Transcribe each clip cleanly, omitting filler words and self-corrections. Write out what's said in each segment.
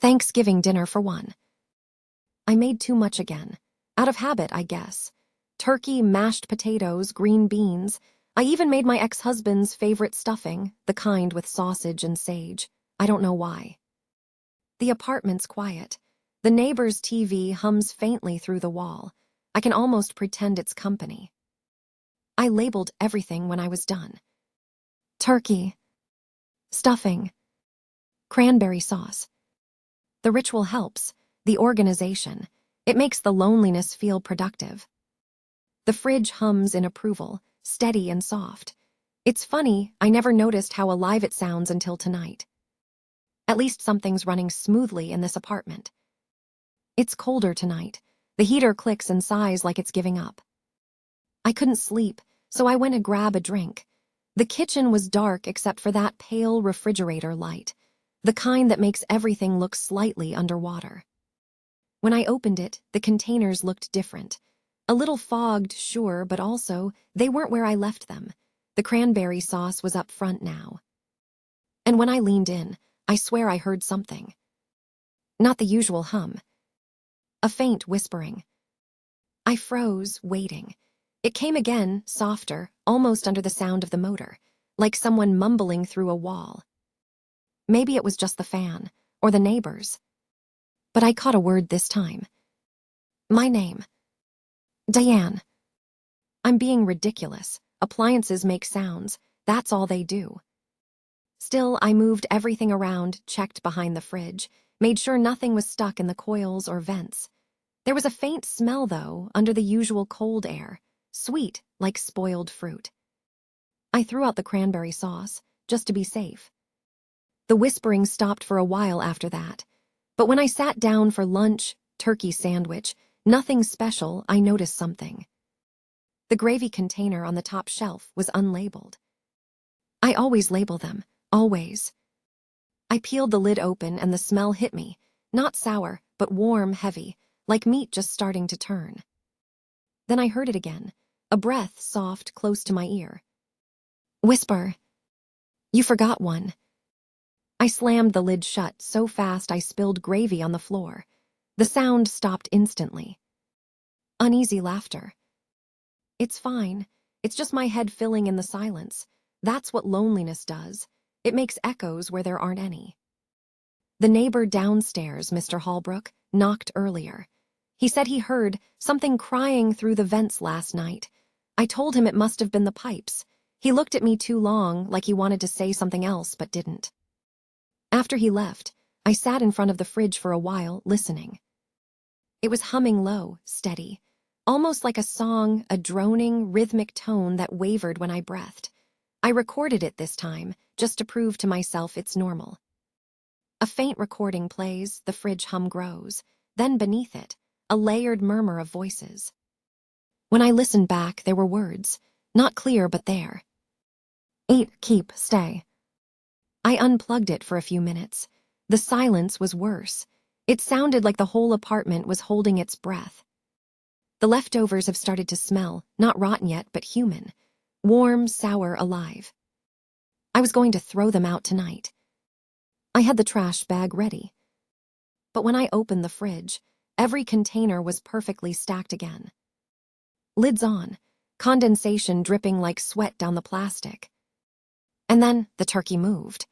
Thanksgiving dinner for one. I made too much again. Out of habit, I guess. Turkey, mashed potatoes, green beans. I even made my ex-husband's favorite stuffing, the kind with sausage and sage. I don't know why. The apartment's quiet. The neighbor's TV hums faintly through the wall. I can almost pretend it's company. I labeled everything when I was done. Turkey. Stuffing. Cranberry sauce. The ritual helps. The organization. It makes the loneliness feel productive. The fridge hums in approval, steady and soft. It's funny, I never noticed how alive it sounds until tonight. At least something's running smoothly in this apartment. It's colder tonight. The heater clicks and sighs like it's giving up. I couldn't sleep, so I went to grab a drink. The kitchen was dark except for that pale refrigerator light, the kind that makes everything look slightly underwater. When I opened it, the containers looked different. A little fogged, sure, but also, they weren't where I left them. The cranberry sauce was up front now. And when I leaned in, I swear I heard something. Not the usual hum. A faint whispering. I froze, waiting. It came again, softer, almost under the sound of the motor, like someone mumbling through a wall. Maybe it was just the fan, or the neighbors. But I caught a word this time. My name. Diane. I'm being ridiculous. Appliances make sounds. That's all they do. Still, I moved everything around, checked behind the fridge, made sure nothing was stuck in the coils or vents. There was a faint smell, though, under the usual cold air, sweet, like spoiled fruit. I threw out the cranberry sauce, just to be safe. The whispering stopped for a while after that, but when I sat down for lunch, turkey sandwich, nothing special, I noticed something. The gravy container on the top shelf was unlabeled. I always label them, always. I peeled the lid open and the smell hit me, not sour, but warm, heavy, like meat just starting to turn. Then I heard it again, a breath soft close to my ear. Whisper. You forgot one. I slammed the lid shut so fast I spilled gravy on the floor. The sound stopped instantly. Uneasy laughter. It's fine. It's just my head filling in the silence. That's what loneliness does. It makes echoes where there aren't any. The neighbor downstairs, Mr. Holbrook, knocked earlier. He said he heard something crying through the vents last night. I told him it must have been the pipes. He looked at me too long, like he wanted to say something else but didn't. After he left, I sat in front of the fridge for a while, listening. It was humming low, steady, almost like a song, a droning, rhythmic tone that wavered when I breathed. I recorded it this time, just to prove to myself it's normal. A faint recording plays, the fridge hum grows. Then beneath it, a layered murmur of voices. When I listened back, there were words, not clear but there. Eat, keep, stay. I unplugged it for a few minutes. The silence was worse. It sounded like the whole apartment was holding its breath. The leftovers have started to smell, not rotten yet, but human. Warm, sour, alive. I was going to throw them out tonight. I had the trash bag ready. But when I opened the fridge, every container was perfectly stacked again. Lids on, condensation dripping like sweat down the plastic. And then the turkey moved.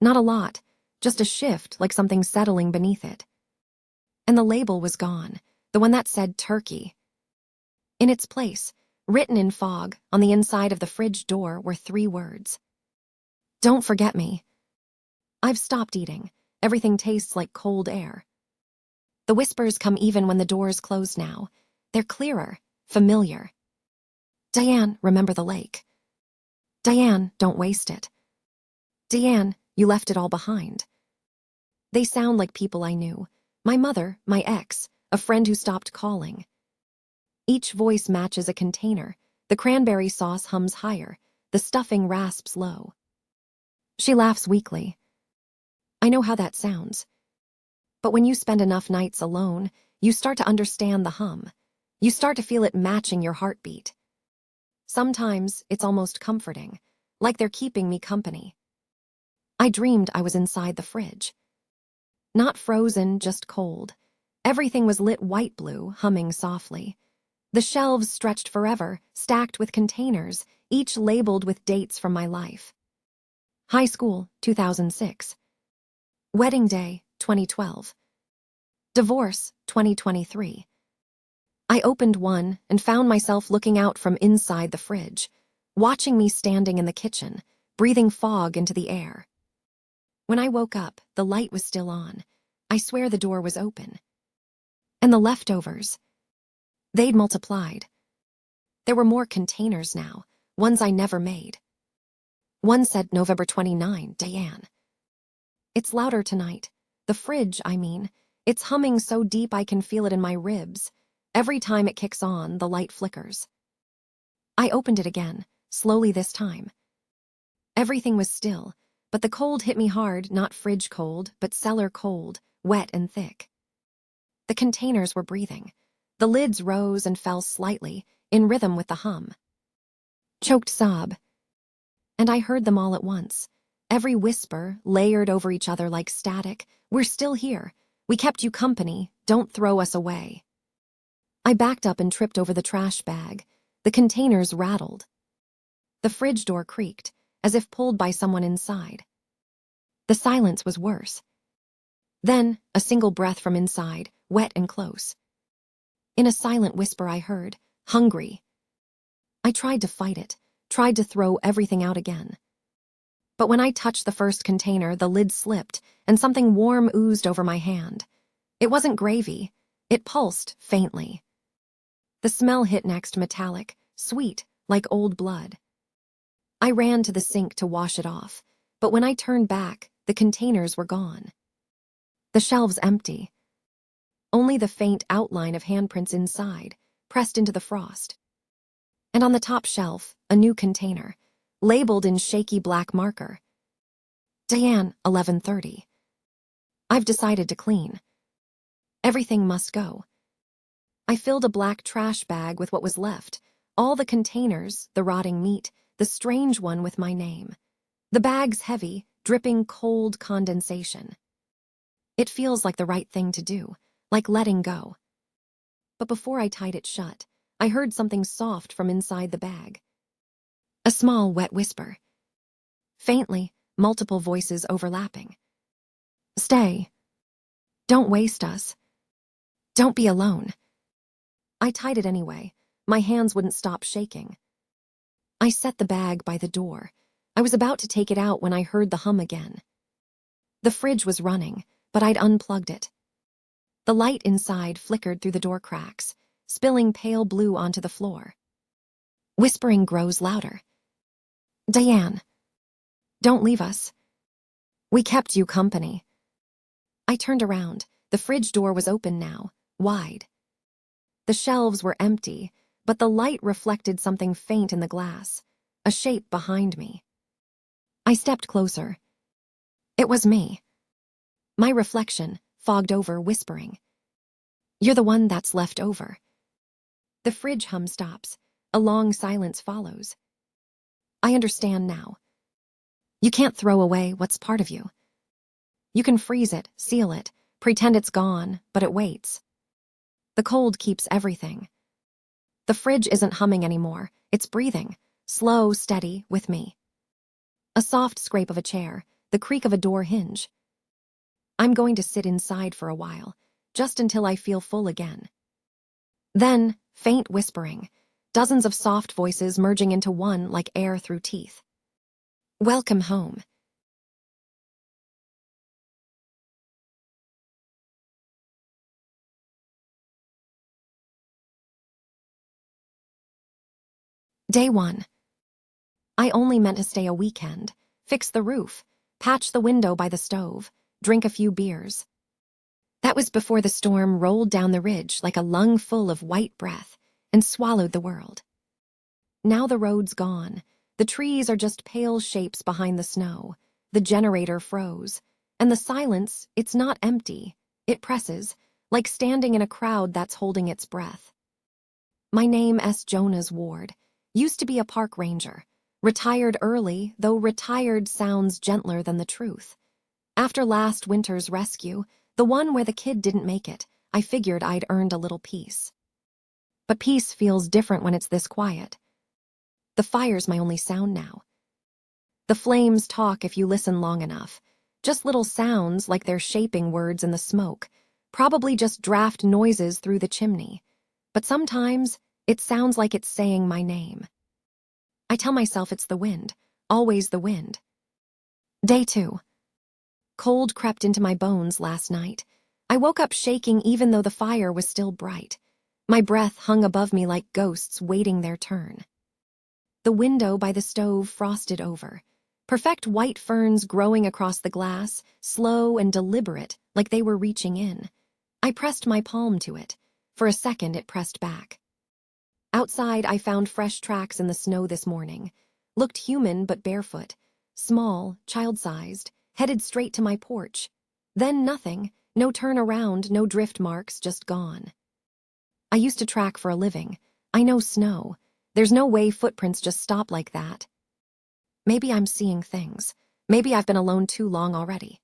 Not a lot, just a shift like something settling beneath it. And the label was gone, the one that said turkey. In its place, written in fog, on the inside of the fridge door were 3 words. Don't forget me. I've stopped eating. Everything tastes like cold air. The whispers come even when the doors close now. They're clearer, familiar. Diane, remember the lake. Diane, don't waste it. Diane, you left it all behind. They sound like people I knew. My mother, my ex, a friend who stopped calling. Each voice matches a container. The cranberry sauce hums higher. The stuffing rasps low. She laughs weakly. I know how that sounds. But when you spend enough nights alone, you start to understand the hum. You start to feel it matching your heartbeat. Sometimes it's almost comforting, like they're keeping me company. I dreamed I was inside the fridge. Not frozen, just cold. Everything was lit white blue, humming softly. The shelves stretched forever, stacked with containers, each labeled with dates from my life. High school, 2006. Wedding day, 2012. Divorce, 2023. I opened one and found myself looking out from inside the fridge, watching me standing in the kitchen, breathing fog into the air. When I woke up, the light was still on. I swear the door was open. And the leftovers, they'd multiplied. There were more containers now, ones I never made. One said November 29, Diane. It's louder tonight. The fridge, I mean. It's humming so deep I can feel it in my ribs. Every time it kicks on, the light flickers. I opened it again, slowly this time. Everything was still, but the cold hit me hard, not fridge cold, but cellar cold, wet and thick. The containers were breathing. The lids rose and fell slightly, in rhythm with the hum. Choked sob. And I heard them all at once. Every whisper, layered over each other like static. We're still here. We kept you company. Don't throw us away. I backed up and tripped over the trash bag. The containers rattled. The fridge door creaked, as if pulled by someone inside. The silence was worse. Then, a single breath from inside, wet and close. In a silent whisper I heard, hungry. I tried to fight it, tried to throw everything out again. But when I touched the first container, the lid slipped, and something warm oozed over my hand. It wasn't gravy. It pulsed faintly. The smell hit next, metallic, sweet, like old blood. I ran to the sink to wash it off, but when I turned back, the containers were gone. The shelves empty. Only the faint outline of handprints inside, pressed into the frost. And on the top shelf, a new container, labeled in shaky black marker. Diane, 11:30. I've decided to clean. Everything must go. I filled a black trash bag with what was left, all the containers, the rotting meat, the strange one with my name. The bag's heavy, dripping cold condensation. It feels like the right thing to do, like letting go. But before I tied it shut, I heard something soft from inside the bag. A small, wet whisper. Faintly, multiple voices overlapping. Stay. Don't waste us. Don't be alone. I tied it anyway. My hands wouldn't stop shaking. I set the bag by the door. I was about to take it out when I heard the hum again. The fridge was running, but I'd unplugged it. The light inside flickered through the door cracks, spilling pale blue onto the floor. Whispering grows louder. Diane, don't leave us. We kept you company. I turned around. The fridge door was open now, wide. The shelves were empty, but the light reflected something faint in the glass, a shape behind me. I stepped closer. It was me. My reflection, fogged over, whispering. You're the one that's left over. The fridge hum stops. A long silence follows. I understand now. You can't throw away what's part of you. You can freeze it, seal it, pretend it's gone, but it waits. The cold keeps everything. The fridge isn't humming anymore. It's breathing, slow, steady, with me. A soft scrape of a chair, the creak of a door hinge. I'm going to sit inside for a while, just until I feel full again. Then, faint whispering, dozens of soft voices merging into one like air through teeth. Welcome home. Day 1. I only meant to stay a weekend, fix the roof, patch the window by the stove, drink a few beers. That was before the storm rolled down the ridge like a lung full of white breath and swallowed the world. Now the road's gone. The trees are just pale shapes behind the snow. The generator froze. And the silence, it's not empty. It presses, like standing in a crowd that's holding its breath. My name S. Jonas Ward. Used to be a park ranger. Retired early, though retired sounds gentler than the truth. After last winter's rescue, The one where the kid didn't make it. I figured I'd earned a little peace. But peace feels different when it's this quiet. The fire's my only sound now. The flames talk if you listen long enough. Just little sounds like they're shaping words in the smoke. Probably just draft noises through the chimney. But sometimes, it sounds like it's saying my name. I tell myself it's the wind. Always the wind. Day 2. Cold crept into my bones last night. I woke up shaking even though the fire was still bright. My breath hung above me like ghosts waiting their turn. The window by the stove frosted over. Perfect white ferns growing across the glass, slow and deliberate, like they were reaching in. I pressed my palm to it. For a second, it pressed back. Outside, I found fresh tracks in the snow this morning. Looked human but barefoot. Small, child-sized, headed straight to my porch. Then nothing. No turn around, no drift marks, just gone. I used to track for a living. I know snow. There's no way footprints just stop like that. Maybe I'm seeing things. Maybe I've been alone too long already.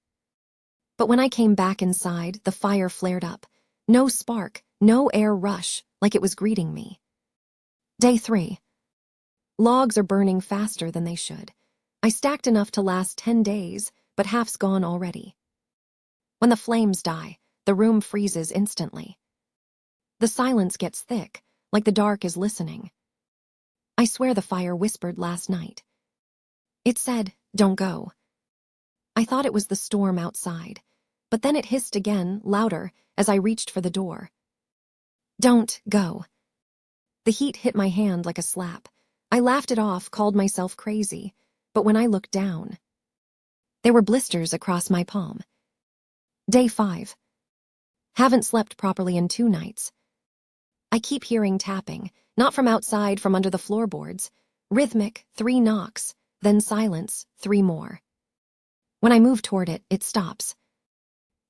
But when I came back inside, the fire flared up. No spark, no air rush, like it was greeting me. Day 3. Logs are burning faster than they should. I stacked enough to last 10 days, but half's gone already. When the flames die, the room freezes instantly. The silence gets thick, like the dark is listening. I swear the fire whispered last night. It said, "Don't go." I thought it was the storm outside, but then it hissed again, louder, as I reached for the door. "Don't go." The heat hit my hand like a slap. I laughed it off, called myself crazy, but when I looked down, there were blisters across my palm. Day 5. Haven't slept properly in 2 nights. I keep hearing tapping, not from outside, from under the floorboards. Rhythmic, 3 knocks, then silence, 3 more. When I move toward it, it stops.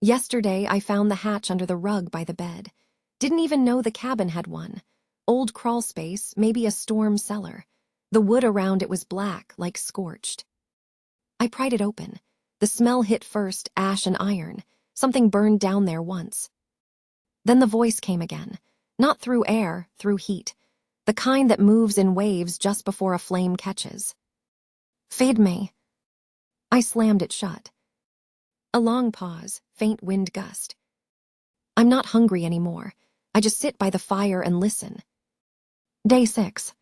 Yesterday, I found the hatch under the rug by the bed. Didn't even know the cabin had one. Old crawl space, maybe a storm cellar. The wood around it was black, like scorched. I pried it open. The smell hit first, ash and iron. Something burned down there once. Then the voice came again. Not through air, through heat. The kind that moves in waves just before a flame catches. "Feed me." I slammed it shut. A long pause, faint wind gust. I'm not hungry anymore. I just sit by the fire and listen. Day 6.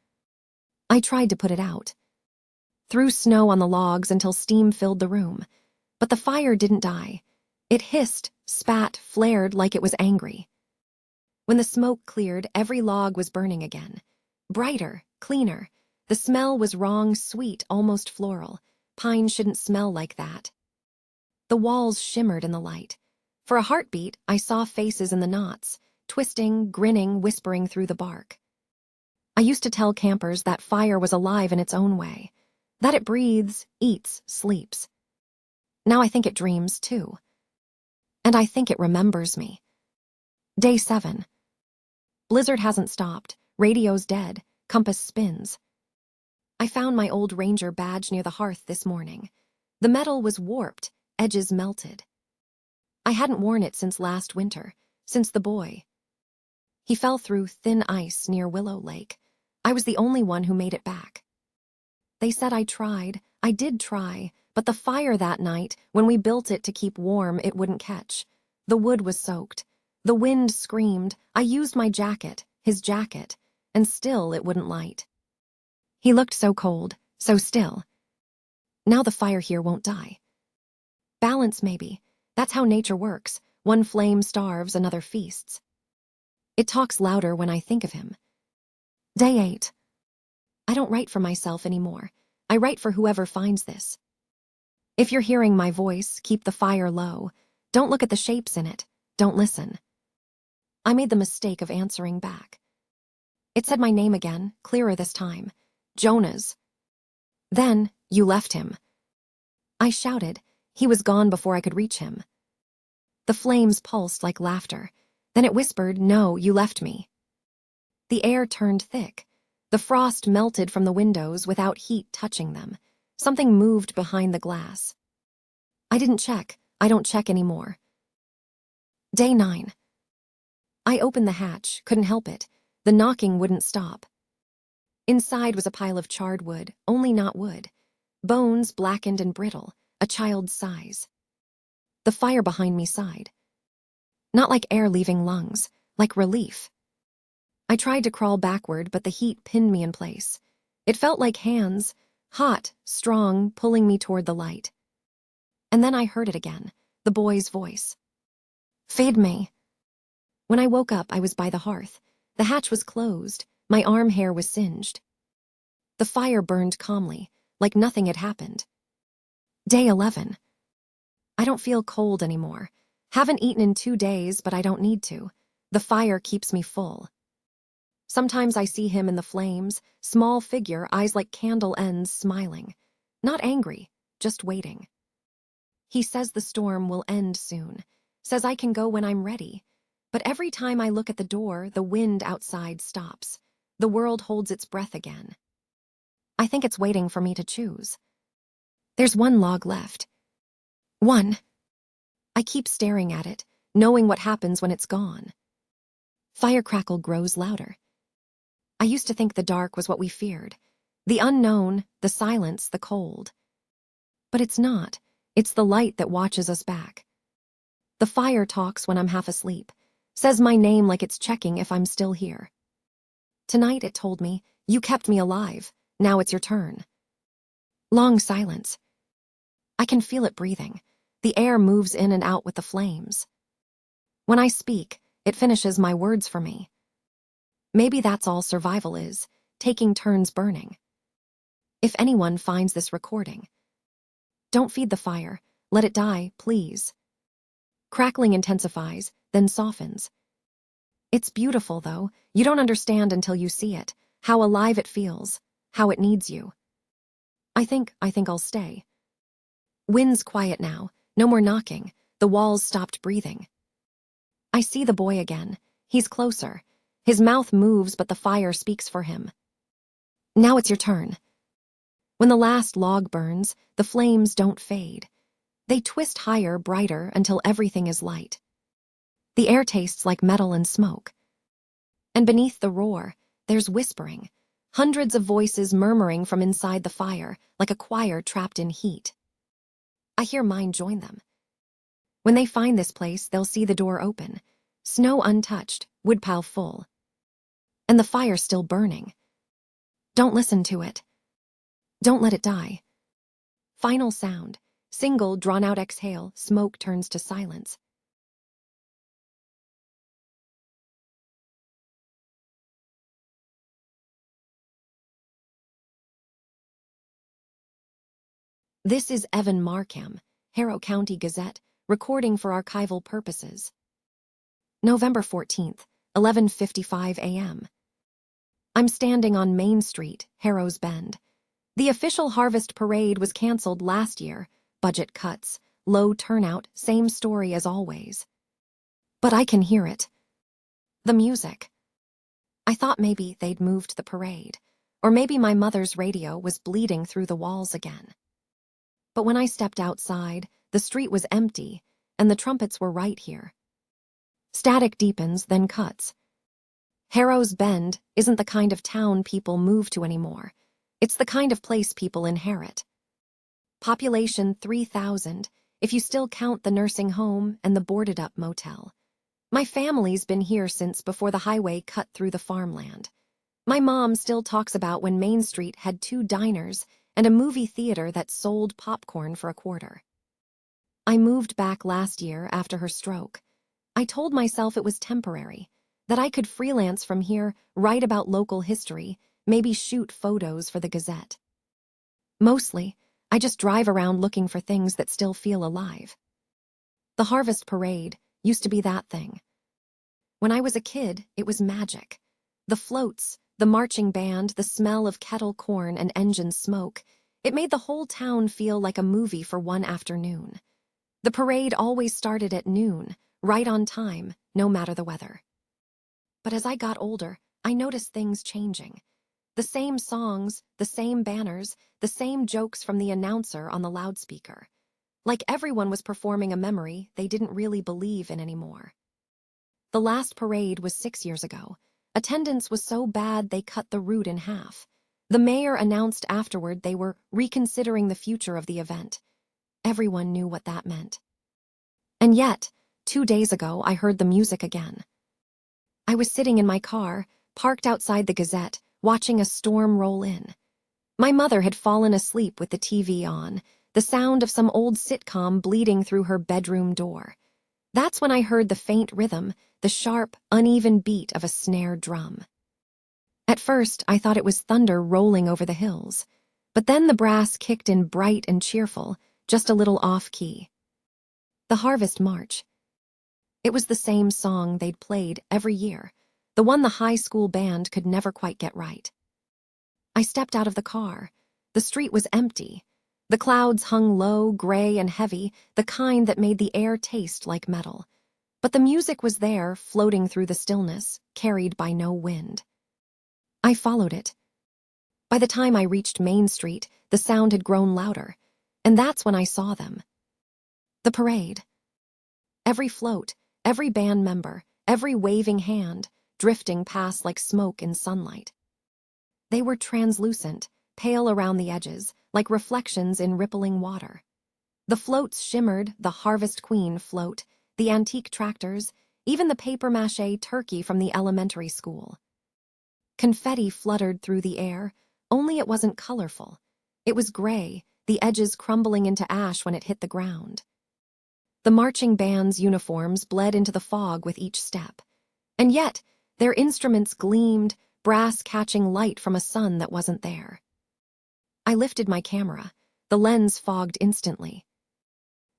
I tried to put it out. Threw snow on the logs until steam filled the room. But the fire didn't die. It hissed, spat, flared like it was angry. When the smoke cleared, every log was burning again. Brighter, cleaner. The smell was wrong, sweet, almost floral. Pine shouldn't smell like that. The walls shimmered in the light. For a heartbeat, I saw faces in the knots, twisting, grinning, whispering through the bark. I used to tell campers that fire was alive in its own way, that it breathes, eats, sleeps. Now I think it dreams, too. And I think it remembers me. Day 7. Blizzard hasn't stopped. Radio's dead. Compass spins. I found my old ranger badge near the hearth this morning. The metal was warped, edges melted. I hadn't worn it since last winter, since the boy. He fell through thin ice near Willow Lake. I was the only one who made it back. They said I tried. I did try, but the fire that night, when we built it to keep warm, it wouldn't catch. The wood was soaked. The wind screamed. I used my jacket, his jacket, and still it wouldn't light. He looked so cold, so still. Now the fire here won't die. Balance, maybe. That's how nature works. One flame starves, another feasts. It talks louder when I think of him. Day 8. I don't write for myself anymore. I write for whoever finds this. If you're hearing my voice, keep the fire low. Don't look at the shapes in it. Don't listen. I made the mistake of answering back. It said my name again, clearer this time. Jonah's. Then, you left him. I shouted. He was gone before I could reach him. The flames pulsed like laughter. Then it whispered, "No, you left me." The air turned thick. The frost melted from the windows without heat touching them. Something moved behind the glass. I didn't check. I don't check anymore. Day 9. I opened the hatch, couldn't help it. The knocking wouldn't stop. Inside was a pile of charred wood, only not wood. Bones blackened and brittle, a child's size. The fire behind me sighed. Not like air leaving lungs, like relief. I tried to crawl backward, but the heat pinned me in place. It felt like hands, hot, strong, pulling me toward the light. And then I heard it again, the boy's voice. "Feed me." When I woke up, I was by the hearth. The hatch was closed, my arm hair was singed. The fire burned calmly, like nothing had happened. Day 11. I don't feel cold anymore. Haven't eaten in 2 days, but I don't need to. The fire keeps me full. Sometimes I see him in the flames, small figure, eyes like candle ends, smiling. Not angry, just waiting. He says the storm will end soon, says I can go when I'm ready. But every time I look at the door, the wind outside stops. The world holds its breath again. I think it's waiting for me to choose. There's one log left. One. I keep staring at it, knowing what happens when it's gone. Fire crackle grows louder. I used to think the dark was what we feared. The unknown, the silence, the cold. But it's not. It's the light that watches us back. The fire talks when I'm half asleep, says my name like it's checking if I'm still here. Tonight it told me, "You kept me alive. Now it's your turn." Long silence. I can feel it breathing. The air moves in and out with the flames. When I speak, it finishes my words for me. Maybe that's all survival is, taking turns burning. If anyone finds this recording, don't feed the fire. Let it die, please. Crackling intensifies, then softens. It's beautiful, though. You don't understand until you see it, how alive it feels, how it needs you. I think I'll stay. Wind's quiet now, no more knocking. The walls stopped breathing. I see the boy again. He's closer. His mouth moves, but the fire speaks for him. Now it's your turn. When the last log burns, the flames don't fade. They twist higher, brighter, until everything is light. The air tastes like metal and smoke. And beneath the roar, there's whispering, hundreds of voices murmuring from inside the fire, like a choir trapped in heat. I hear mine join them. When they find this place, they'll see the door open, snow untouched, woodpile full. And the fire still burning. Don't listen to it. Don't let it die. Final sound, single drawn-out exhale, smoke turns to silence. This is Evan Markham, Harrow County Gazette, recording for archival purposes. November 14th, 11:55 a.m. I'm standing on Main Street, Harrow's Bend. The official harvest parade was canceled last year. Budget cuts, low turnout, same story as always. But I can hear it. The music. I thought maybe they'd moved the parade, or maybe my mother's radio was bleeding through the walls again. But when I stepped outside, the street was empty, and the trumpets were right here. Static deepens, then cuts. Harrow's Bend isn't the kind of town people move to anymore. It's the kind of place people inherit. Population 3,000, if you still count the nursing home and the boarded-up motel. My family's been here since before the highway cut through the farmland. My mom still talks about when Main Street had 2 diners and a movie theater that sold popcorn for a quarter. I moved back last year after her stroke. I told myself it was temporary, that I could freelance from here, write about local history, maybe shoot photos for the Gazette. Mostly, I just drive around looking for things that still feel alive. The Harvest Parade used to be that thing. When I was a kid, it was magic. The floats, the marching band, the smell of kettle corn and engine smoke, it made the whole town feel like a movie for one afternoon. The parade always started at noon, right on time, no matter the weather. But as I got older, I noticed things changing. The same songs, the same banners, the same jokes from the announcer on the loudspeaker. Like everyone was performing a memory they didn't really believe in anymore. The last parade was 6 years ago. Attendance was so bad they cut the route in half. The mayor announced afterward they were reconsidering the future of the event. Everyone knew what that meant. And yet, 2 days ago, I heard the music again. I was sitting in my car, parked outside the Gazette, watching a storm roll in. My mother had fallen asleep with the TV on, the sound of some old sitcom bleeding through her bedroom door. That's when I heard the faint rhythm, the sharp, uneven beat of a snare drum. At first, I thought it was thunder rolling over the hills, but then the brass kicked in bright and cheerful, just a little off-key. The Harvest March. It was the same song they'd played every year, the one the high school band could never quite get right. I stepped out of the car. The street was empty. The clouds hung low, gray and heavy, the kind that made the air taste like metal. But the music was there, floating through the stillness, carried by no wind. I followed it. By the time I reached Main Street, the sound had grown louder, and that's when I saw them. The parade. Every float, every band member, every waving hand, drifting past like smoke in sunlight. They were translucent, pale around the edges, like reflections in rippling water. The floats shimmered, the Harvest Queen float, the antique tractors, even the papier-mâché turkey from the elementary school. Confetti fluttered through the air, only it wasn't colorful. It was gray, the edges crumbling into ash when it hit the ground. The marching band's uniforms bled into the fog with each step. And yet, their instruments gleamed, brass catching light from a sun that wasn't there. I lifted my camera. The lens fogged instantly.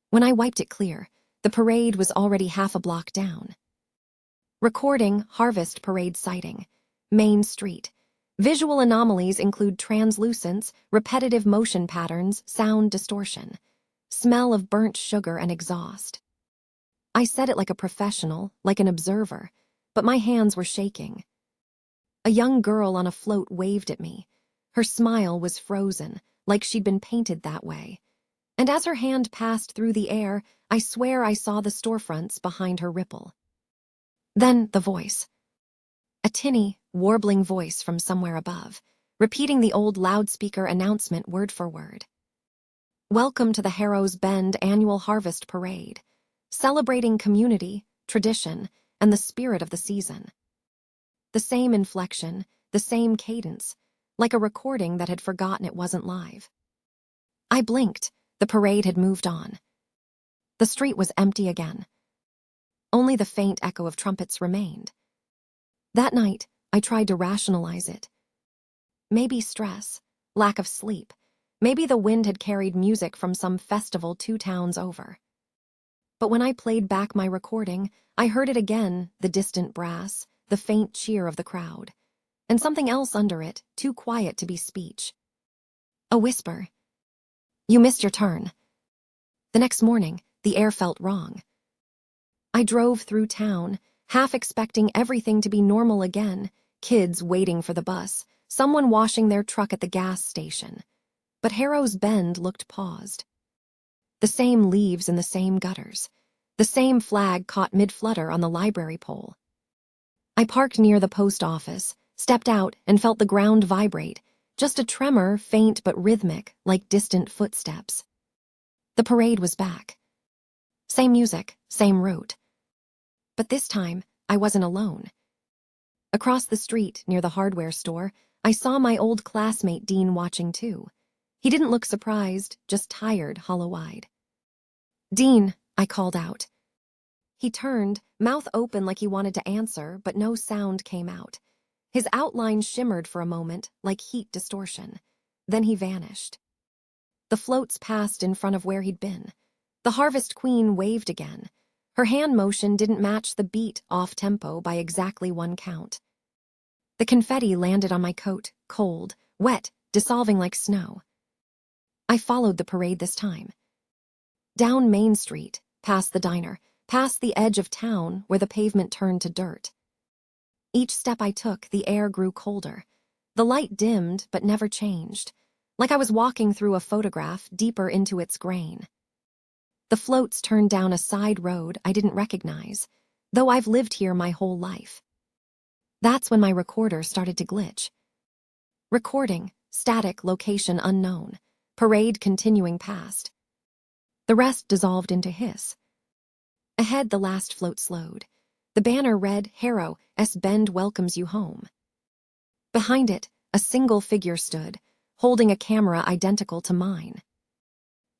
When I wiped it clear, the parade was already half a block down. Recording Harvest Parade sighting. Main Street. Visual anomalies include translucence, repetitive motion patterns, sound distortion. Smell of burnt sugar and exhaust. I said it like a professional, like an observer, but my hands were shaking. A young girl on a float waved at me. Her smile was frozen, like she'd been painted that way. And as her hand passed through the air, I swear I saw the storefronts behind her ripple. Then the voice. A tinny, warbling voice from somewhere above, repeating the old loudspeaker announcement word for word. Welcome to the Harrow's Bend Annual Harvest Parade, celebrating community, tradition, and the spirit of the season. The same inflection, the same cadence, like a recording that had forgotten it wasn't live. I blinked. The parade had moved on. The street was empty again. Only the faint echo of trumpets remained. That night, I tried to rationalize it. Maybe stress, lack of sleep. Maybe the wind had carried music from some festival 2 towns over. But when I played back my recording, I heard it again, the distant brass, the faint cheer of the crowd, and something else under it, too quiet to be speech. A whisper. You missed your turn. The next morning, the air felt wrong. I drove through town, half expecting everything to be normal again, kids waiting for the bus, someone washing their truck at the gas station. But Harrow's Bend looked paused. The same leaves in the same gutters. The same flag caught mid-flutter on the library pole. I parked near the post office, stepped out, and felt the ground vibrate, just a tremor, faint but rhythmic, like distant footsteps. The parade was back. Same music, same route. But this time, I wasn't alone. Across the street, near the hardware store, I saw my old classmate Dean watching too. He didn't look surprised, just tired, hollow-eyed. Dean, I called out. He turned, mouth open like he wanted to answer, but no sound came out. His outline shimmered for a moment, like heat distortion. Then he vanished. The floats passed in front of where he'd been. The Harvest Queen waved again. Her hand motion didn't match the beat off-tempo by exactly 1 count. The confetti landed on my coat, cold, wet, dissolving like snow. I followed the parade this time. Down Main Street, past the diner, past the edge of town where the pavement turned to dirt. Each step I took, the air grew colder. The light dimmed, but never changed, like I was walking through a photograph deeper into its grain. The floats turned down a side road I didn't recognize. though I've lived here my whole life. That's when my recorder started to glitch. Recording, static, location unknown, parade continuing past. The rest dissolved into hiss. Ahead, the last float slowed. The banner read, Harrow, S. Bend welcomes you home. Behind it, a single figure stood, holding a camera identical to mine.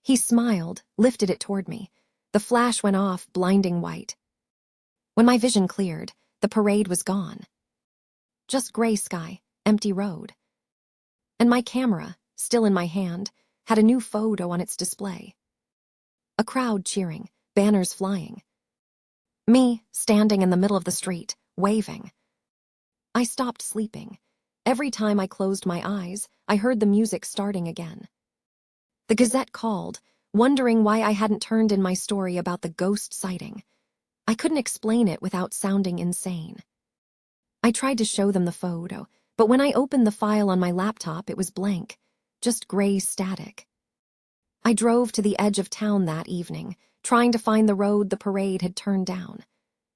He smiled, lifted it toward me. The flash went off, blinding white. When my vision cleared, the parade was gone. Just gray sky, empty road. And my camera, still in my hand, had a new photo on its display. A crowd cheering, banners flying. Me, standing in the middle of the street, waving. I stopped sleeping. Every time I closed my eyes, I heard the music starting again. The Gazette called, wondering why I hadn't turned in my story about the ghost sighting. I couldn't explain it without sounding insane. I tried to show them the photo, but when I opened the file on my laptop, it was blank, just gray static. I drove to the edge of town that evening, trying to find the road the parade had turned down.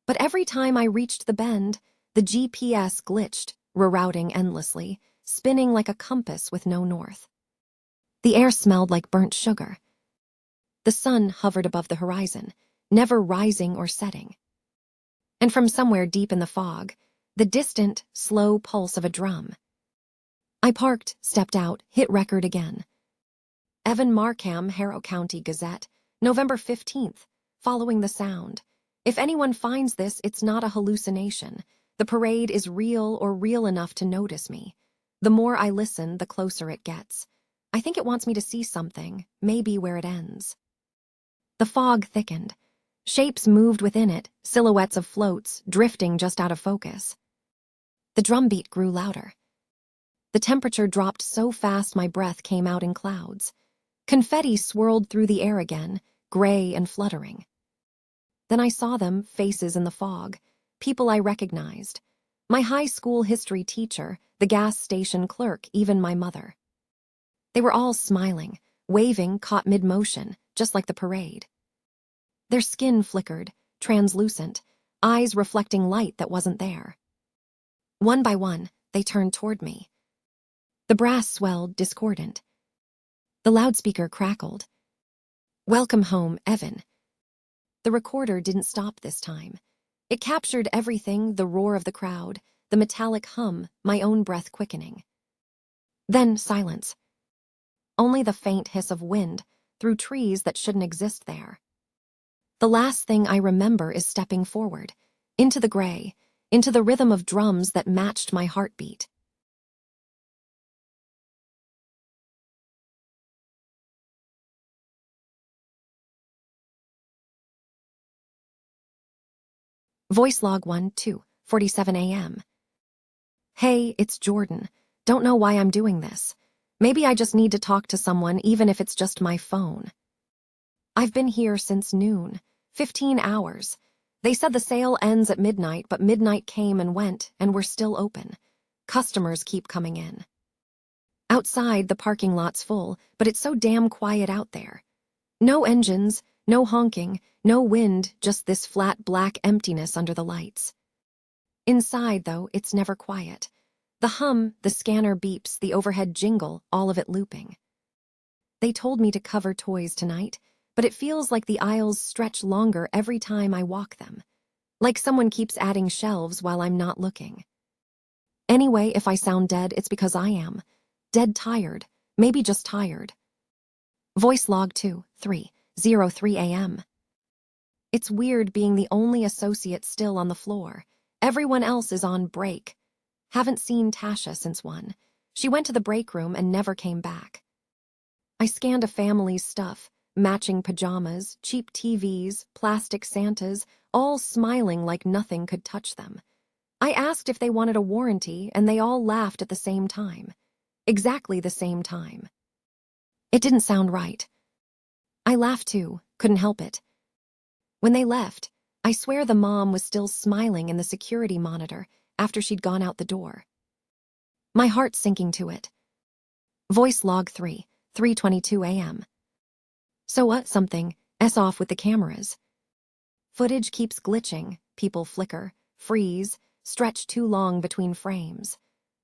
But every time I reached the bend, the GPS glitched, rerouting endlessly, spinning like a compass with no north. The air smelled like burnt sugar. The sun hovered above the horizon, never rising or setting. And from somewhere deep in the fog, the distant, slow pulse of a drum. I parked, stepped out, hit record again. Evan Markham, Harrow County Gazette, November 15th, following the sound. If anyone finds this, it's not a hallucination. The parade is real or real enough to notice me. The more I listen, the closer it gets. I think it wants me to see something, maybe where it ends. The fog thickened. Shapes moved within it, silhouettes of floats, drifting just out of focus. The drumbeat grew louder. The temperature dropped so fast my breath came out in clouds. Confetti swirled through the air again, gray and fluttering. Then I saw them, faces in the fog, people I recognized. My high school history teacher, the gas station clerk, even my mother. They were all smiling, waving, caught mid-motion, just like the parade. Their skin flickered, translucent, eyes reflecting light that wasn't there. One by one, they turned toward me. The brass swelled, discordant. The loudspeaker crackled. Welcome home, Evan. The recorder didn't stop this time. It captured everything, the roar of the crowd, the metallic hum, my own breath quickening. Then silence. Only the faint hiss of wind through trees that shouldn't exist there. The last thing I remember is stepping forward, into the gray, into the rhythm of drums that matched my heartbeat. Voice log 1:47 a.m. Hey, it's Jordan. Don't know why I'm doing this. Maybe I just need to talk to someone even if it's just my phone. I've been here since noon, 15 hours. They said the sale ends at midnight, but midnight came and went, and we're still open. Customers keep coming in. Outside, the parking lot's full, but it's so damn quiet out there. No engines, no honking, no wind, just this flat black emptiness under the lights. Inside, though, it's never quiet. The hum, the scanner beeps, the overhead jingle, all of it looping. They told me to cover toys tonight, but it feels like the aisles stretch longer every time I walk them. Like someone keeps adding shelves while I'm not looking. Anyway, if I sound dead, it's because I am. Dead tired, maybe just tired. Voice log 2:03 a.m. It's weird being the only associate still on the floor. Everyone else is on break. Haven't seen Tasha since 1. She went to the break room and never came back. I scanned a family's stuff, matching pajamas, cheap TVs, plastic Santas, all smiling like nothing could touch them. I asked if they wanted a warranty, and they all laughed at the same time. Exactly the same time. It didn't sound right. I laughed too, couldn't help it. When they left, I swear the mom was still smiling in the security monitor after she'd gone out the door. My heart sinking to it. Voice log 3:22 a.m. So what, something, S off with the cameras. Footage keeps glitching, people flicker, freeze, stretch too long between frames.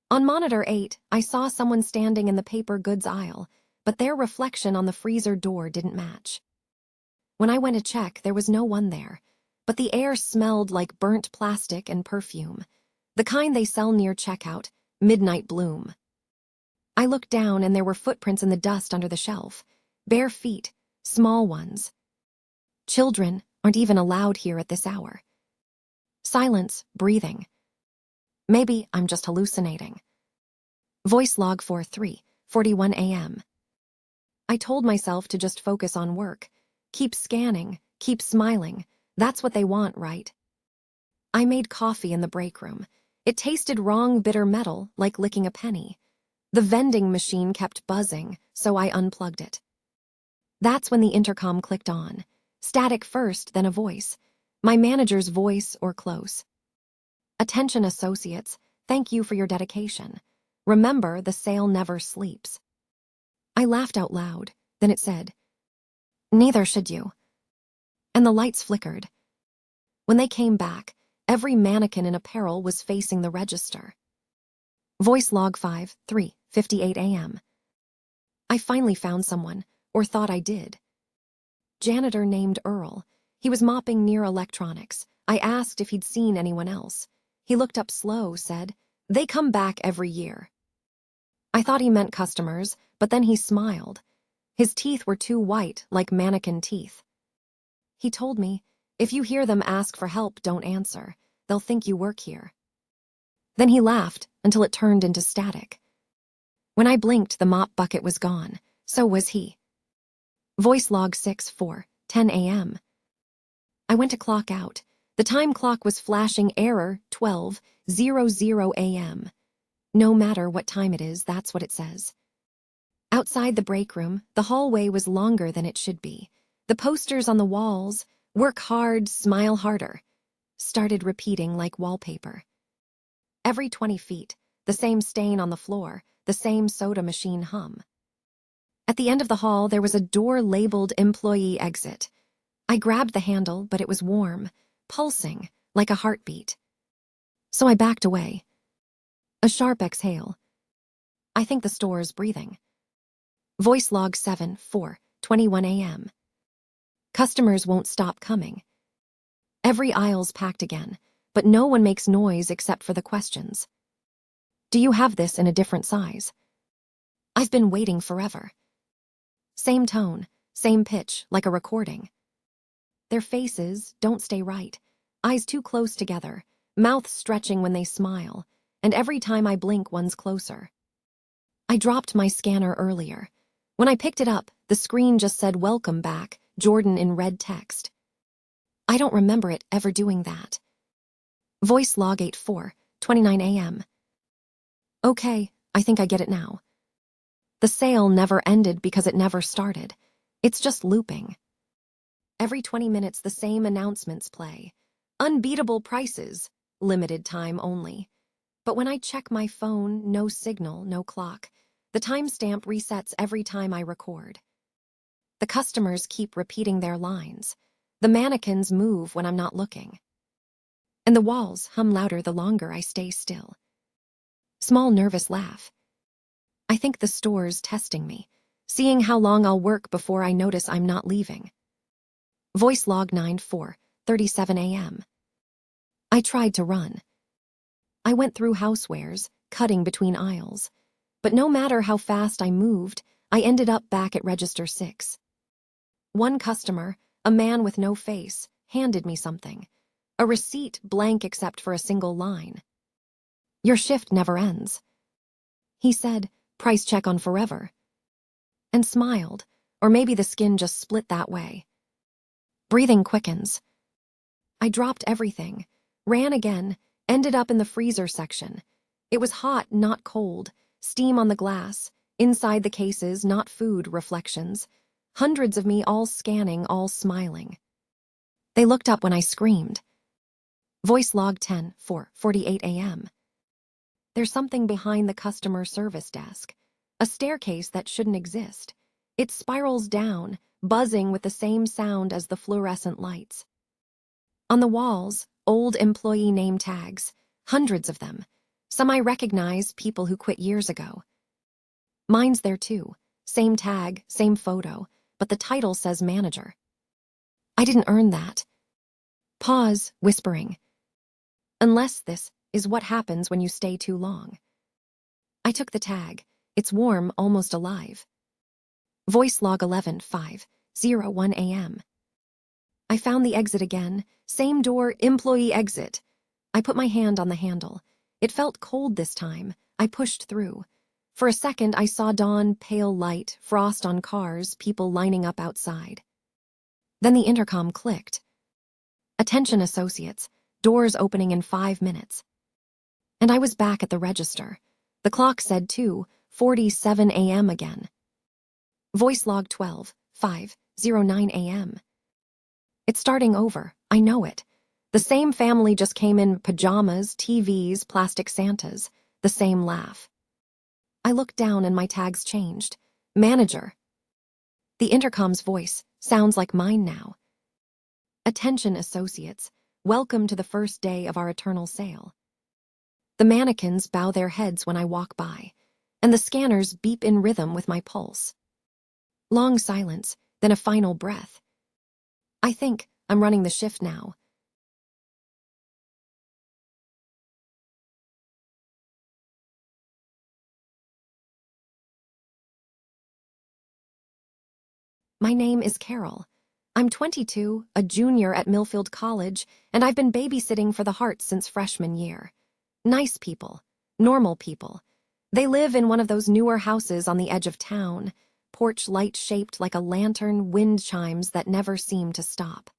On monitor 8, I saw someone standing in the paper goods aisle, but their reflection on the freezer door didn't match. When I went to check, there was no one there, but the air smelled like burnt plastic and perfume, the kind they sell near checkout, midnight bloom. I looked down and there were footprints in the dust under the shelf, bare feet, small ones. Children aren't even allowed here at this hour. Silence, breathing. Maybe I'm just hallucinating. Voice log for 3:41 a.m. I told myself to just focus on work. Keep scanning, keep smiling. That's what they want, right? I made coffee in the break room. It tasted wrong bitter metal, like licking a penny. The vending machine kept buzzing, so I unplugged it. That's when the intercom clicked on. Static first, then a voice. My manager's voice or close. Attention associates, thank you for your dedication. Remember, the sale never sleeps. I laughed out loud. Then it said, neither should you. And the lights flickered. When they came back, every mannequin in apparel was facing the register. Voice log 5:58 a.m. I finally found someone, or thought I did. Janitor named Earl. He was mopping near electronics. I asked if he'd seen anyone else. He looked up slow, said, they come back every year. I thought he meant customers, but then he smiled. His teeth were too white, like mannequin teeth. He told me, if you hear them ask for help, don't answer. They'll think you work here. Then he laughed until it turned into static. When I blinked, the mop bucket was gone. So was he. Voice log 6:10 a.m. I went to clock out. The time clock was flashing error 12:00 a.m. No matter what time it is, that's what it says. Outside the break room, the hallway was longer than it should be. The posters on the walls, work hard, smile harder, started repeating like wallpaper. Every 20 feet, the same stain on the floor, the same soda machine hum. At the end of the hall, there was a door labeled employee exit. I grabbed the handle, but it was warm, pulsing, like a heartbeat. So I backed away. A sharp exhale. I think the store's breathing. Voice log 7:21 a.m. Customers won't stop coming. Every aisle's packed again, but no one makes noise except for the questions. Do you have this in a different size? I've been waiting forever. Same tone, same pitch, like a recording. Their faces don't stay right, eyes too close together, mouth stretching when they smile, and every time I blink, one's closer. I dropped my scanner earlier. When I picked it up, the screen just said welcome back, Jordan in red text. I don't remember it ever doing that. Voice log 8:29 a.m. Okay, I think I get it now. The sale never ended because it never started. It's just looping. Every 20 minutes, the same announcements play. Unbeatable prices, limited time only. But when I check my phone, no signal, no clock. The timestamp resets every time I record. The customers keep repeating their lines. The mannequins move when I'm not looking. And the walls hum louder the longer I stay still. Small nervous laugh. I think the store's testing me, seeing how long I'll work before I notice I'm not leaving. Voice log 9:37 a.m. I tried to run. I went through housewares, cutting between aisles. But no matter how fast I moved, I ended up back at register 6. One customer, a man with no face, handed me something. A receipt blank except for a single line. Your shift never ends. He said, price check on forever. And smiled, or maybe the skin just split that way. Breathing quickens. I dropped everything, ran again, ended up in the freezer section. It was hot, not cold, steam on the glass, inside the cases, not food reflections. Hundreds of me all scanning, all smiling. They looked up when I screamed. Voice log 10:48 a.m. There's something behind the customer service desk. A staircase that shouldn't exist. It spirals down, buzzing with the same sound as the fluorescent lights. On the walls, Old employee name tags, hundreds of them. Some I recognize, people who quit years ago. Mine's there too. Same tag, same photo, but the title says manager. I didn't earn that. Pause, whispering. Unless this is what happens when you stay too long. I took the tag. It's warm, almost alive. Voice log 11:5:01 a.m. I found the exit again. Same door, employee exit. I put my hand on the handle. It felt cold this time. I pushed through. For a second, I saw dawn, pale light, frost on cars, people lining up outside. Then the intercom clicked. Attention associates, doors opening in 5 minutes. And I was back at the register. The clock said 2:47 a.m. again. Voice log 12:5:09 a.m. It's starting over, I know it. The same family just came in pajamas, TVs, plastic Santas, the same laugh. I looked down and my tags changed. Manager. The intercom's voice sounds like mine now. Attention associates, welcome to the first day of our eternal sale. The mannequins bow their heads when I walk by, and the scanners beep in rhythm with my pulse. Long silence, then a final breath. I think I'm running the shift now. My name is Carol. I'm 22, a junior at Millfield College, and I've been babysitting for the Hearts since freshman year. Nice people, normal people. They live in one of those newer houses on the edge of town, porch light shaped like a lantern, wind chimes that never seem to stop.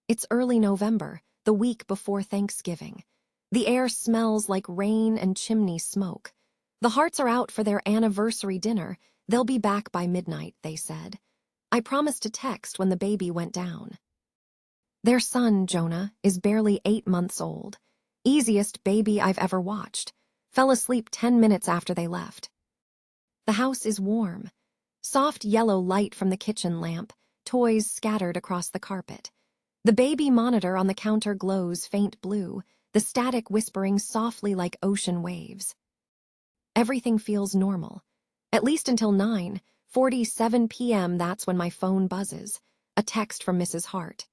It's early November, the week before Thanksgiving. The air smells like rain and chimney smoke. The Hearts are out for their anniversary dinner. They'll be back by midnight, they said. I promised to text when the baby went down. Their son, Jonah, is barely 8 months old. Easiest baby I've ever watched. Fell asleep 10 minutes after they left. The house is warm. Soft yellow light from the kitchen lamp, toys scattered across the carpet. The baby monitor on the counter glows faint blue, the static whispering softly like ocean waves. Everything feels normal. At least until 9:47 p.m. That's when my phone buzzes. A text from Mrs. Hart.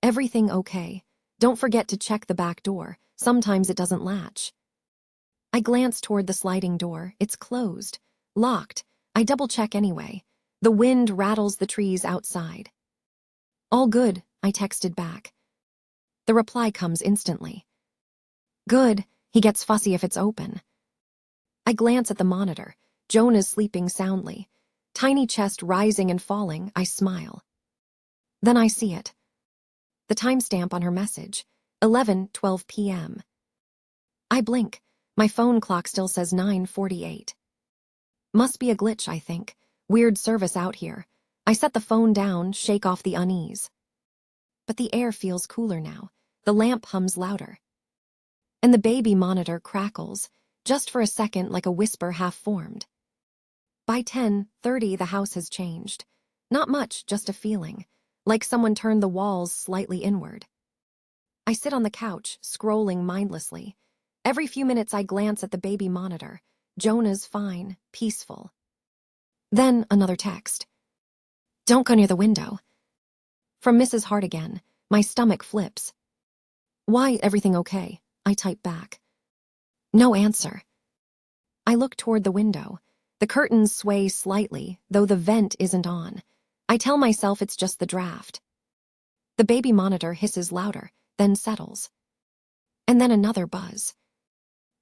Everything okay? Don't forget to check the back door. Sometimes it doesn't latch. I glance toward the sliding door. It's closed. Locked. I double-check anyway. The wind rattles the trees outside. All good, I texted back. The reply comes instantly. Good, he gets fussy if it's open. I glance at the monitor. Jonah's sleeping soundly. Tiny chest rising and falling, I smile. Then I see it. The timestamp on her message, 11:12 p.m. I blink. My phone clock still says 9:48. Must be a glitch, I think. Weird service out here. I set the phone down, shake off the unease. But the air feels cooler now. The lamp hums louder. And the baby monitor crackles, just for a second like a whisper half-formed. By 10:30, the house has changed. Not much, just a feeling. Like someone turned the walls slightly inward. I sit on the couch, scrolling mindlessly. Every few minutes I glance at the baby monitor. Jonah's fine, peaceful. Then another text. Don't go near the window. From Mrs. Hart again. My stomach flips. Why, everything okay? I type back. No answer. I look toward the window. The curtains sway slightly, though the vent isn't on. I tell myself it's just the draft. The baby monitor hisses louder, then settles. And then another buzz.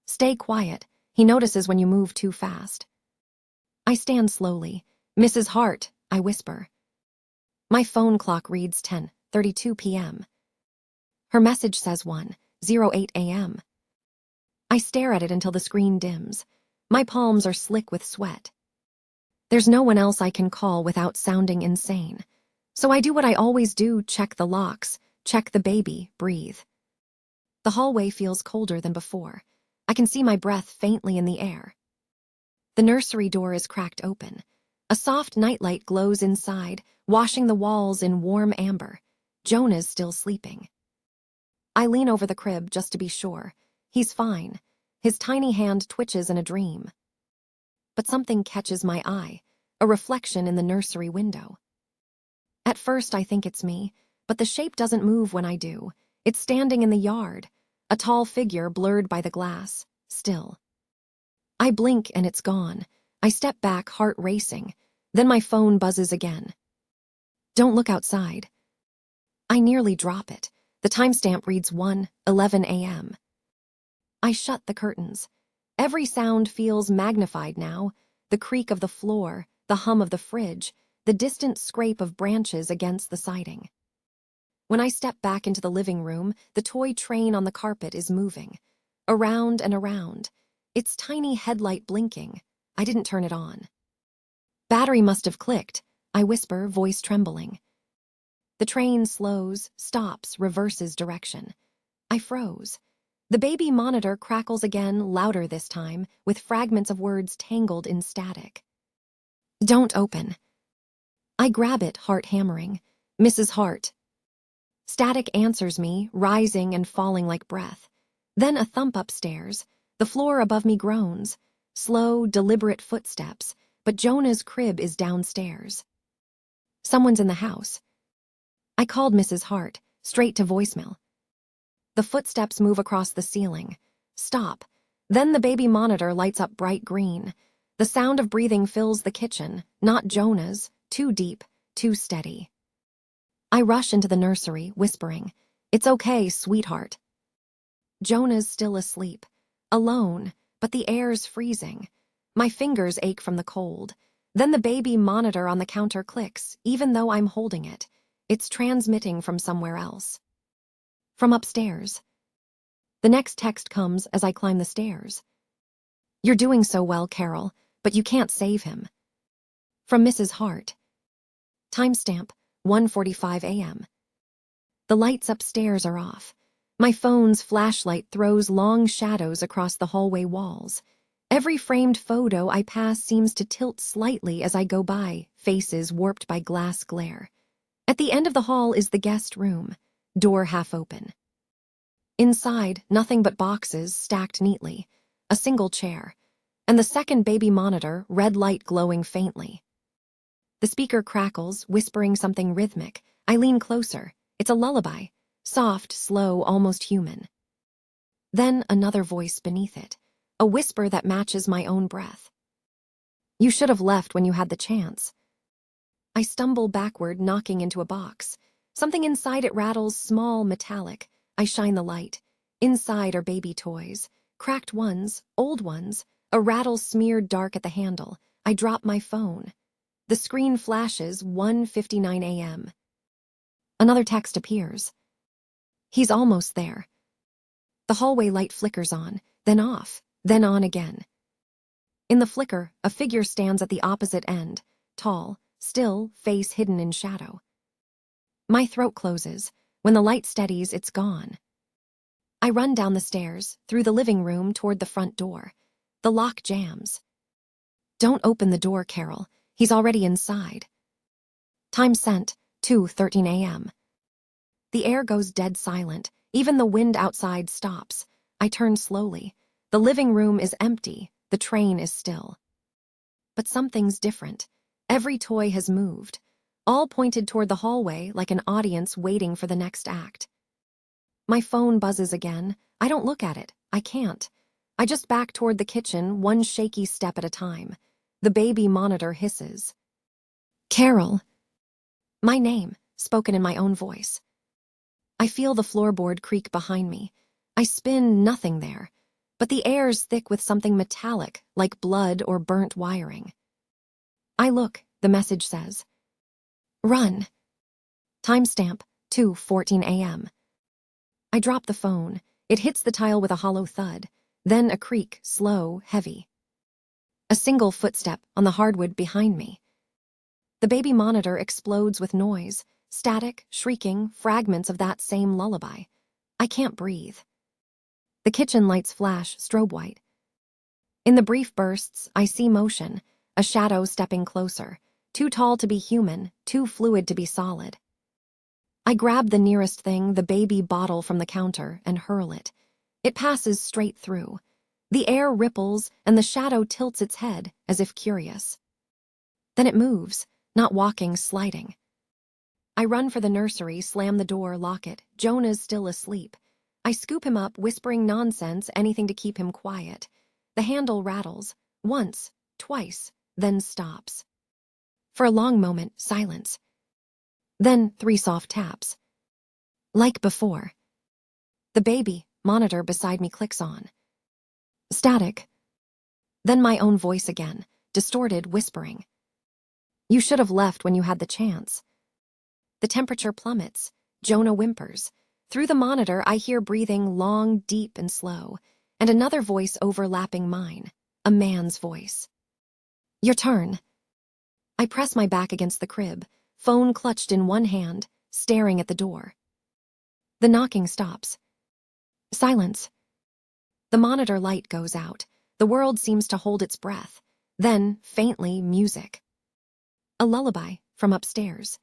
Stay quiet. He notices when you move too fast. I stand slowly. Mrs. Hart, I whisper. My phone clock reads 10:32 p.m. Her message says 1:08 a.m. I stare at it until the screen dims. My palms are slick with sweat. There's no one else I can call without sounding insane. So I do what I always do, check the locks, check the baby, breathe. The hallway feels colder than before. I can see my breath faintly in the air. The nursery door is cracked open. A soft nightlight glows inside, washing the walls in warm amber. Jonah's still sleeping. I lean over the crib just to be sure. He's fine. His tiny hand twitches in a dream. But something catches my eye, a reflection in the nursery window. At first I think it's me, but the shape doesn't move when I do. It's standing in the yard, a tall figure blurred by the glass, still. I blink and it's gone. I step back, heart racing. Then my phone buzzes again. Don't look outside. I nearly drop it. The timestamp reads 1:11 a.m. I shut the curtains. Every sound feels magnified now. The creak of the floor, the hum of the fridge, the distant scrape of branches against the siding. When I step back into the living room, the toy train on the carpet is moving. Around and around. Its tiny headlight blinking. I didn't turn it on. Battery must have clicked, I whisper, voice trembling. The train slows, stops, reverses direction. I froze. The baby monitor crackles again, louder this time, with fragments of words tangled in static. Don't open. I grab it, heart hammering. Mrs. Hart. Static answers me, rising and falling like breath. Then a thump upstairs. The floor above me groans. Slow, deliberate footsteps, but Jonah's crib is downstairs. Someone's in the house. I called Mrs. Hart, straight to voicemail. The footsteps move across the ceiling. Stop. Then the baby monitor lights up bright green. The sound of breathing fills the kitchen, not Jonah's, too deep, too steady. I rush into the nursery, whispering, "It's okay, sweetheart." Jonah's still asleep, alone, but the air's freezing. My fingers ache from the cold. Then the baby monitor on the counter clicks, even though I'm holding it. It's transmitting from somewhere else. From upstairs. The next text comes as I climb the stairs. "You're doing so well, Carol, but you can't save him." From Mrs. Hart. Timestamp, 1:45 a.m. The lights upstairs are off. My phone's flashlight throws long shadows across the hallway walls. Every framed photo I pass seems to tilt slightly as I go by, faces warped by glass glare. At the end of the hall is the guest room, door half open. Inside, nothing but boxes stacked neatly, a single chair, and the second baby monitor, red light glowing faintly. The speaker crackles, whispering something rhythmic. I lean closer. It's a lullaby, soft, slow, almost human. Then another voice beneath it, a whisper that matches my own breath. "You should have left when you had the chance." I stumble backward, knocking into a box. Something inside it rattles, small, metallic. I shine the light. Inside are baby toys. Cracked ones, old ones. A rattle smeared dark at the handle. I drop my phone. The screen flashes, 1:59 a.m. Another text appears. "He's almost there." The hallway light flickers on, then off, then on again. In the flicker, a figure stands at the opposite end, tall, still, face hidden in shadow. My throat closes. When the light steadies, it's gone. I run down the stairs, through the living room toward the front door. The lock jams. "Don't open the door, Carol. He's already inside." Time sent, 2:13 a.m. The air goes dead silent. Even the wind outside stops. I turn slowly. The living room is empty. The train is still. But something's different. Every toy has moved. All pointed toward the hallway like an audience waiting for the next act. My phone buzzes again. I don't look at it. I can't. I just back toward the kitchen, one shaky step at a time. The baby monitor hisses. "Carol." My name, spoken in my own voice. I feel the floorboard creak behind me. I spin, nothing there. But the air's thick with something metallic, like blood or burnt wiring. I look, the message says. "Run." Timestamp, 2:14 a.m. I drop the phone. It hits the tile with a hollow thud. Then a creak, slow, heavy. A single footstep on the hardwood behind me. The baby monitor explodes with noise, static, shrieking, fragments of that same lullaby. I can't breathe. The kitchen lights flash, strobe white. In the brief bursts, I see motion, a shadow stepping closer, too tall to be human, too fluid to be solid. I grab the nearest thing, the baby bottle from the counter, and hurl it. It passes straight through. The air ripples, and the shadow tilts its head, as if curious. Then it moves, not walking, sliding. I run for the nursery, slam the door, lock it. Jonah's still asleep. I scoop him up, whispering nonsense, anything to keep him quiet. The handle rattles, once, twice, then stops. For a long moment, silence. Then 3 soft taps. Like before. The baby monitor beside me clicks on. Static. Then my own voice again, distorted, whispering. You should have left when you had the chance. The temperature plummets. Jonah whimpers. Through the monitor, I hear breathing long, deep, and slow, and another voice overlapping mine, a man's voice. Your turn. I press my back against the crib, phone clutched in one hand, staring at the door. The knocking stops. Silence. The monitor light goes out. The world seems to hold its breath. Then, faintly, music. A lullaby from upstairs.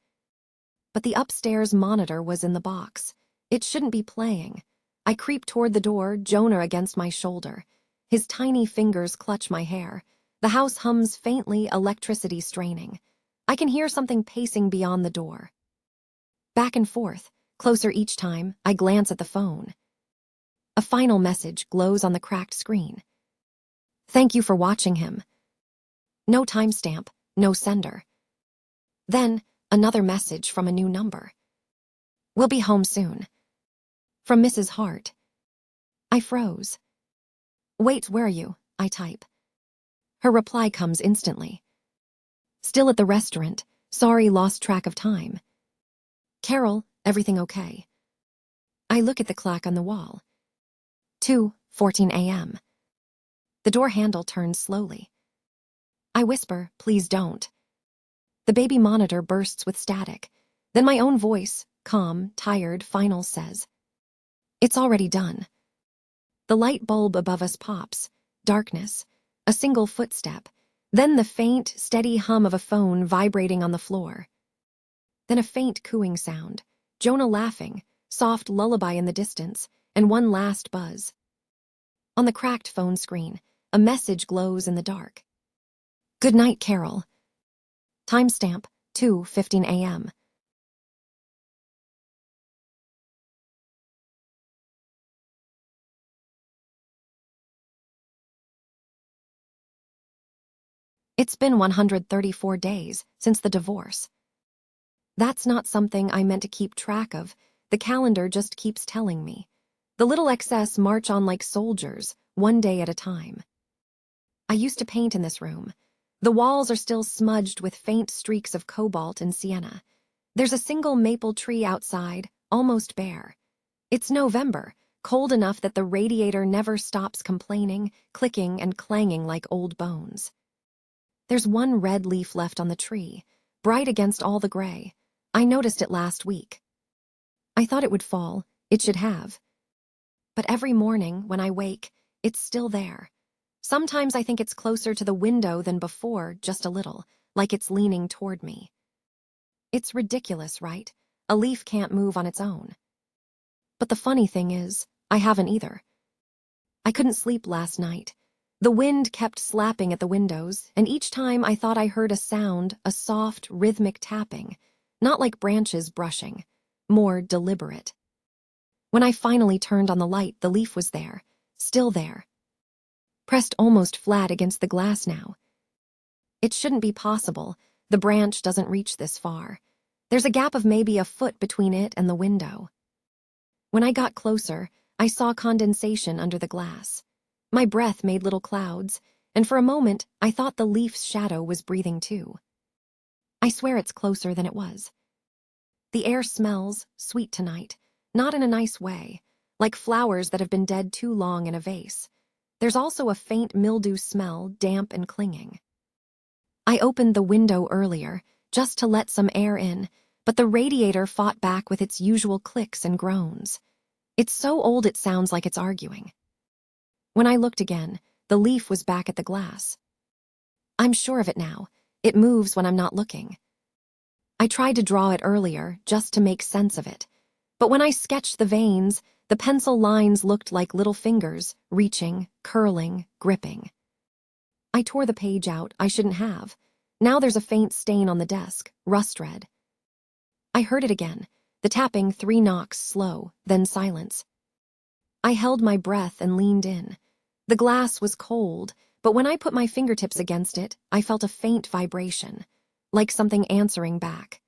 But the upstairs monitor was in the box. It shouldn't be playing. I creep toward the door, Jonah against my shoulder. His tiny fingers clutch my hair. The house hums faintly, electricity straining. I can hear something pacing beyond the door. Back and forth, closer each time, I glance at the phone. A final message glows on the cracked screen. Thank you for watching him. No timestamp, no sender. Then, another message from a new number. We'll be home soon. From Mrs. Hart. I froze. Wait, where are you? I type. Her reply comes instantly. Still at the restaurant. Sorry, lost track of time. Carol, everything okay? I look at the clock on the wall. 2:14 a.m. The door handle turns slowly. I whisper, please don't. The baby monitor bursts with static. Then my own voice, calm, tired, final, says, it's already done. The light bulb above us pops. Darkness. A single footstep. Then the faint, steady hum of a phone vibrating on the floor. Then a faint cooing sound. Jonah laughing, soft lullaby in the distance, and one last buzz. On the cracked phone screen, a message glows in the dark. Good night, Carol. Timestamp, 2:15 a.m. It's been 134 days since the divorce. That's not something I meant to keep track of. The calendar just keeps telling me. The little excess march on like soldiers, one day at a time. I used to paint in this room. The walls are still smudged with faint streaks of cobalt and sienna. There's a single maple tree outside, almost bare. It's November, cold enough that the radiator never stops complaining, clicking and clanging like old bones. There's one red leaf left on the tree, bright against all the gray. I noticed it last week. I thought it would fall, it should have. But every morning, when I wake, it's still there. Sometimes I think it's closer to the window than before, just a little, like it's leaning toward me. It's ridiculous, right? A leaf can't move on its own. But the funny thing is, I haven't either. I couldn't sleep last night. The wind kept slapping at the windows, and each time I thought I heard a sound, a soft, rhythmic tapping, not like branches brushing, more deliberate. When I finally turned on the light, the leaf was there, still there, pressed almost flat against the glass now. It shouldn't be possible. The branch doesn't reach this far. There's a gap of maybe a foot between it and the window. When I got closer, I saw condensation under the glass. My breath made little clouds, and for a moment, I thought the leaf's shadow was breathing too. I swear it's closer than it was. The air smells sweet tonight, not in a nice way, like flowers that have been dead too long in a vase. There's also a faint mildew smell, damp and clinging. I opened the window earlier, just to let some air in, but the radiator fought back with its usual clicks and groans. It's so old it sounds like it's arguing. When I looked again, the leaf was back at the glass. I'm sure of it now. It moves when I'm not looking. I tried to draw it earlier, just to make sense of it. But when I sketched the veins, the pencil lines looked like little fingers, reaching, curling, gripping. I tore the page out I shouldn't have. Now there's a faint stain on the desk, rust red. I heard it again, the tapping 3 knocks, slow, then silence. I held my breath and leaned in. The glass was cold, but when I put my fingertips against it, I felt a faint vibration, like something answering back.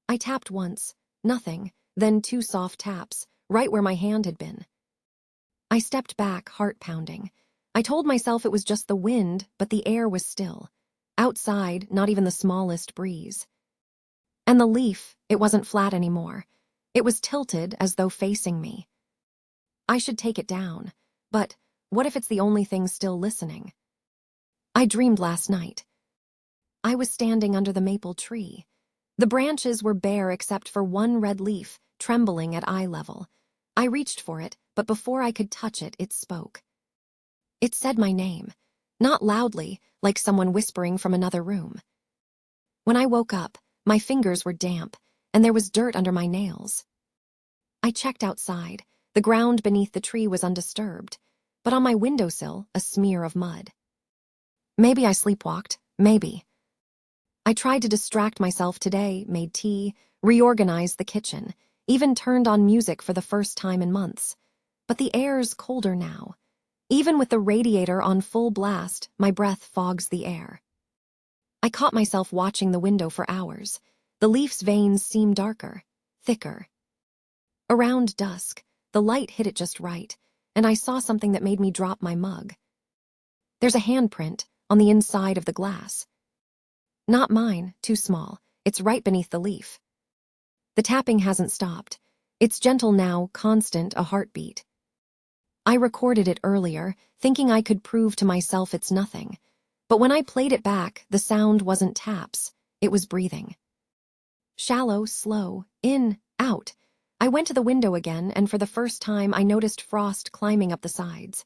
I tapped once, nothing, then 2 soft taps, right where my hand had been. I stepped back, heart pounding. I told myself it was just the wind, but the air was still. Outside, not even the smallest breeze. And the leaf, it wasn't flat anymore. It was tilted as though facing me. I should take it down, but what if it's the only thing still listening? I dreamed last night. I was standing under the maple tree. The branches were bare except for one red leaf, trembling at eye level. I reached for it, but before I could touch it, it spoke. It said my name, not loudly, like someone whispering from another room. When I woke up, my fingers were damp, and there was dirt under my nails. I checked outside. The ground beneath the tree was undisturbed, but on my windowsill, a smear of mud. Maybe I sleepwalked, maybe. I tried to distract myself today, made tea, reorganized the kitchen, even turned on music for the first time in months. But the air's colder now. Even with the radiator on full blast, my breath fogs the air. I caught myself watching the window for hours. The leaf's veins seemed darker, thicker. Around dusk, the light hit it just right, and I saw something that made me drop my mug. There's a handprint on the inside of the glass. Not mine, too small. It's right beneath the leaf. The tapping hasn't stopped. It's gentle now, constant, a heartbeat. I recorded it earlier, thinking I could prove to myself it's nothing. But when I played it back, the sound wasn't taps. It was breathing. Shallow, slow, in, out. I went to the window again, and for the first time I noticed frost climbing up the sides.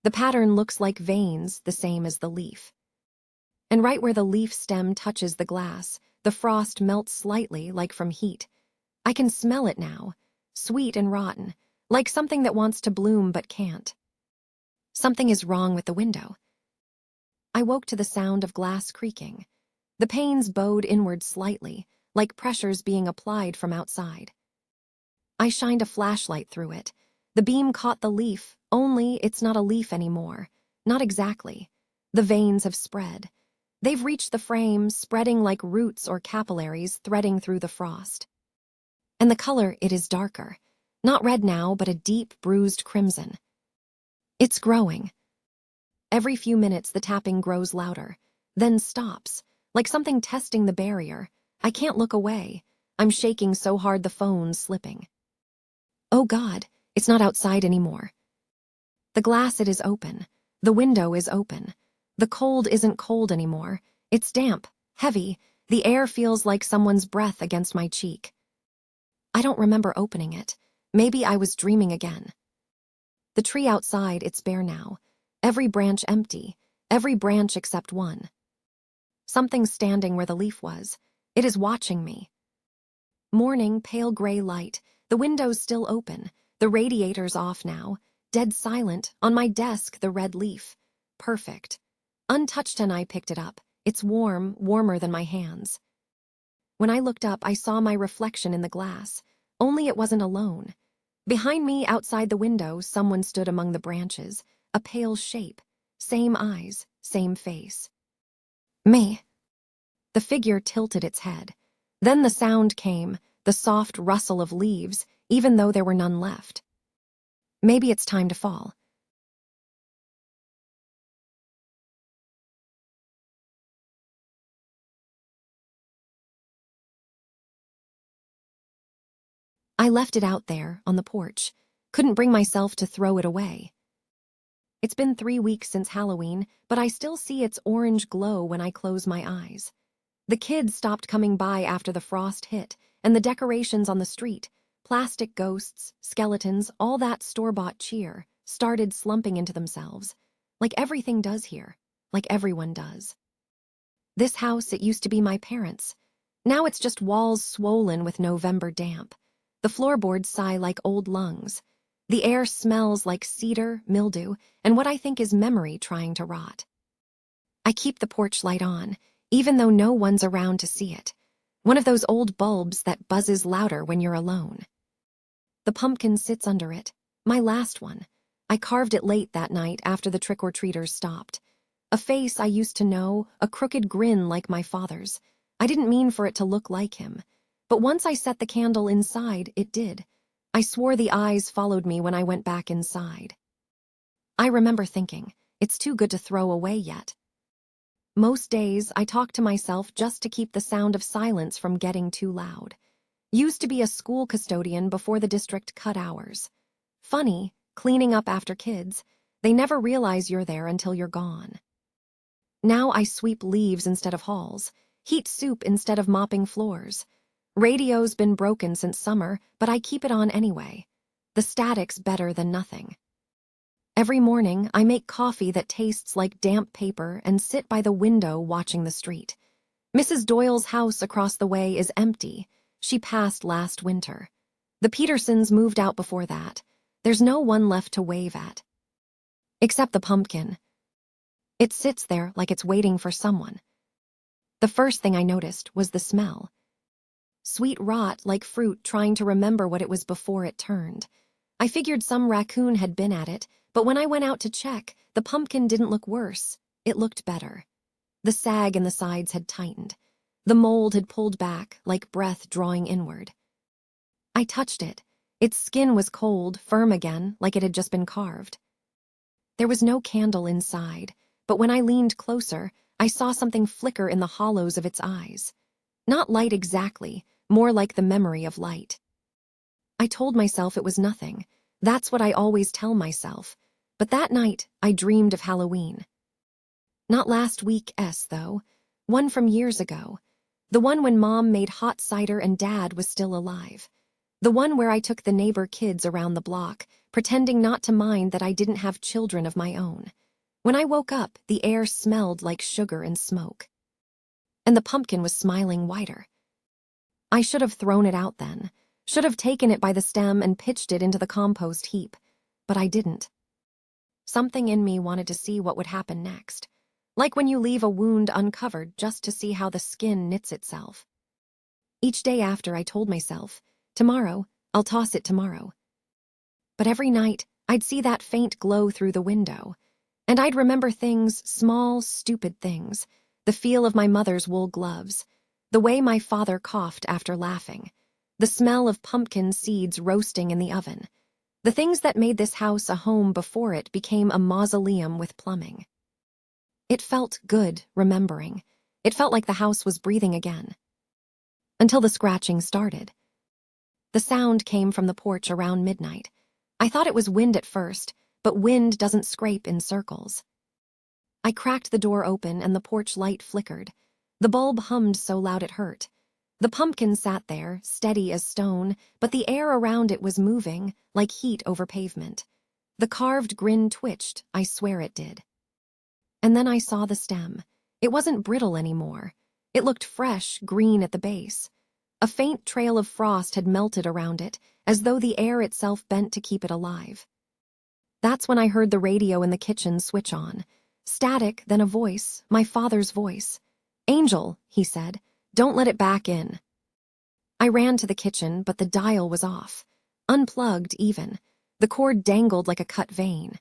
The pattern looks like veins, the same as the leaf. And right where the leaf stem touches the glass, the frost melts slightly, like from heat. I can smell it now, sweet and rotten, like something that wants to bloom but can't. Something is wrong with the window. I woke to the sound of glass creaking. The panes bowed inward slightly, like pressures being applied from outside. I shined a flashlight through it. The beam caught the leaf, only it's not a leaf anymore. Not exactly. The veins have spread. They've reached the frame, spreading like roots or capillaries threading through the frost. And the color, it is darker. Not red now, but a deep, bruised crimson. It's growing. Every few minutes the tapping grows louder, then stops, like something testing the barrier. I can't look away. I'm shaking so hard the phone's slipping. Oh God, it's not outside anymore. The glass, it is open. The window is open. The cold isn't cold anymore. It's damp, heavy. The air feels like someone's breath against my cheek. I don't remember opening it. Maybe I was dreaming again. The tree outside, it's bare now. Every branch empty. Every branch except one. Something standing where the leaf was. It is watching me. Morning, pale gray light. The window's still open. The radiator's off now. Dead silent. On my desk, the red leaf. Perfect. Untouched, and I picked it up. It's warm, warmer than my hands. When I looked up, I saw my reflection in the glass. Only it wasn't alone. Behind me, outside the window, someone stood among the branches. A pale shape. Same eyes, same face. Me. The figure tilted its head. Then the sound came, the soft rustle of leaves, even though there were none left. Maybe it's time to fall. I left it out there, on the porch. Couldn't bring myself to throw it away. It's been 3 weeks since Halloween, but I still see its orange glow when I close my eyes. The kids stopped coming by after the frost hit, and the decorations on the street, plastic ghosts, skeletons, all that store-bought cheer, started slumping into themselves. Like everything does here, like everyone does. This house, it used to be my parents'. Now it's just walls swollen with November damp. The floorboards sigh like old lungs. The air smells like cedar, mildew, and what I think is memory trying to rot. I keep the porch light on, even though no one's around to see it. One of those old bulbs that buzzes louder when you're alone. The pumpkin sits under it, my last one. I carved it late that night after the trick-or-treaters stopped. A face I used to know, a crooked grin like my father's. I didn't mean for it to look like him. But once I set the candle inside, it did. I swore the eyes followed me when I went back inside. I remember thinking, it's too good to throw away yet. Most days, I talk to myself just to keep the sound of silence from getting too loud. Used to be a school custodian before the district cut hours. Funny, cleaning up after kids, they never realize you're there until you're gone. Now I sweep leaves instead of halls, heat soup instead of mopping floors. Radio's been broken since summer, but I keep it on anyway. The static's better than nothing. Every morning, I make coffee that tastes like damp paper and sit by the window watching the street. Mrs. Doyle's house across the way is empty. She passed last winter. The Petersons moved out before that. There's no one left to wave at. Except the pumpkin. It sits there like it's waiting for someone. The first thing I noticed was the smell. Sweet rot like fruit trying to remember what it was before it turned. I figured some raccoon had been at it, but when I went out to check, the pumpkin didn't look worse. It looked better. The sag in the sides had tightened. The mold had pulled back, like breath drawing inward. I touched it. Its skin was cold, firm again, like it had just been carved. There was no candle inside, but when I leaned closer, I saw something flicker in the hollows of its eyes. Not light exactly, more like the memory of light. I told myself it was nothing. That's what I always tell myself. But that night, I dreamed of Halloween. Not last week's, though. One from years ago. The one when Mom made hot cider and Dad was still alive. The one where I took the neighbor kids around the block, pretending not to mind that I didn't have children of my own. When I woke up, the air smelled like sugar and smoke. And the pumpkin was smiling wider. I should have thrown it out then. Should have taken it by the stem and pitched it into the compost heap. But I didn't. Something in me wanted to see what would happen next. Like when you leave a wound uncovered just to see how the skin knits itself. Each day after, I told myself, tomorrow, I'll toss it tomorrow. But every night, I'd see that faint glow through the window. And I'd remember things, small, stupid things. The feel of my mother's wool gloves. The way my father coughed after laughing. The smell of pumpkin seeds roasting in the oven. The things that made this house a home before it became a mausoleum with plumbing. It felt good, remembering. It felt like the house was breathing again. Until the scratching started. The sound came from the porch around midnight. I thought it was wind at first, but wind doesn't scrape in circles. I cracked the door open and the porch light flickered. The bulb hummed so loud it hurt. The pumpkin sat there, steady as stone, but the air around it was moving, like heat over pavement. The carved grin twitched, I swear it did. And then I saw the stem. It wasn't brittle anymore. It looked fresh, green at the base. A faint trail of frost had melted around it, as though the air itself bent to keep it alive. That's when I heard the radio in the kitchen switch on. Static, then a voice, my father's voice. "Angel," he said. "Don't let it back in." I ran to the kitchen, but the dial was off. Unplugged, even. The cord dangled like a cut vein.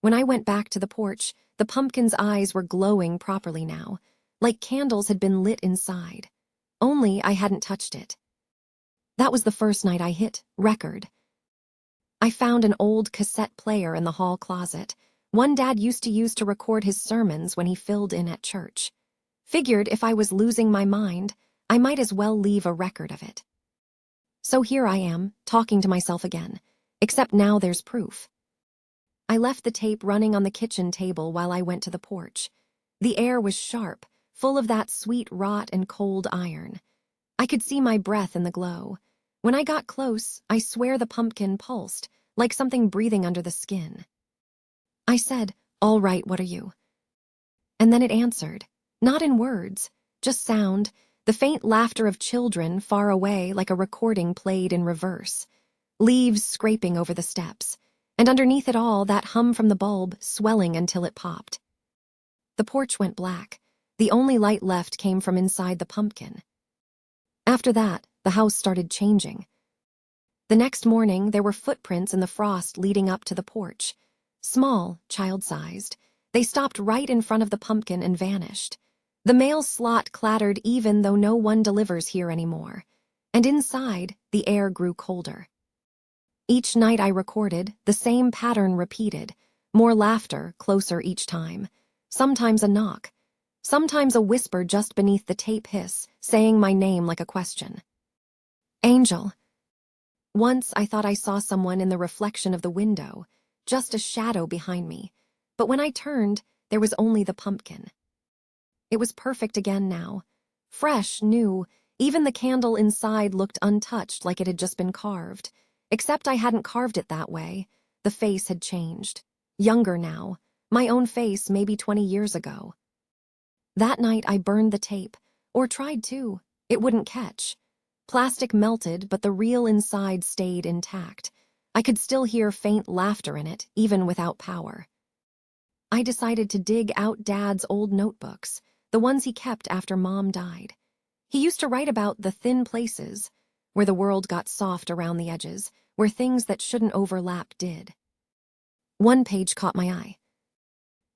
When I went back to the porch, the pumpkin's eyes were glowing properly now, like candles had been lit inside. Only I hadn't touched it. That was the first night I hit record. I found an old cassette player in the hall closet, one Dad used to use to record his sermons when he filled in at church. Figured if I was losing my mind, I might as well leave a record of it. So here I am, talking to myself again, except now there's proof. I left the tape running on the kitchen table while I went to the porch. The air was sharp, full of that sweet rot and cold iron. I could see my breath in the glow. When I got close, I swear the pumpkin pulsed, like something breathing under the skin. I said, "All right, what are you?" And then it answered. Not in words, just sound, The faint laughter of children far away like a recording played in reverse. Leaves scraping over the steps. And underneath it all, that hum from the bulb swelling until it popped. The porch went black. The only light left came from inside the pumpkin. After that, the house started changing. The next morning, there were footprints in the frost leading up to the porch. Small, child-sized. They stopped right in front of the pumpkin and vanished. The mail slot clattered even though no one delivers here anymore. And inside, the air grew colder. Each night I recorded, the same pattern repeated. More laughter, closer each time. Sometimes a knock. Sometimes a whisper just beneath the tape hiss, saying my name like a question. Angel. Once I thought I saw someone in the reflection of the window, just a shadow behind me. But when I turned, there was only the pumpkin. It was perfect again now. Fresh, new, even the candle inside looked untouched like it had just been carved. Except I hadn't carved it that way. The face had changed. Younger now. My own face maybe 20 years ago. That night I burned the tape, or tried to. It wouldn't catch. Plastic melted, but the real inside stayed intact. I could still hear faint laughter in it, even without power. I decided to dig out Dad's old notebooks, the ones he kept after Mom died. He used to write about the thin places, where the world got soft around the edges, where things that shouldn't overlap did. One page caught my eye.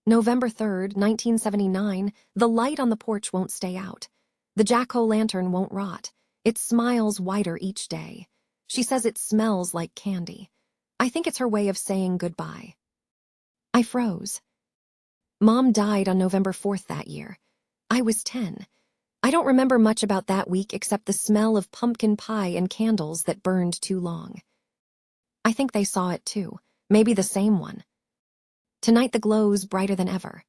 November 3rd, 1979, the light on the porch won't stay out. The jack-o'-lantern won't rot. It smiles wider each day. She says it smells like candy. I think it's her way of saying goodbye. I froze. Mom died on November 4th that year. I was 10. I don't remember much about that week except the smell of pumpkin pie and candles that burned too long. I think they saw it too, maybe the same one. Tonight the glow's brighter than ever.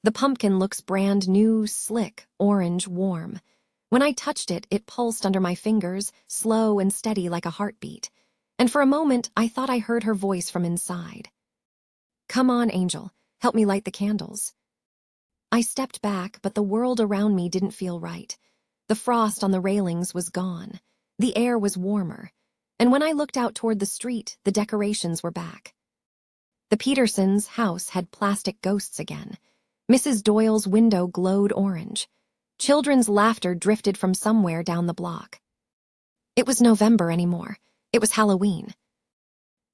The pumpkin looks brand new, slick, orange, warm. When I touched it, it pulsed under my fingers, slow and steady like a heartbeat. And for a moment, I thought I heard her voice from inside. Come on, Angel, help me light the candles. I stepped back, but the world around me didn't feel right. The frost on the railings was gone. The air was warmer. And when I looked out toward the street, the decorations were back. The Petersons' house had plastic ghosts again. Mrs. Doyle's window glowed orange. Children's laughter drifted from somewhere down the block. It was November anymore. It was Halloween.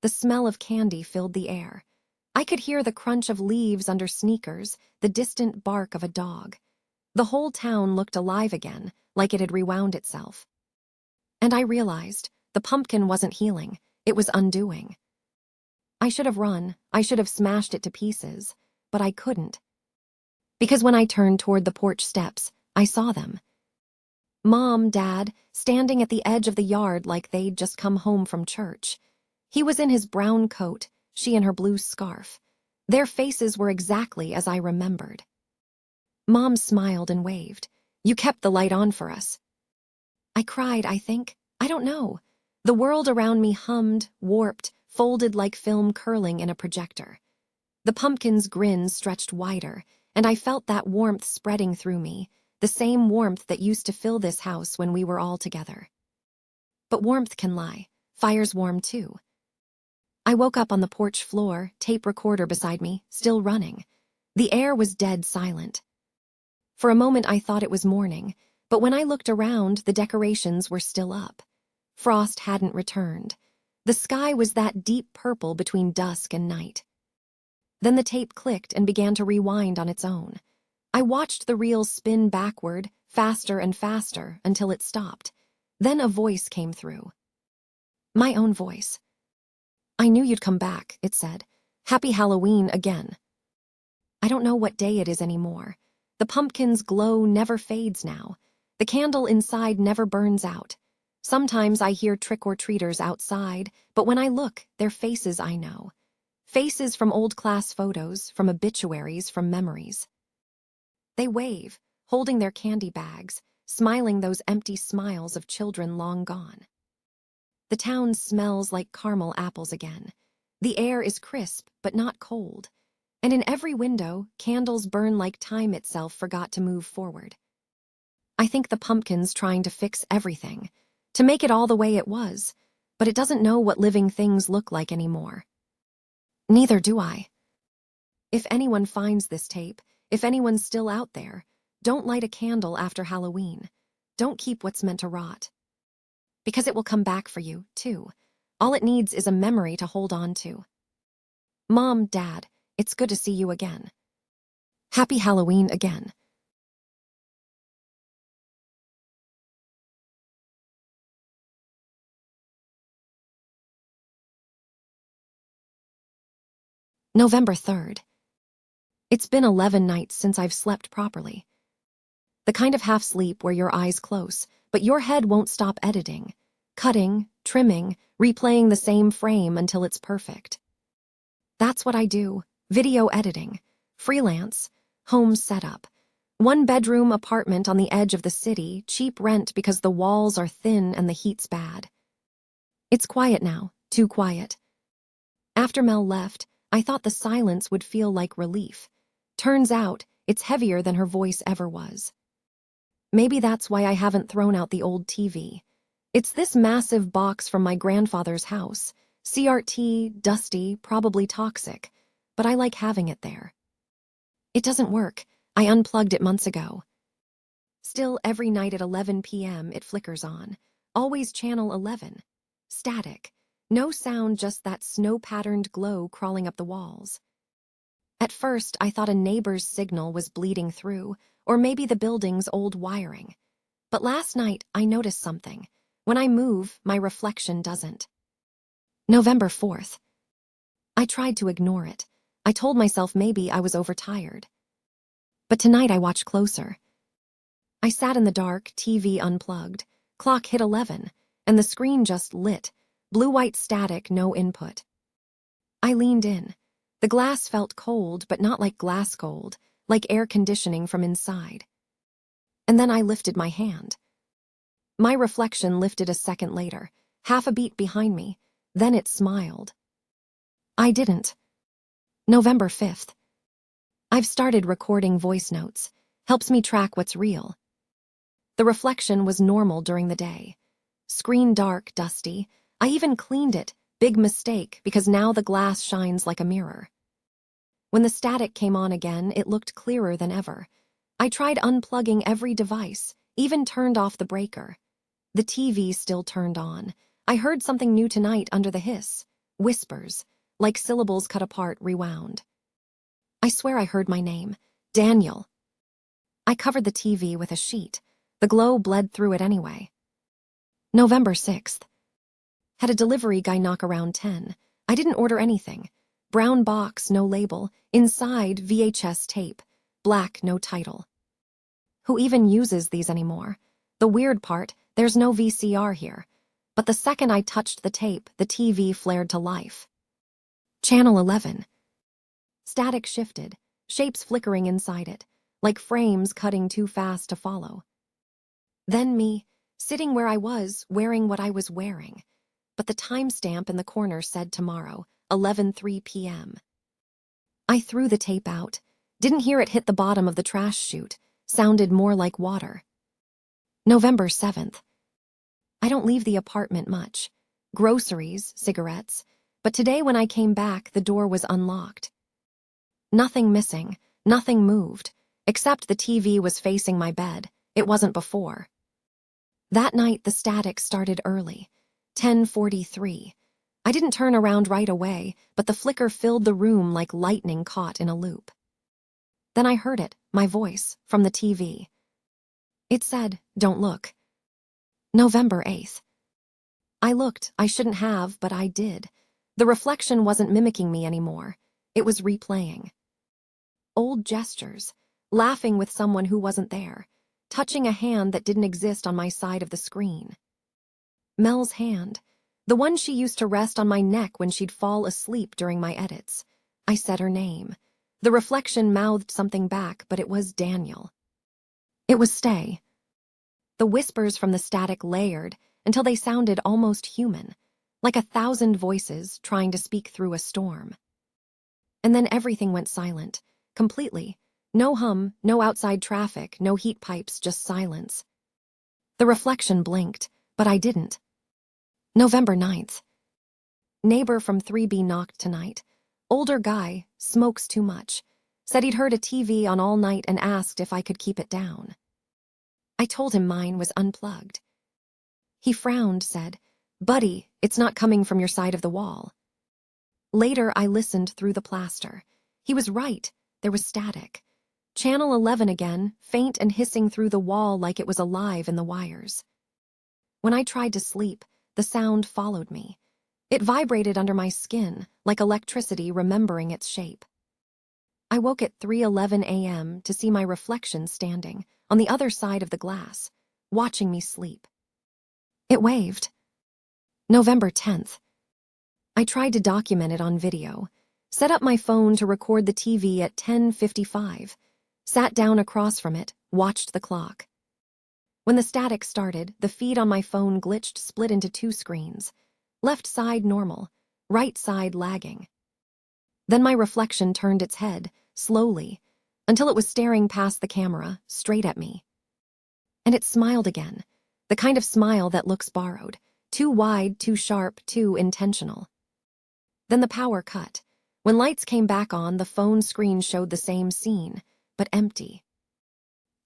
The smell of candy filled the air. I could hear the crunch of leaves under sneakers, the distant bark of a dog. The whole town looked alive again, like it had rewound itself. And I realized the pumpkin wasn't healing. It was undoing. I should have run. I should have smashed it to pieces. But I couldn't. Because when I turned toward the porch steps, I saw them. Mom, Dad, standing at the edge of the yard like they'd just come home from church. He was in his brown coat, she in her blue scarf. Their faces were exactly as I remembered. Mom smiled and waved. You kept the light on for us. I cried, I think. I don't know. The world around me hummed, warped, folded like film curling in a projector. The pumpkin's grin stretched wider, and I felt that warmth spreading through me, the same warmth that used to fill this house when we were all together. But warmth can lie. Fire's warm too. I woke up on the porch floor, tape recorder beside me, still running. The air was dead silent. For a moment I thought it was morning, but when I looked around, the decorations were still up. Frost hadn't returned. The sky was that deep purple between dusk and night. Then the tape clicked and began to rewind on its own. I watched the reel spin backward, faster and faster, until it stopped. Then a voice came through. My own voice. I knew you'd come back, it said. Happy Halloween again. I don't know what day it is anymore. The pumpkin's glow never fades now. The candle inside never burns out. Sometimes I hear trick-or-treaters outside, but when I look, they're faces I know. Faces from old class photos, from obituaries, from memories. They wave, holding their candy bags, smiling those empty smiles of children long gone. The town smells like caramel apples again. The air is crisp, but not cold. And in every window, candles burn like time itself forgot to move forward. I think the pumpkin's trying to fix everything, to make it all the way it was, but it doesn't know what living things look like anymore. Neither do I. If anyone finds this tape, if anyone's still out there, don't light a candle after Halloween. Don't keep what's meant to rot. Because it will come back for you, too. All it needs is a memory to hold on to. Mom, Dad, it's good to see you again. Happy Halloween again. November 3rd. It's been 11 nights since I've slept properly. The kind of half-sleep where your eyes close, but your head won't stop editing, cutting, trimming, replaying the same frame until it's perfect. That's what I do. Video editing, freelance, home setup. One-bedroom apartment on the edge of the city, cheap rent because the walls are thin and the heat's bad. It's quiet now, too quiet. After Mel left, I thought the silence would feel like relief. Turns out, it's heavier than her voice ever was. Maybe that's why I haven't thrown out the old TV. It's this massive box from my grandfather's house. CRT, dusty, probably toxic, but I like having it there. It doesn't work. I unplugged it months ago. Still, every night at 11 p.m. it flickers on. Always channel 11. Static. No sound, just that snow-patterned glow crawling up the walls. At first, I thought a neighbor's signal was bleeding through, or maybe the building's old wiring. But last night, I noticed something. When I move, my reflection doesn't. November 4th. I tried to ignore it. I told myself maybe I was overtired. But tonight I watched closer. I sat in the dark, TV unplugged. Clock hit 11, and the screen just lit. Blue-white static, no input. I leaned in. The glass felt cold, but not like glass cold, like air conditioning from inside. And then I lifted my hand. My reflection lifted a second later, half a beat behind me. Then it smiled. I didn't. November 5th. I've started recording voice notes. Helps me track what's real. The reflection was normal during the day. Screen dark, dusty. I even cleaned it. Big mistake, because now the glass shines like a mirror. When the static came on again, it looked clearer than ever. I tried unplugging every device, even turned off the breaker. The TV still turned on. I heard something new tonight under the hiss. Whispers, like syllables cut apart, rewound. I swear I heard my name. Daniel. I covered the TV with a sheet. The glow bled through it anyway. November 6th. Had a delivery guy knock around 10. I didn't order anything. Brown box, no label. Inside, VHS tape. Black, no title. Who even uses these anymore? The weird part, there's no VCR here. But the second I touched the tape, the TV flared to life. Channel 11. Static shifted, shapes flickering inside it, like frames cutting too fast to follow. Then me, sitting where I was, wearing what I was wearing. But the timestamp in the corner said tomorrow, 11:03 p.m. I threw the tape out. Didn't hear it hit the bottom of the trash chute. Sounded more like water. November 7th. I don't leave the apartment much. Groceries, cigarettes. But today when I came back, the door was unlocked. Nothing missing, nothing moved, except the TV was facing my bed. It wasn't before. That night, the static started early. 10:43. I didn't turn around right away, but the flicker filled the room like lightning caught in a loop. Then I heard it, my voice, from the TV. It said, "Don't look." November 8th. I looked, I shouldn't have, but I did. The reflection wasn't mimicking me anymore. It was replaying. Old gestures, laughing with someone who wasn't there, touching a hand that didn't exist on my side of the screen. Mel's hand, the one she used to rest on my neck when she'd fall asleep during my edits. I said her name. The reflection mouthed something back, but it was Daniel. It was stay. The whispers from the static layered until they sounded almost human, like 1,000 voices trying to speak through a storm. And then everything went silent, completely. No hum, no outside traffic, no heat pipes, just silence. The reflection blinked, but I didn't. November 9th. Neighbor from 3B knocked tonight. Older guy, smokes too much. Said he'd heard a TV on all night and asked if I could keep it down. I told him mine was unplugged. He frowned, said, "Buddy, it's not coming from your side of the wall." Later, I listened through the plaster. He was right. There was static. Channel 11 again, faint and hissing through the wall like it was alive in the wires. When I tried to sleep, the sound followed me. It vibrated under my skin, like electricity remembering its shape. I woke at 3:11 a.m. to see my reflection standing on the other side of the glass, watching me sleep. It waved. November 10th. I tried to document it on video, set up my phone to record the TV at 10:55, sat down across from it, watched the clock. When the static started, the feed on my phone glitched, split into two screens. Left side normal, right side lagging. Then my reflection turned its head, slowly, until it was staring past the camera, straight at me. And it smiled again, the kind of smile that looks borrowed, too wide, too sharp, too intentional. Then the power cut. When lights came back on, the phone screen showed the same scene, but empty.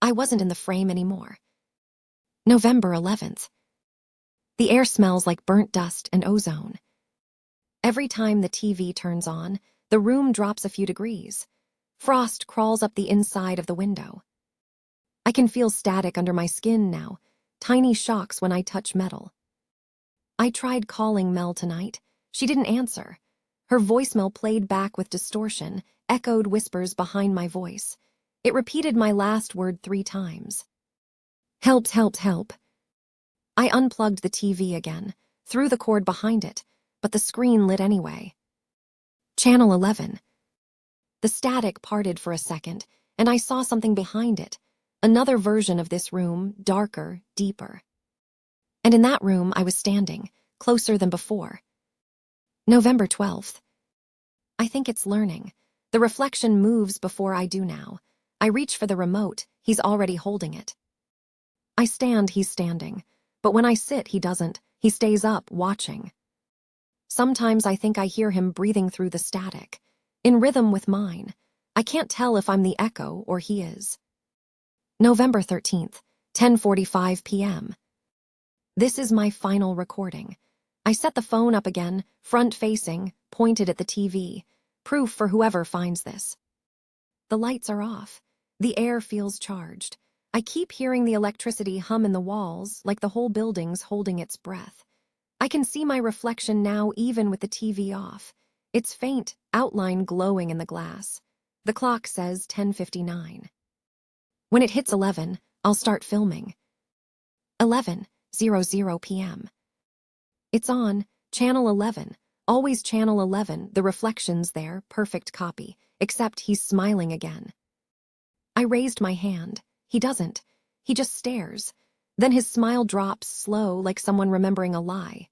I wasn't in the frame anymore. November 11th. The air smells like burnt dust and ozone. Every time the TV turns on, the room drops a few degrees. Frost crawls up the inside of the window. I can feel static under my skin now, tiny shocks when I touch metal. I tried calling Mel tonight. She didn't answer. Her voicemail played back with distortion, echoed whispers behind my voice. It repeated my last word 3 times. Help, help, help. I unplugged the TV again, threw the cord behind it, but the screen lit anyway. Channel 11. The static parted for a second, and I saw something behind it, another version of this room, darker, deeper. And in that room I was standing, closer than before. November 12th. I think it's learning. The reflection moves before I do now. I reach for the remote, he's already holding it. I stand, he's standing. But when I sit, he doesn't. He stays up, watching. Sometimes I think I hear him breathing through the static, in rhythm with mine. I can't tell if I'm the echo or he is. November 13th, 10:45 p.m. This is my final recording. I set the phone up again, front-facing, pointed at the TV. Proof for whoever finds this. The lights are off. The air feels charged. I keep hearing the electricity hum in the walls, like the whole building's holding its breath. I can see my reflection now even with the TV off. Its faint outline glowing in the glass. The clock says 10:59. When it hits 11, I'll start filming. 11:00 p.m. It's on, channel 11. Always channel 11, the reflection's there, perfect copy, except he's smiling again. I raised my hand. He doesn't. He just stares. Then his smile drops, slow, like someone remembering a lie.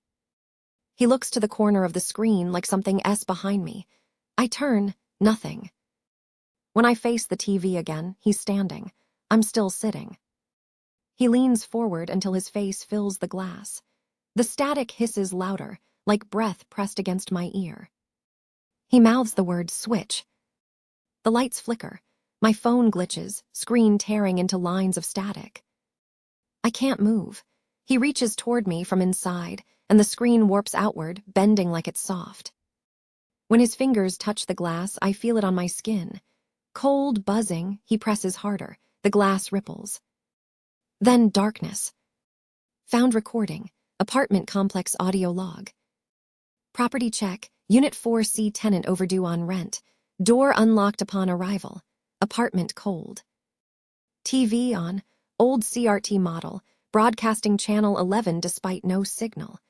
He looks to the corner of the screen like something S behind me. I turn, nothing. When I face the TV again, he's standing. I'm still sitting. He leans forward until his face fills the glass. The static hisses louder, like breath pressed against my ear. He mouths the word switch. The lights flicker. My phone glitches, screen tearing into lines of static. I can't move. He reaches toward me from inside, and the screen warps outward, bending like it's soft. When his fingers touch the glass, I feel it on my skin. Cold, buzzing, he presses harder. The glass ripples. Then darkness. Found recording. Apartment complex audio log. Property check. Unit 4C tenant overdue on rent. Door unlocked upon arrival. Apartment cold. TV on. Old CRT model. Broadcasting channel 11 despite no signal.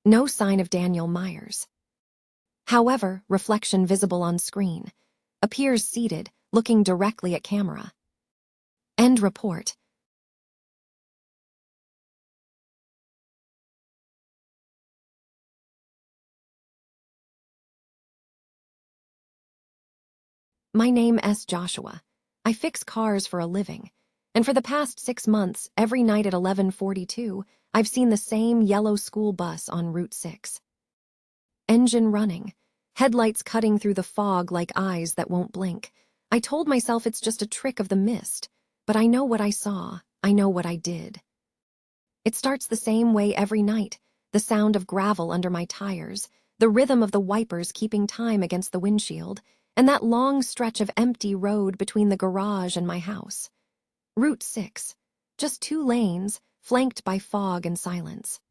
No sign of Daniel Myers. However, reflection visible on screen. Appears seated, looking directly at camera. End report. My name is Joshua. I fix cars for a living, and for the past 6 months, every night at 11:42, I've seen the same yellow school bus on Route 6. Engine running, headlights cutting through the fog like eyes that won't blink. I told myself it's just a trick of the mist, but I know what I saw, I know what I did. It starts the same way every night, the sound of gravel under my tires, the rhythm of the wipers keeping time against the windshield, and that long stretch of empty road between the garage and my house. Route 6, just 2 lanes, flanked by fog and silence.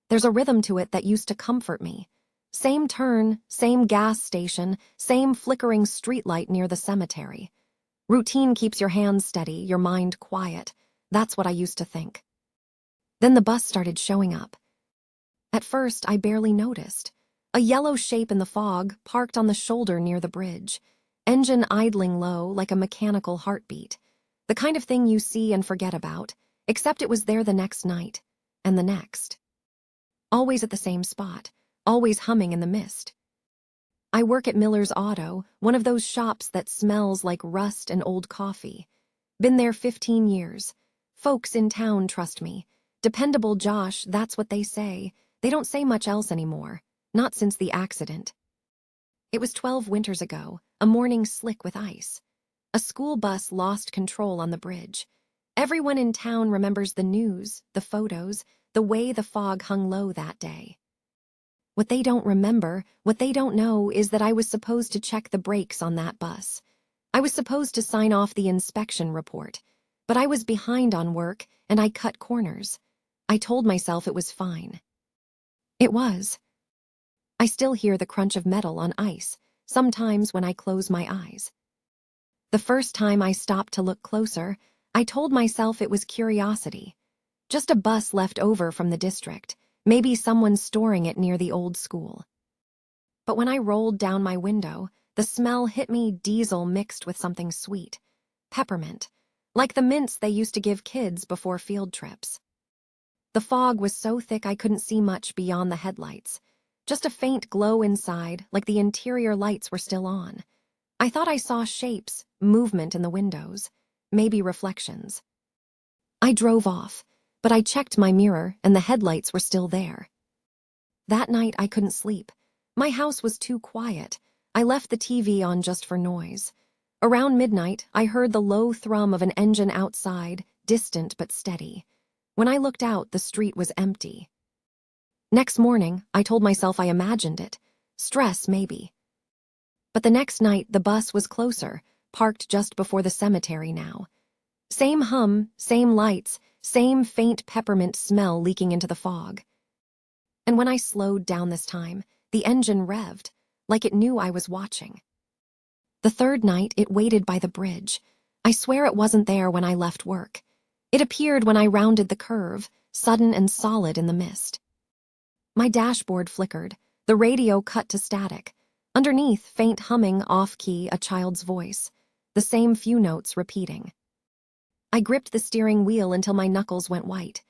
There's a rhythm to it that used to comfort me. Same turn, same gas station, same flickering streetlight near the cemetery. Routine keeps your hands steady, your mind quiet. That's what I used to think. Then the bus started showing up. At first, I barely noticed. A yellow shape in the fog, parked on the shoulder near the bridge. Engine idling low, like a mechanical heartbeat. The kind of thing you see and forget about, except it was there the next night, and the next. Always at the same spot, always humming in the mist. I work at Miller's Auto, one of those shops that smells like rust and old coffee. Been there 15 years. Folks in town trust me. Dependable Josh, that's what they say. They don't say much else anymore. Not since the accident. It was 12 winters ago, a morning slick with ice. A school bus lost control on the bridge. Everyone in town remembers the news, the photos, the way the fog hung low that day. What they don't remember, what they don't know, is that I was supposed to check the brakes on that bus. I was supposed to sign off the inspection report, but I was behind on work and I cut corners. I told myself it was fine. It was. I still hear the crunch of metal on ice, sometimes when I close my eyes. The first time I stopped to look closer, I told myself it was curiosity. Just a bus left over from the district, maybe someone storing it near the old school. But when I rolled down my window, the smell hit me, diesel mixed with something sweet. Peppermint, like the mints they used to give kids before field trips. The fog was so thick I couldn't see much beyond the headlights. Just a faint glow inside, like the interior lights were still on. I thought I saw shapes, movement in the windows, maybe reflections. I drove off, but I checked my mirror and the headlights were still there. That night I couldn't sleep. My house was too quiet. I left the TV on just for noise. Around midnight, I heard the low thrum of an engine outside, distant but steady. When I looked out, the street was empty. Next morning, I told myself I imagined it. Stress, maybe. But the next night, the bus was closer, parked just before the cemetery now. Same hum, same lights, same faint peppermint smell leaking into the fog. And when I slowed down this time, the engine revved, like it knew I was watching. The third night, it waited by the bridge. I swear it wasn't there when I left work. It appeared when I rounded the curve, sudden and solid in the mist. My dashboard flickered, the radio cut to static. Underneath, faint humming, off-key, a child's voice. The same few notes repeating. I gripped the steering wheel until my knuckles went white.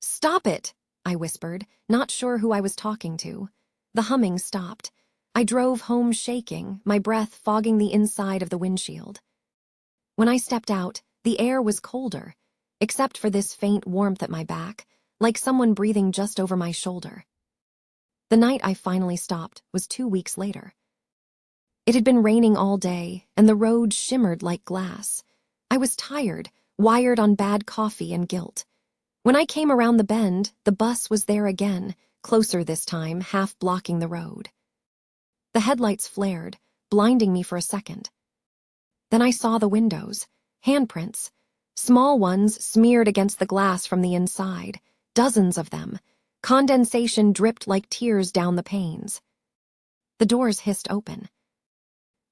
"Stop it!" I whispered, not sure who I was talking to. The humming stopped. I drove home shaking, my breath fogging the inside of the windshield. When I stepped out, the air was colder, except for this faint warmth at my back, like someone breathing just over my shoulder. The night I finally stopped was 2 weeks later. It had been raining all day, and the road shimmered like glass. I was tired, wired on bad coffee and guilt. When I came around the bend, the bus was there again, closer this time, half blocking the road. The headlights flared, blinding me for a second. Then I saw the windows, handprints, small ones smeared against the glass from the inside, dozens of them. Condensation dripped like tears down the panes. The doors hissed open.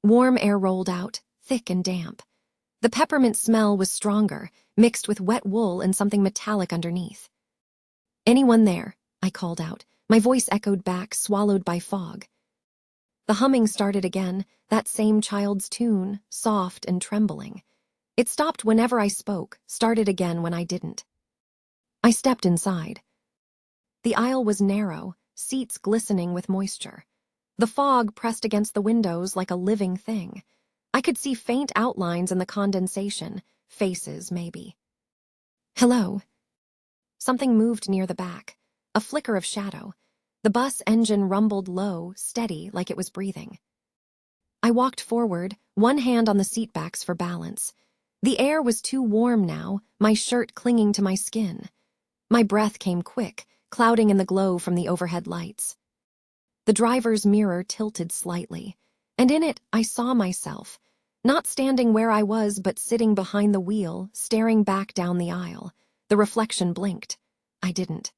Warm air rolled out, thick and damp. The peppermint smell was stronger, mixed with wet wool and something metallic underneath. "Anyone there?" I called out. My voice echoed back, swallowed by fog. The humming started again, that same child's tune, soft and trembling. It stopped whenever I spoke, started again when I didn't. I stepped inside. The aisle was narrow, seats glistening with moisture. The fog pressed against the windows like a living thing. I could see faint outlines in the condensation, faces maybe. Hello. Something moved near the back, a flicker of shadow. The bus engine rumbled low, steady, like it was breathing. I walked forward, one hand on the seatbacks for balance. The air was too warm now, my shirt clinging to my skin. My breath came quick, clouding in the glow from the overhead lights. The driver's mirror tilted slightly, and in it I saw myself, not standing where I was but sitting behind the wheel, staring back down the aisle. The reflection blinked. I didn't.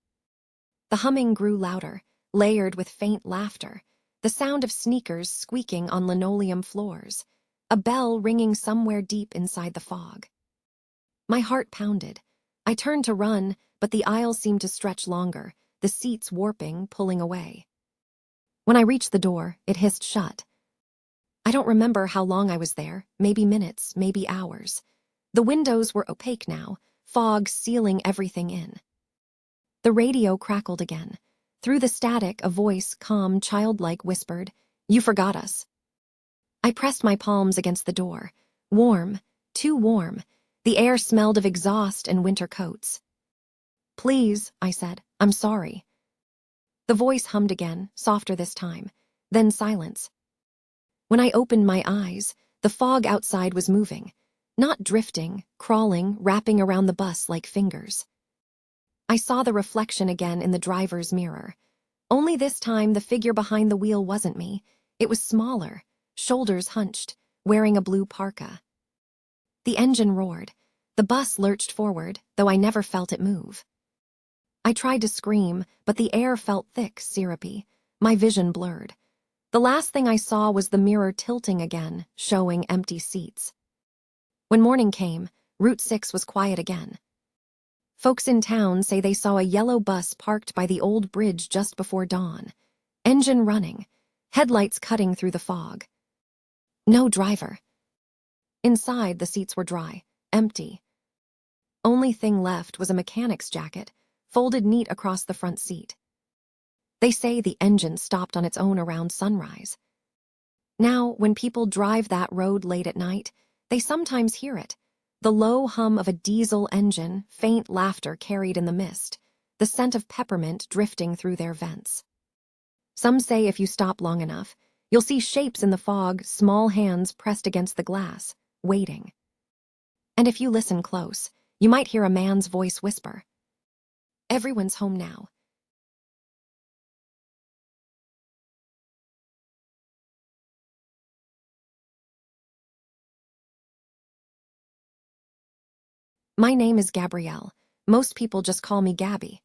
The humming grew louder, layered with faint laughter, the sound of sneakers squeaking on linoleum floors, a bell ringing somewhere deep inside the fog. My heart pounded. I turned to run, but the aisle seemed to stretch longer, the seats warping, pulling away. When I reached the door, it hissed shut. I don't remember how long I was there, maybe minutes, maybe hours. The windows were opaque now, fog sealing everything in. The radio crackled again. Through the static, a voice, calm, childlike, whispered, "You forgot us." I pressed my palms against the door. Warm, too warm. The air smelled of exhaust and winter coats. "Please," I said, "I'm sorry." The voice hummed again, softer this time. Then silence. When I opened my eyes, the fog outside was moving. Not drifting, crawling, wrapping around the bus like fingers. I saw the reflection again in the driver's mirror. Only this time the figure behind the wheel wasn't me. It was smaller, shoulders hunched, wearing a blue parka. The engine roared. The bus lurched forward, though I never felt it move. I tried to scream, but the air felt thick, syrupy. My vision blurred. The last thing I saw was the mirror tilting again, showing empty seats. When morning came, Route 6 was quiet again. Folks in town say they saw a yellow bus parked by the old bridge just before dawn. Engine running, headlights cutting through the fog. No driver. Inside, the seats were dry, empty. Only thing left was a mechanic's jacket, folded neat across the front seat. They say the engine stopped on its own around sunrise. Now, when people drive that road late at night, they sometimes hear it. The low hum of a diesel engine, faint laughter carried in the mist, the scent of peppermint drifting through their vents. Some say if you stop long enough, you'll see shapes in the fog, small hands pressed against the glass, waiting. And if you listen close, you might hear a man's voice whisper, "Everyone's home now." My name is Gabrielle. Most people just call me Gabby.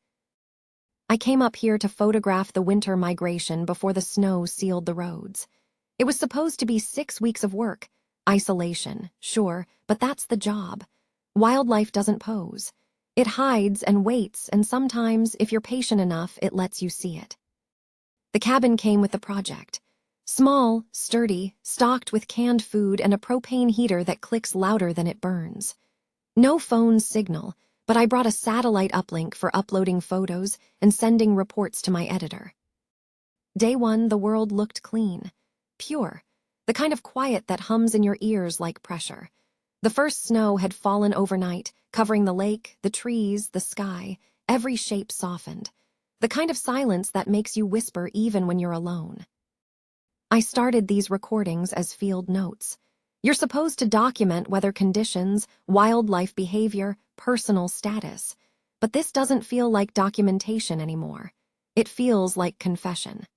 I came up here to photograph the winter migration before the snow sealed the roads. It was supposed to be 6 weeks of work. Isolation, sure, but that's the job. Wildlife doesn't pose. It hides and waits, and sometimes, if you're patient enough, it lets you see it. The cabin came with the project. Small, sturdy, stocked with canned food and a propane heater that clicks louder than it burns. No phone signal, but I brought a satellite uplink for uploading photos and sending reports to my editor. Day 1, the world looked clean, pure, the kind of quiet that hums in your ears like pressure. The first snow had fallen overnight, covering the lake, the trees, the sky, every shape softened. The kind of silence that makes you whisper even when you're alone. I started these recordings as field notes. You're supposed to document weather conditions, wildlife behavior, personal status. But this doesn't feel like documentation anymore. It feels like confession.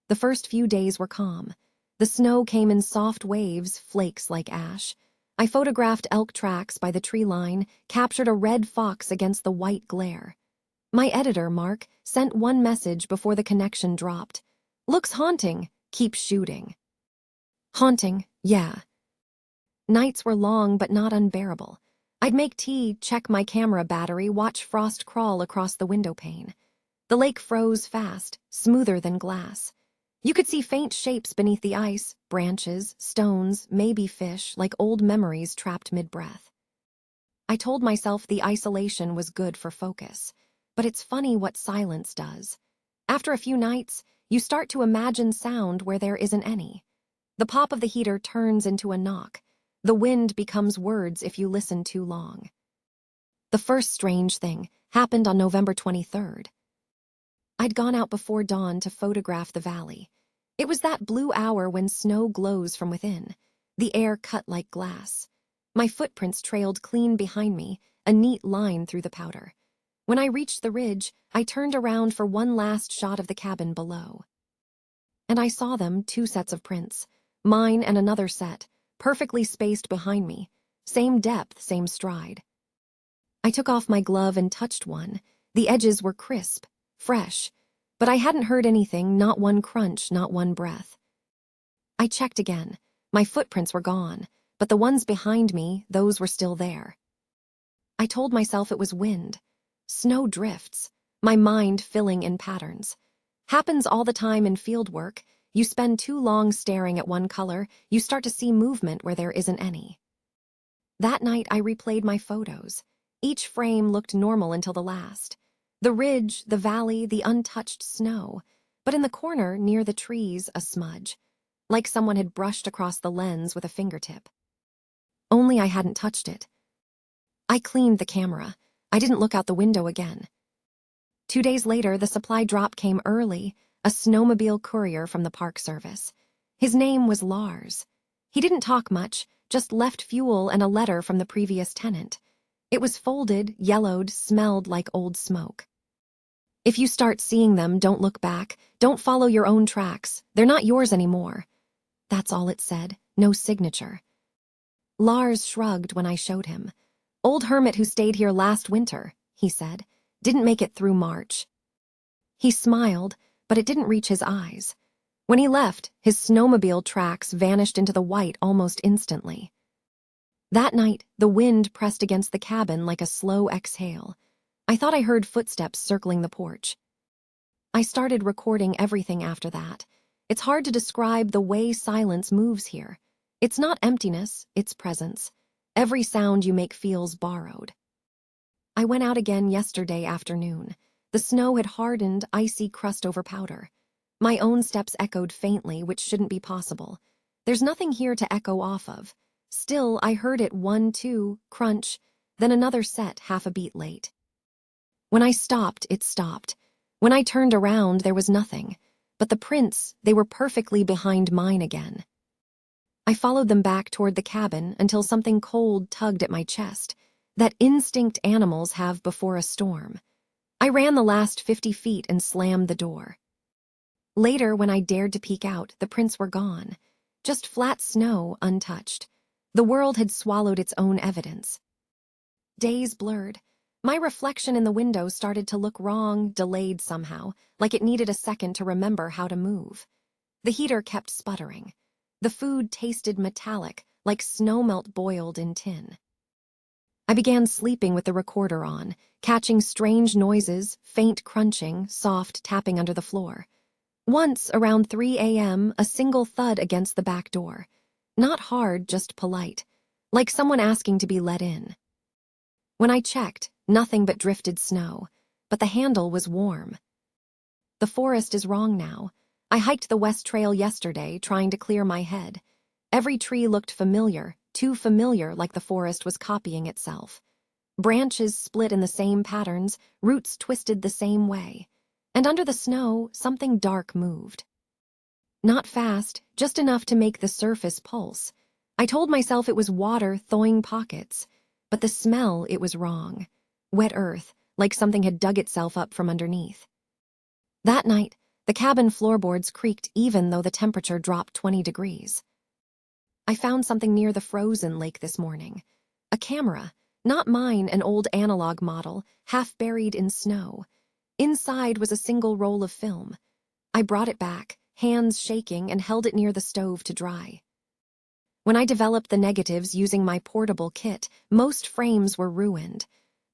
The first few days were calm. The snow came in soft waves, flakes like ash. I photographed elk tracks by the tree line, captured a red fox against the white glare. My editor, Mark, sent one message before the connection dropped. "Looks haunting. Keep shooting." Haunting, yeah. Nights were long but not unbearable. I'd make tea, check my camera battery, watch frost crawl across the window pane. The lake froze fast, smoother than glass. You could see faint shapes beneath the ice, branches, stones, maybe fish, like old memories trapped mid-breath. I told myself the isolation was good for focus, but it's funny what silence does. After a few nights, you start to imagine sound where there isn't any. The pop of the heater turns into a knock. The wind becomes words if you listen too long. The first strange thing happened on November 23rd. I'd gone out before dawn to photograph the valley. It was that blue hour when snow glows from within, the air cut like glass. My footprints trailed clean behind me, a neat line through the powder. When I reached the ridge, I turned around for one last shot of the cabin below. And I saw them, 2 sets of prints, mine and another set, perfectly spaced behind me, same depth, same stride. I took off my glove and touched one. The edges were crisp, fresh, but I hadn't heard anything, not one crunch, not one breath. I checked again. My footprints were gone, but the ones behind me, those were still there. I told myself it was wind. Snow drifts, my mind filling in patterns. Happens all the time in field work. You spend too long staring at one color, you start to see movement where there isn't any. That night I replayed my photos. Each frame looked normal until the last. The ridge, the valley, the untouched snow. But in the corner, near the trees, a smudge. Like someone had brushed across the lens with a fingertip. Only I hadn't touched it. I cleaned the camera. I didn't look out the window again. 2 days later, the supply drop came early, a snowmobile courier from the Park Service. His name was Lars. He didn't talk much, just left fuel and a letter from the previous tenant. It was folded, yellowed, smelled like old smoke. If you start seeing them, don't look back. Don't follow your own tracks. They're not yours anymore. That's all it said, no signature. Lars shrugged when I showed him. Old hermit who stayed here last winter, he said. Didn't make it through March. He smiled, but it didn't reach his eyes. When he left, his snowmobile tracks vanished into the white almost instantly. That night, the wind pressed against the cabin like a slow exhale. I thought I heard footsteps circling the porch. I started recording everything after that. It's hard to describe the way silence moves here. It's not emptiness, it's presence. Every sound you make feels borrowed. I went out again yesterday afternoon. The snow had hardened, icy crust over powder. My own steps echoed faintly, which shouldn't be possible. There's nothing here to echo off of. Still, I heard it 1, 2, crunch, then another set half a beat late. When I stopped, it stopped. When I turned around, there was nothing. But the prints, they were perfectly behind mine again. I followed them back toward the cabin until something cold tugged at my chest. That instinct animals have before a storm. I ran the last 50 feet and slammed the door. Later, when I dared to peek out, the prints were gone. Just flat snow, untouched. The world had swallowed its own evidence. Days blurred. My reflection in the window started to look wrong, delayed somehow, like it needed a second to remember how to move. The heater kept sputtering. The food tasted metallic, like snowmelt boiled in tin. I began sleeping with the recorder on, catching strange noises, faint crunching, soft tapping under the floor. Once, around 3 a.m., a single thud against the back door. Not hard, just polite, like someone asking to be let in. When I checked, nothing but drifted snow, but the handle was warm. The forest is wrong now. I hiked the West Trail yesterday, trying to clear my head. Every tree looked familiar, too familiar, like the forest was copying itself. Branches split in the same patterns, roots twisted the same way. And under the snow, something dark moved. Not fast, just enough to make the surface pulse. I told myself it was water thawing pockets, but the smell, it was wrong. Wet earth, like something had dug itself up from underneath. That night, the cabin floorboards creaked even though the temperature dropped 20 degrees. I found something near the frozen lake this morning. A camera, not mine, an old analog model, half buried in snow. Inside was a single roll of film. I brought it back, hands shaking, and held it near the stove to dry. When I developed the negatives using my portable kit, most frames were ruined.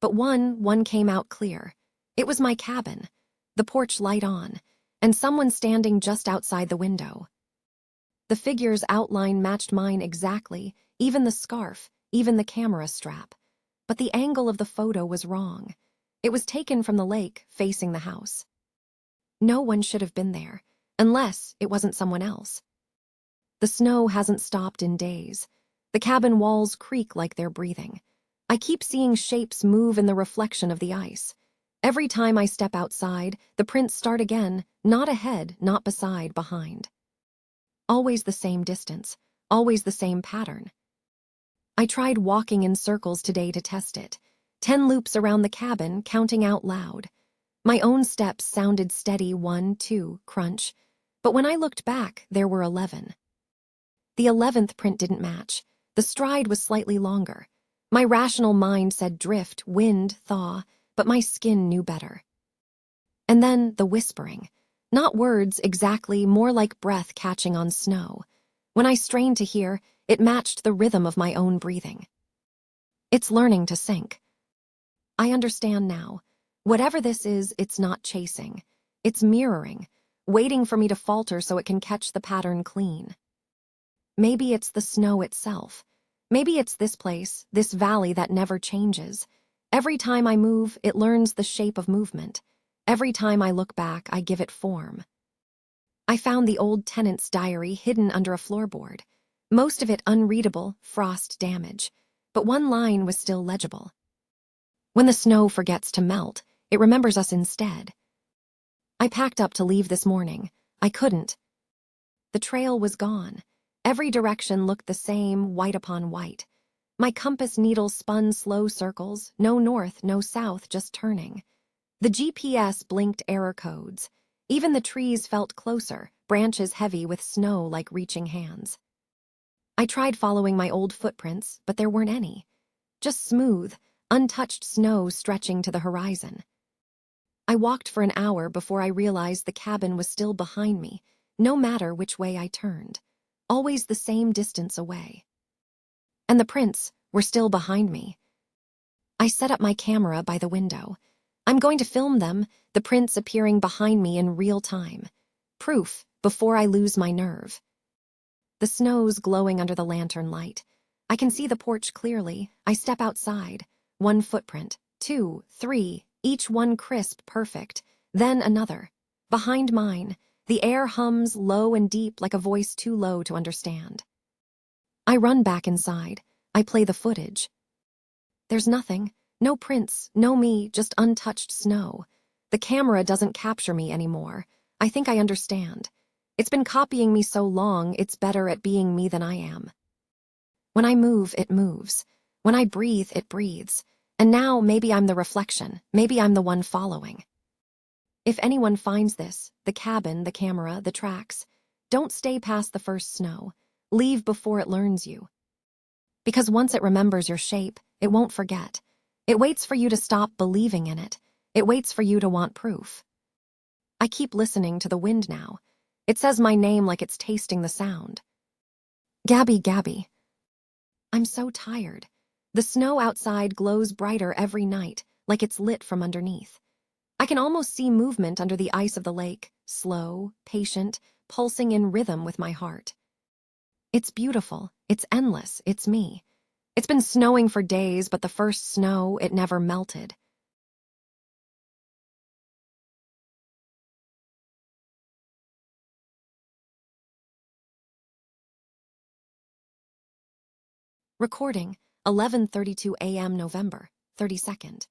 But one came out clear. It was my cabin, the porch light on, and someone standing just outside the window. The figure's outline matched mine exactly, even the scarf, even the camera strap. But the angle of the photo was wrong. It was taken from the lake, facing the house. No one should have been there, unless it wasn't someone else. The snow hasn't stopped in days. The cabin walls creak like they're breathing. I keep seeing shapes move in the reflection of the ice. Every time I step outside, the prints start again, not ahead, not beside, behind. Always the same distance, always the same pattern. I tried walking in circles today to test it. 10 loops around the cabin, counting out loud. My own steps sounded steady, 1, 2, crunch. But when I looked back, there were 11. The 11th print didn't match. The stride was slightly longer. My rational mind said drift, wind, thaw, but my skin knew better. And then the whispering. Not words exactly, more like breath catching on snow. When I strained to hear, it matched the rhythm of my own breathing. It's learning to sync. I understand now. Whatever this is, it's not chasing. It's mirroring, waiting for me to falter so it can catch the pattern clean. Maybe it's the snow itself. Maybe it's this place, this valley that never changes. Every time I move, it learns the shape of movement. Every time I look back, I give it form. I found the old tenant's diary hidden under a floorboard. Most of it unreadable, frost damage. But one line was still legible. When the snow forgets to melt, it remembers us instead. I packed up to leave this morning. I couldn't. The trail was gone. Every direction looked the same, white upon white. My compass needle spun slow circles, no north, no south, just turning. The GPS blinked error codes. Even the trees felt closer, branches heavy with snow like reaching hands. I tried following my old footprints, but there weren't any. Just smooth, untouched snow stretching to the horizon. I walked for an hour before I realized the cabin was still behind me, no matter which way I turned. Always the same distance away. And the prints were still behind me. I set up my camera by the window. I'm going to film them, the prints appearing behind me in real time. Proof before I lose my nerve. The snow's glowing under the lantern light. I can see the porch clearly. I step outside. 1 footprint, 2, 3, each one crisp, perfect. Then another. Behind mine, the air hums low and deep like a voice too low to understand. I run back inside. I play the footage. There's nothing. No prints, no me, just untouched snow. The camera doesn't capture me anymore. I think I understand. It's been copying me so long, it's better at being me than I am. When I move, it moves. When I breathe, it breathes. And now maybe I'm the reflection. Maybe I'm the one following. If anyone finds this, the cabin, the camera, the tracks, don't stay past the first snow. Leave before it learns you. Because once it remembers your shape, it won't forget. It waits for you to stop believing in it. It waits for you to want proof. I keep listening to the wind now. It says my name like it's tasting the sound. Gabby, Gabby. I'm so tired. The snow outside glows brighter every night, like it's lit from underneath. I can almost see movement under the ice of the lake, slow, patient, pulsing in rhythm with my heart. It's beautiful, it's endless, it's me. It's been snowing for days, but the first snow, it never melted. Recording, 11:32 a.m. November 32nd.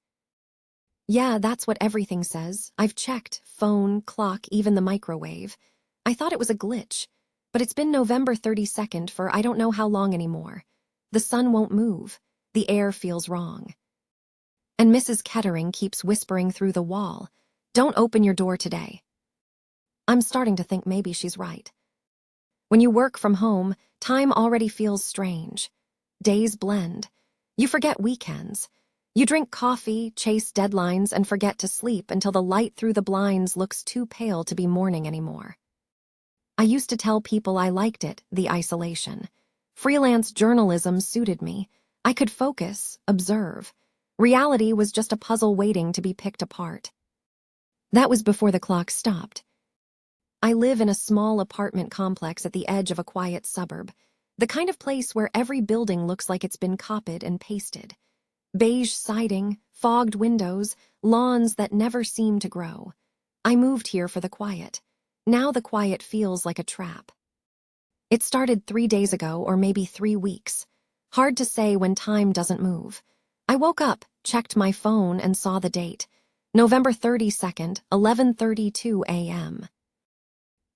Yeah, that's what everything says. I've checked, phone, clock, even the microwave. I thought it was a glitch, but it's been November 32nd for I don't know how long anymore. The sun won't move. The air feels wrong. And Mrs. Kettering keeps whispering through the wall, "Don't open your door today." I'm starting to think maybe she's right. When you work from home, time already feels strange. Days blend. You forget weekends. You drink coffee, chase deadlines, and forget to sleep until the light through the blinds looks too pale to be morning anymore. I used to tell people I liked it, the isolation. Freelance journalism suited me. I could focus, observe. Reality was just a puzzle waiting to be picked apart. That was before the clock stopped. I live in a small apartment complex at the edge of a quiet suburb, the kind of place where every building looks like it's been copied and pasted. Beige siding, fogged windows, lawns that never seem to grow. I moved here for the quiet. Now the quiet feels like a trap. It started 3 days ago or maybe 3 weeks. Hard to say when time doesn't move. I woke up, checked my phone, and saw the date. November 32nd, 11:32 a.m.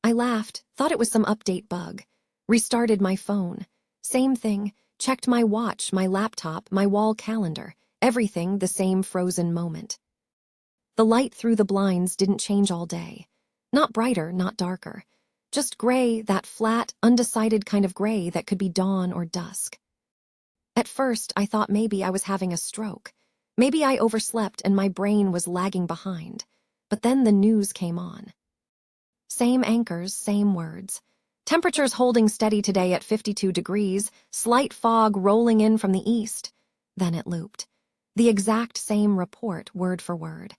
I laughed, thought it was some update bug. Restarted my phone. Same thing, checked my watch, my laptop, my wall calendar. Everything the same frozen moment. The light through the blinds didn't change all day. Not brighter, not darker. Just gray, that flat, undecided kind of gray that could be dawn or dusk. At first, I thought maybe I was having a stroke. Maybe I overslept and my brain was lagging behind. But then the news came on. Same anchors, same words. Temperatures holding steady today at 52 degrees, slight fog rolling in from the east. Then it looped. The exact same report, word for word.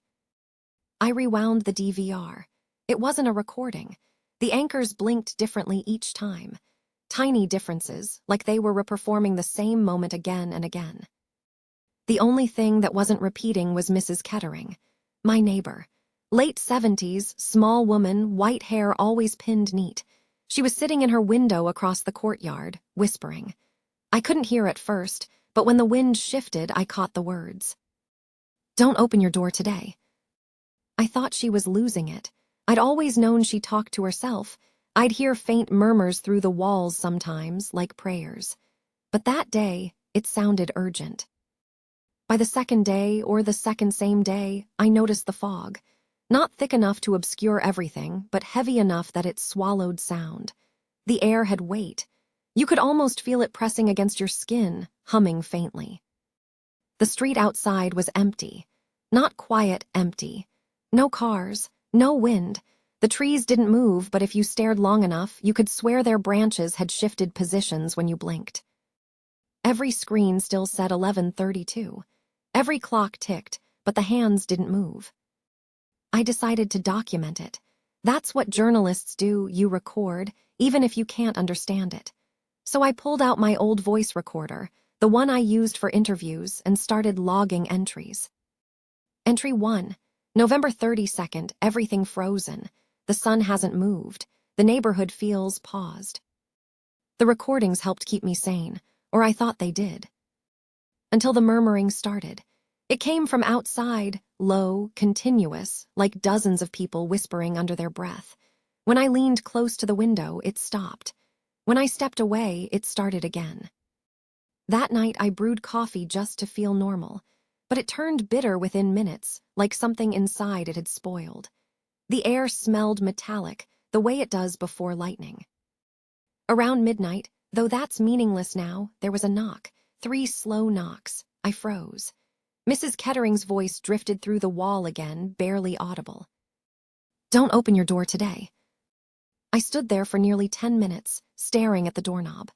I rewound the DVR. It wasn't a recording. The anchors blinked differently each time. Tiny differences, like they were reperforming the same moment again and again. The only thing that wasn't repeating was Mrs. Kettering, my neighbor. Late 70s, small woman, white hair always pinned neat. She was sitting in her window across the courtyard, whispering. I couldn't hear at first, but when the wind shifted, I caught the words. Don't open your door today. I thought she was losing it. I'd always known she talked to herself. I'd hear faint murmurs through the walls sometimes, like prayers. But that day, it sounded urgent. By the second day, or the second same day, I noticed the fog. Not thick enough to obscure everything, but heavy enough that it swallowed sound. The air had weight. You could almost feel it pressing against your skin, humming faintly. The street outside was empty. Not quiet, empty. No cars, no wind. The trees didn't move, but if you stared long enough, you could swear their branches had shifted positions when you blinked. Every screen still said 11:32. Every clock ticked, but the hands didn't move. I decided to document it. That's what journalists do, you record, even if you can't understand it. So I pulled out my old voice recorder, the one I used for interviews, and started logging entries. Entry 1. November 32nd, everything frozen. The sun hasn't moved. The neighborhood feels paused. The recordings helped keep me sane, or I thought they did. Until the murmuring started. It came from outside, low, continuous, like dozens of people whispering under their breath. When I leaned close to the window, it stopped. When I stepped away, it started again. That night, I brewed coffee just to feel normal, but it turned bitter within minutes, like something inside it had spoiled. The air smelled metallic, the way it does before lightning. Around midnight, though that's meaningless now, there was a knock. 3 slow knocks. I froze. Mrs. Kettering's voice drifted through the wall again, barely audible. Don't open your door today. I stood there for nearly 10 minutes, staring at the doorknob.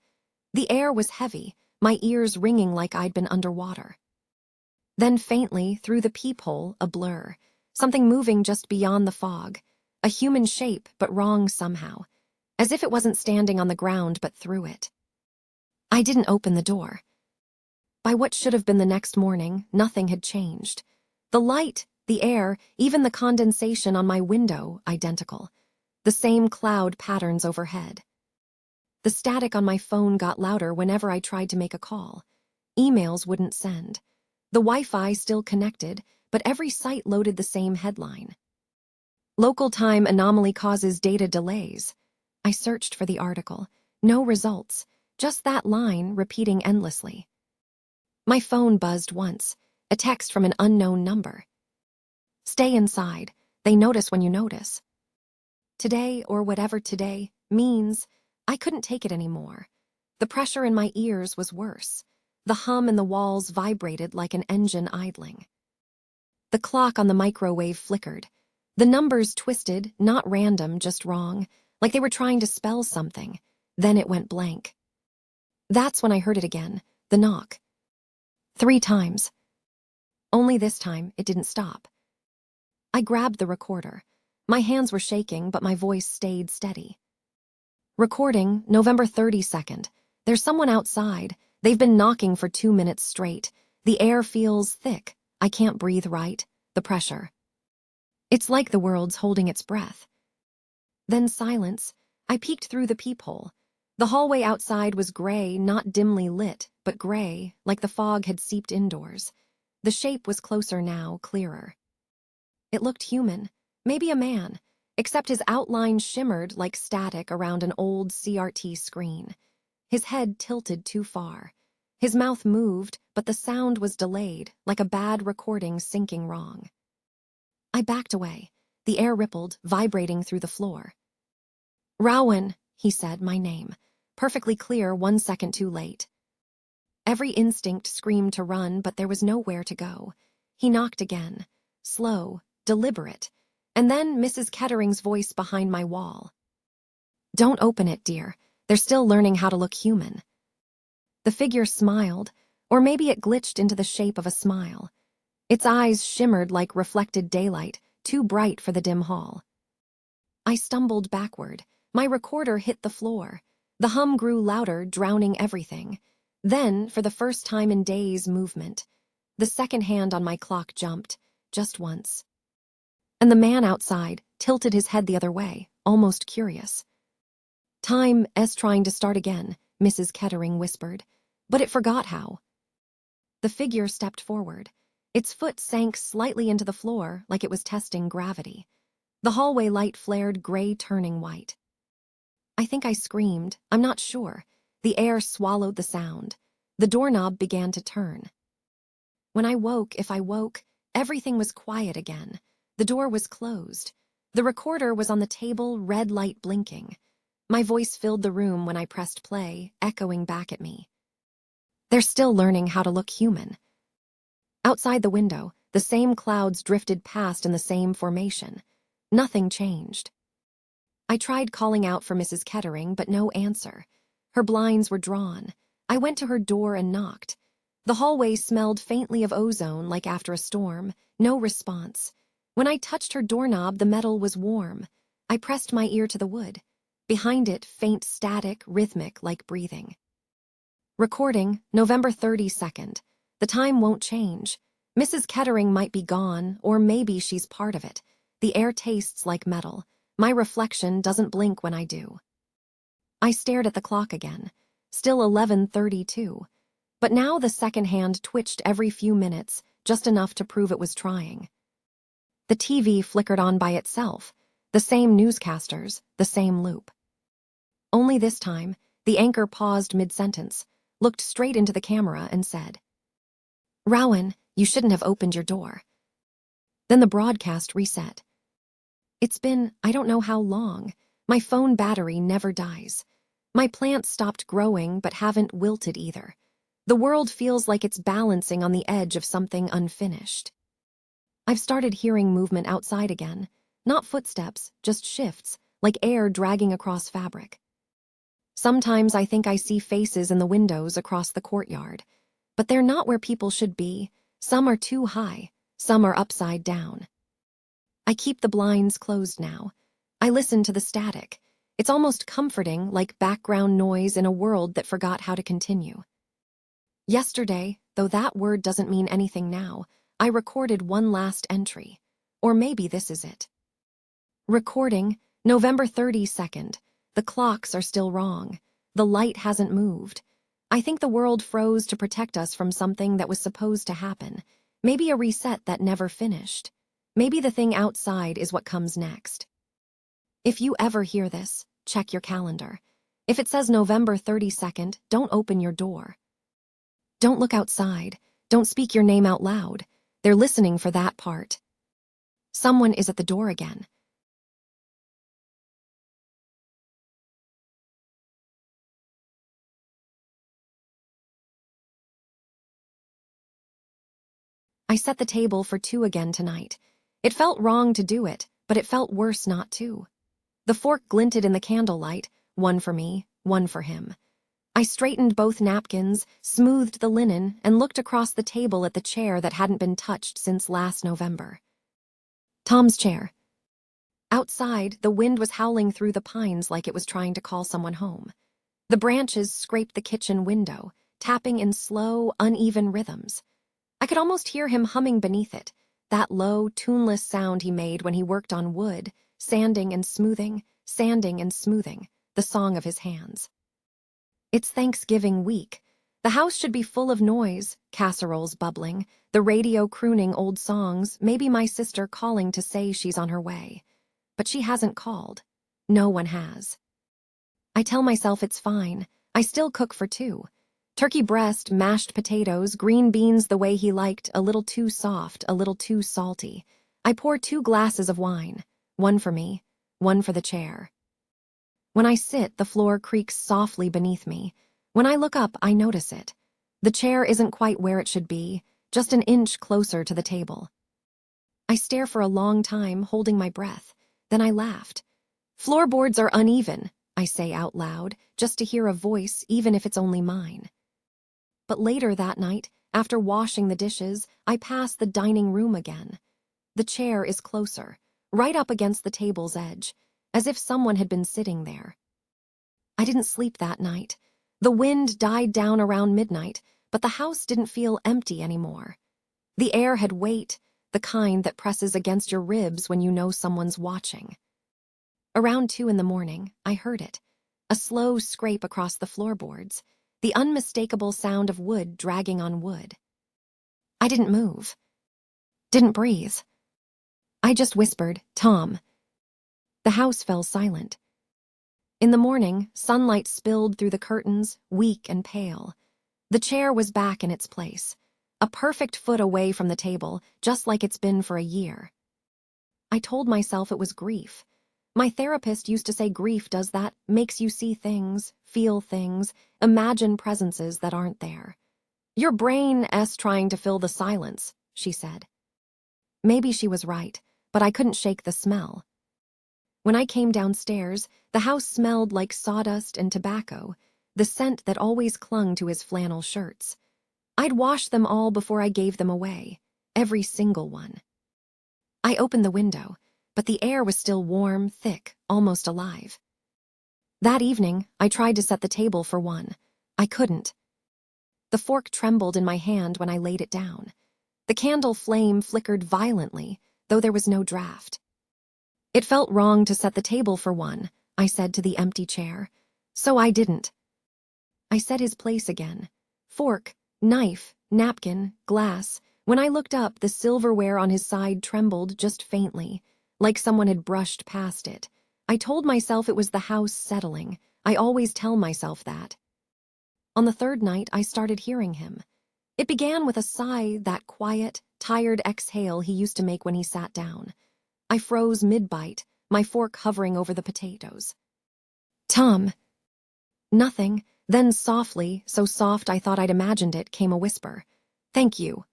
The air was heavy, my ears ringing like I'd been underwater. Then faintly, through the peephole, a blur. Something moving just beyond the fog. A human shape, but wrong somehow. As if it wasn't standing on the ground, but through it. I didn't open the door. By what should have been the next morning, nothing had changed. The light, the air, even the condensation on my window, identical. The same cloud patterns overhead. The static on my phone got louder whenever I tried to make a call. Emails wouldn't send. The Wi-Fi still connected, but every site loaded the same headline. Local time anomaly causes data delays. I searched for the article. No results. Just that line repeating endlessly. My phone buzzed once. A text from an unknown number. Stay inside. They notice when you notice. Today, or whatever today means, I couldn't take it anymore. The pressure in my ears was worse. The hum in the walls vibrated like an engine idling. The clock on the microwave flickered. The numbers twisted, not random, just wrong, like they were trying to spell something. Then it went blank. That's when I heard it again, the knock. 3 times. Only this time, it didn't stop. I grabbed the recorder. My hands were shaking, but my voice stayed steady. Recording, November 32nd. There's someone outside. They've been knocking for 2 minutes straight. The air feels thick. I can't breathe right. The pressure. It's like the world's holding its breath. Then silence. I peeked through the peephole. The hallway outside was gray, not dimly lit, but gray, like the fog had seeped indoors. The shape was closer now, clearer. It looked human, maybe a man, except his outline shimmered like static around an old CRT screen. His head tilted too far. His mouth moved, but the sound was delayed, like a bad recording syncing wrong. I backed away. The air rippled, vibrating through the floor. "Rowan," he said, my name, perfectly clear 1 second too late. Every instinct screamed to run, but there was nowhere to go. He knocked again, slow, deliberate, and then Mrs. Kettering's voice behind my wall. "Don't open it, dear. They're still learning how to look human." The figure smiled, or maybe it glitched into the shape of a smile. Its eyes shimmered like reflected daylight, too bright for the dim hall. I stumbled backward. My recorder hit the floor. The hum grew louder, drowning everything. Then, for the first time in days, movement. The second hand on my clock jumped, just once. And the man outside tilted his head the other way, almost curious. "Time is trying to start again," Mrs. Kettering whispered, but it forgot how. The figure stepped forward. Its foot sank slightly into the floor like it was testing gravity. The hallway light flared gray, turning white. I think I screamed. I'm not sure. The air swallowed the sound. The doorknob began to turn. When I woke, if I woke, everything was quiet again. The door was closed. The recorder was on the table, red light blinking. My voice filled the room when I pressed play, echoing back at me. They're still learning how to look human. Outside the window, the same clouds drifted past in the same formation. Nothing changed. I tried calling out for Mrs. Kettering, but no answer. Her blinds were drawn. I went to her door and knocked. The hallway smelled faintly of ozone, like after a storm. No response. When I touched her doorknob, the metal was warm. I pressed my ear to the wood. Behind it, faint static, rhythmic, like breathing. Recording, November 32nd. The time won't change. Mrs. Kettering might be gone, or maybe she's part of it. The air tastes like metal. My reflection doesn't blink when I do. I stared at the clock again. Still 11:32. But now the second hand twitched every few minutes, just enough to prove it was trying. The TV flickered on by itself. The same newscasters, the same loop. Only this time, the anchor paused mid-sentence, looked straight into the camera and said, "Rowan, you shouldn't have opened your door." Then the broadcast reset. It's been, I don't know how long. My phone battery never dies. My plants stopped growing but haven't wilted either. The world feels like it's balancing on the edge of something unfinished. I've started hearing movement outside again. Not footsteps, just shifts, like air dragging across fabric. Sometimes I think I see faces in the windows across the courtyard. But they're not where people should be. Some are too high, some are upside down. I keep the blinds closed now. I listen to the static. It's almost comforting, like background noise in a world that forgot how to continue. Yesterday, though that word doesn't mean anything now, I recorded one last entry. Or maybe this is it. Recording, November 32nd. The clocks are still wrong. The light hasn't moved. I think the world froze to protect us from something that was supposed to happen. Maybe a reset that never finished. Maybe the thing outside is what comes next. If you ever hear this, check your calendar. If it says November 32nd, don't open your door. Don't look outside. Don't speak your name out loud. They're listening for that part. Someone is at the door again. I set the table for 2 again tonight. It felt wrong to do it, but it felt worse not to. The fork glinted in the candlelight, one for me, one for him. I straightened both napkins, smoothed the linen, and looked across the table at the chair that hadn't been touched since last November. Tom's chair. Outside, the wind was howling through the pines like it was trying to call someone home. The branches scraped the kitchen window, tapping in slow, uneven rhythms. I could almost hear him humming beneath it, that low, tuneless sound he made when he worked on wood, sanding and smoothing, the song of his hands. It's Thanksgiving week. The house should be full of noise, casseroles bubbling, the radio crooning old songs, maybe my sister calling to say she's on her way. But she hasn't called. No one has. I tell myself it's fine. I still cook for two. Turkey breast, mashed potatoes, green beans the way he liked, a little too soft, a little too salty. I pour 2 glasses of wine. One for me, one for the chair. When I sit, the floor creaks softly beneath me. When I look up, I notice it. The chair isn't quite where it should be, just an inch closer to the table. I stare for a long time, holding my breath. Then I laughed. Floorboards are uneven, I say out loud, just to hear a voice, even if it's only mine. But later that night, after washing the dishes, I pass the dining room again. The chair is closer, right up against the table's edge, as if someone had been sitting there. I didn't sleep that night. The wind died down around midnight, but the house didn't feel empty anymore. The air had weight, the kind that presses against your ribs when you know someone's watching. Around 2 in the morning, I heard it. A slow scrape across the floorboards, the unmistakable sound of wood dragging on wood. I didn't move. Didn't breathe. I just whispered, "Tom." The house fell silent. In the morning, sunlight spilled through the curtains, weak and pale. The chair was back in its place, a perfect foot away from the table, just like it's been for a year. I told myself it was grief. My therapist used to say grief does that, makes you see things, feel things, imagine presences that aren't there. Your brain's trying to fill the silence, she said. Maybe she was right, but I couldn't shake the smell. When I came downstairs, the house smelled like sawdust and tobacco, the scent that always clung to his flannel shirts. I'd washed them all before I gave them away, every single one. I opened the window, but the air was still warm, thick, almost alive. That evening, I tried to set the table for one. I couldn't. The fork trembled in my hand when I laid it down. The candle flame flickered violently, though there was no draft. It felt wrong to set the table for one, I said to the empty chair. So I didn't. I set his place again. Fork, knife, napkin, glass. When I looked up, the silverware on his side trembled just faintly, like someone had brushed past it. I told myself it was the house settling. I always tell myself that. On the 3rd night, I started hearing him. It began with a sigh, that quiet, tired exhale he used to make when he sat down. I froze mid-bite, my fork hovering over the potatoes. "Tom." Nothing. Then softly, so soft I thought I'd imagined it, came a whisper. "Thank you."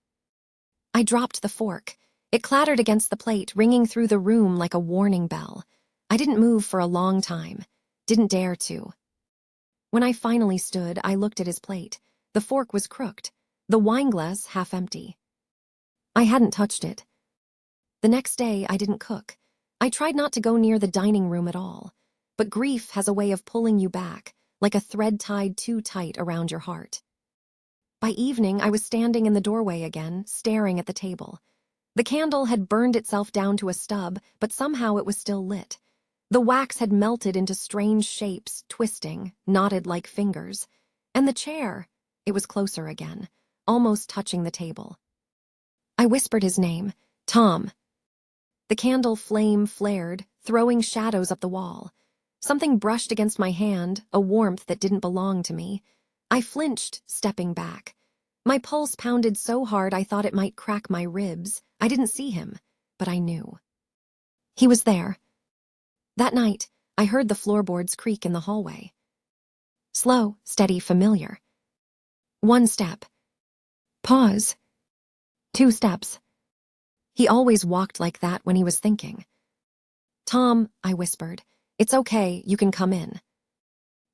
I dropped the fork. It clattered against the plate, ringing through the room like a warning bell. I didn't move for a long time. Didn't dare to. When I finally stood, I looked at his plate. The fork was crooked, the wineglass half empty. I hadn't touched it. The next day, I didn't cook. I tried not to go near the dining room at all. But grief has a way of pulling you back, like a thread tied too tight around your heart. By evening, I was standing in the doorway again, staring at the table. The candle had burned itself down to a stub, but somehow it was still lit. The wax had melted into strange shapes, twisting, knotted like fingers. And the chair, it was closer again, almost touching the table. I whispered his name, "Tom." The candle flame flared, throwing shadows up the wall. Something brushed against my hand, a warmth that didn't belong to me. I flinched, stepping back. My pulse pounded so hard I thought it might crack my ribs. I didn't see him, but I knew. He was there. That night, I heard the floorboards creak in the hallway. Slow, steady, familiar. 1 step. Pause. 2 steps. He always walked like that when he was thinking. "Tom," I whispered. "It's okay, you can come in."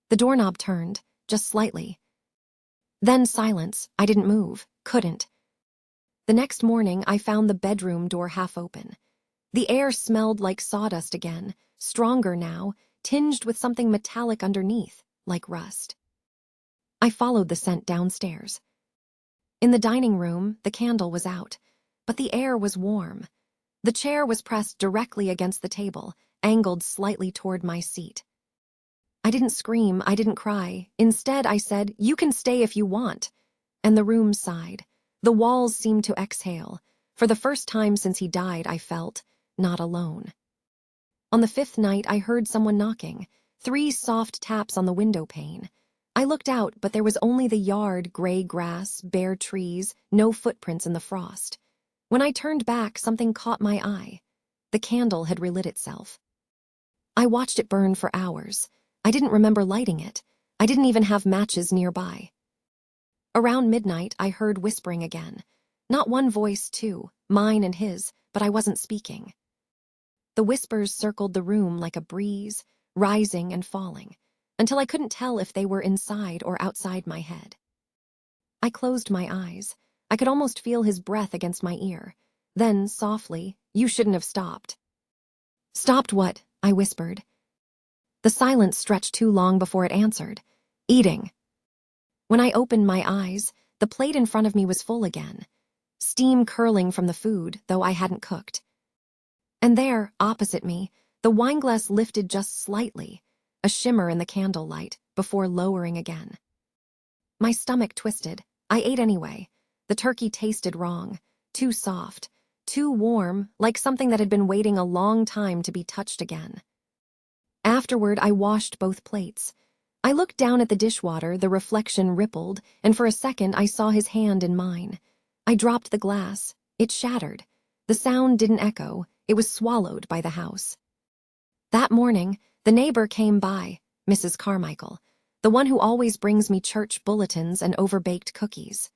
The doorknob turned, just slightly. Then silence. I didn't move, couldn't. The next morning, I found the bedroom door half open. The air smelled like sawdust again, stronger now, tinged with something metallic underneath, like rust. I followed the scent downstairs. In the dining room, the candle was out, but the air was warm. The chair was pressed directly against the table, angled slightly toward my seat. I didn't scream, I didn't cry. Instead, I said, "You can stay if you want." And the room sighed. The walls seemed to exhale. For the first time since he died, I felt not alone. On the 5th night, I heard someone knocking. 3 soft taps on the window pane. I looked out, but there was only the yard, gray grass, bare trees, no footprints in the frost. When I turned back, something caught my eye. The candle had relit itself. I watched it burn for hours. I didn't remember lighting it. I didn't even have matches nearby. Around midnight, I heard whispering again. Not one voice, two, mine and his, but I wasn't speaking. The whispers circled the room like a breeze, rising and falling, until I couldn't tell if they were inside or outside my head. I closed my eyes. I could almost feel his breath against my ear. Then, softly, "You shouldn't have stopped." "Stopped what?" I whispered. The silence stretched too long before it answered. "Eating." When I opened my eyes, the plate in front of me was full again. Steam curling from the food, though I hadn't cooked. And there, opposite me, the wineglass lifted just slightly, a shimmer in the candlelight, before lowering again. My stomach twisted. I ate anyway. The turkey tasted wrong, too soft, too warm, like something that had been waiting a long time to be touched again. Afterward, I washed both plates. I looked down at the dishwater, the reflection rippled, and for a second I saw his hand in mine. I dropped the glass. It shattered. The sound didn't echo. It was swallowed by the house. That morning, the neighbor came by, Mrs. Carmichael, the one who always brings me church bulletins and overbaked cookies.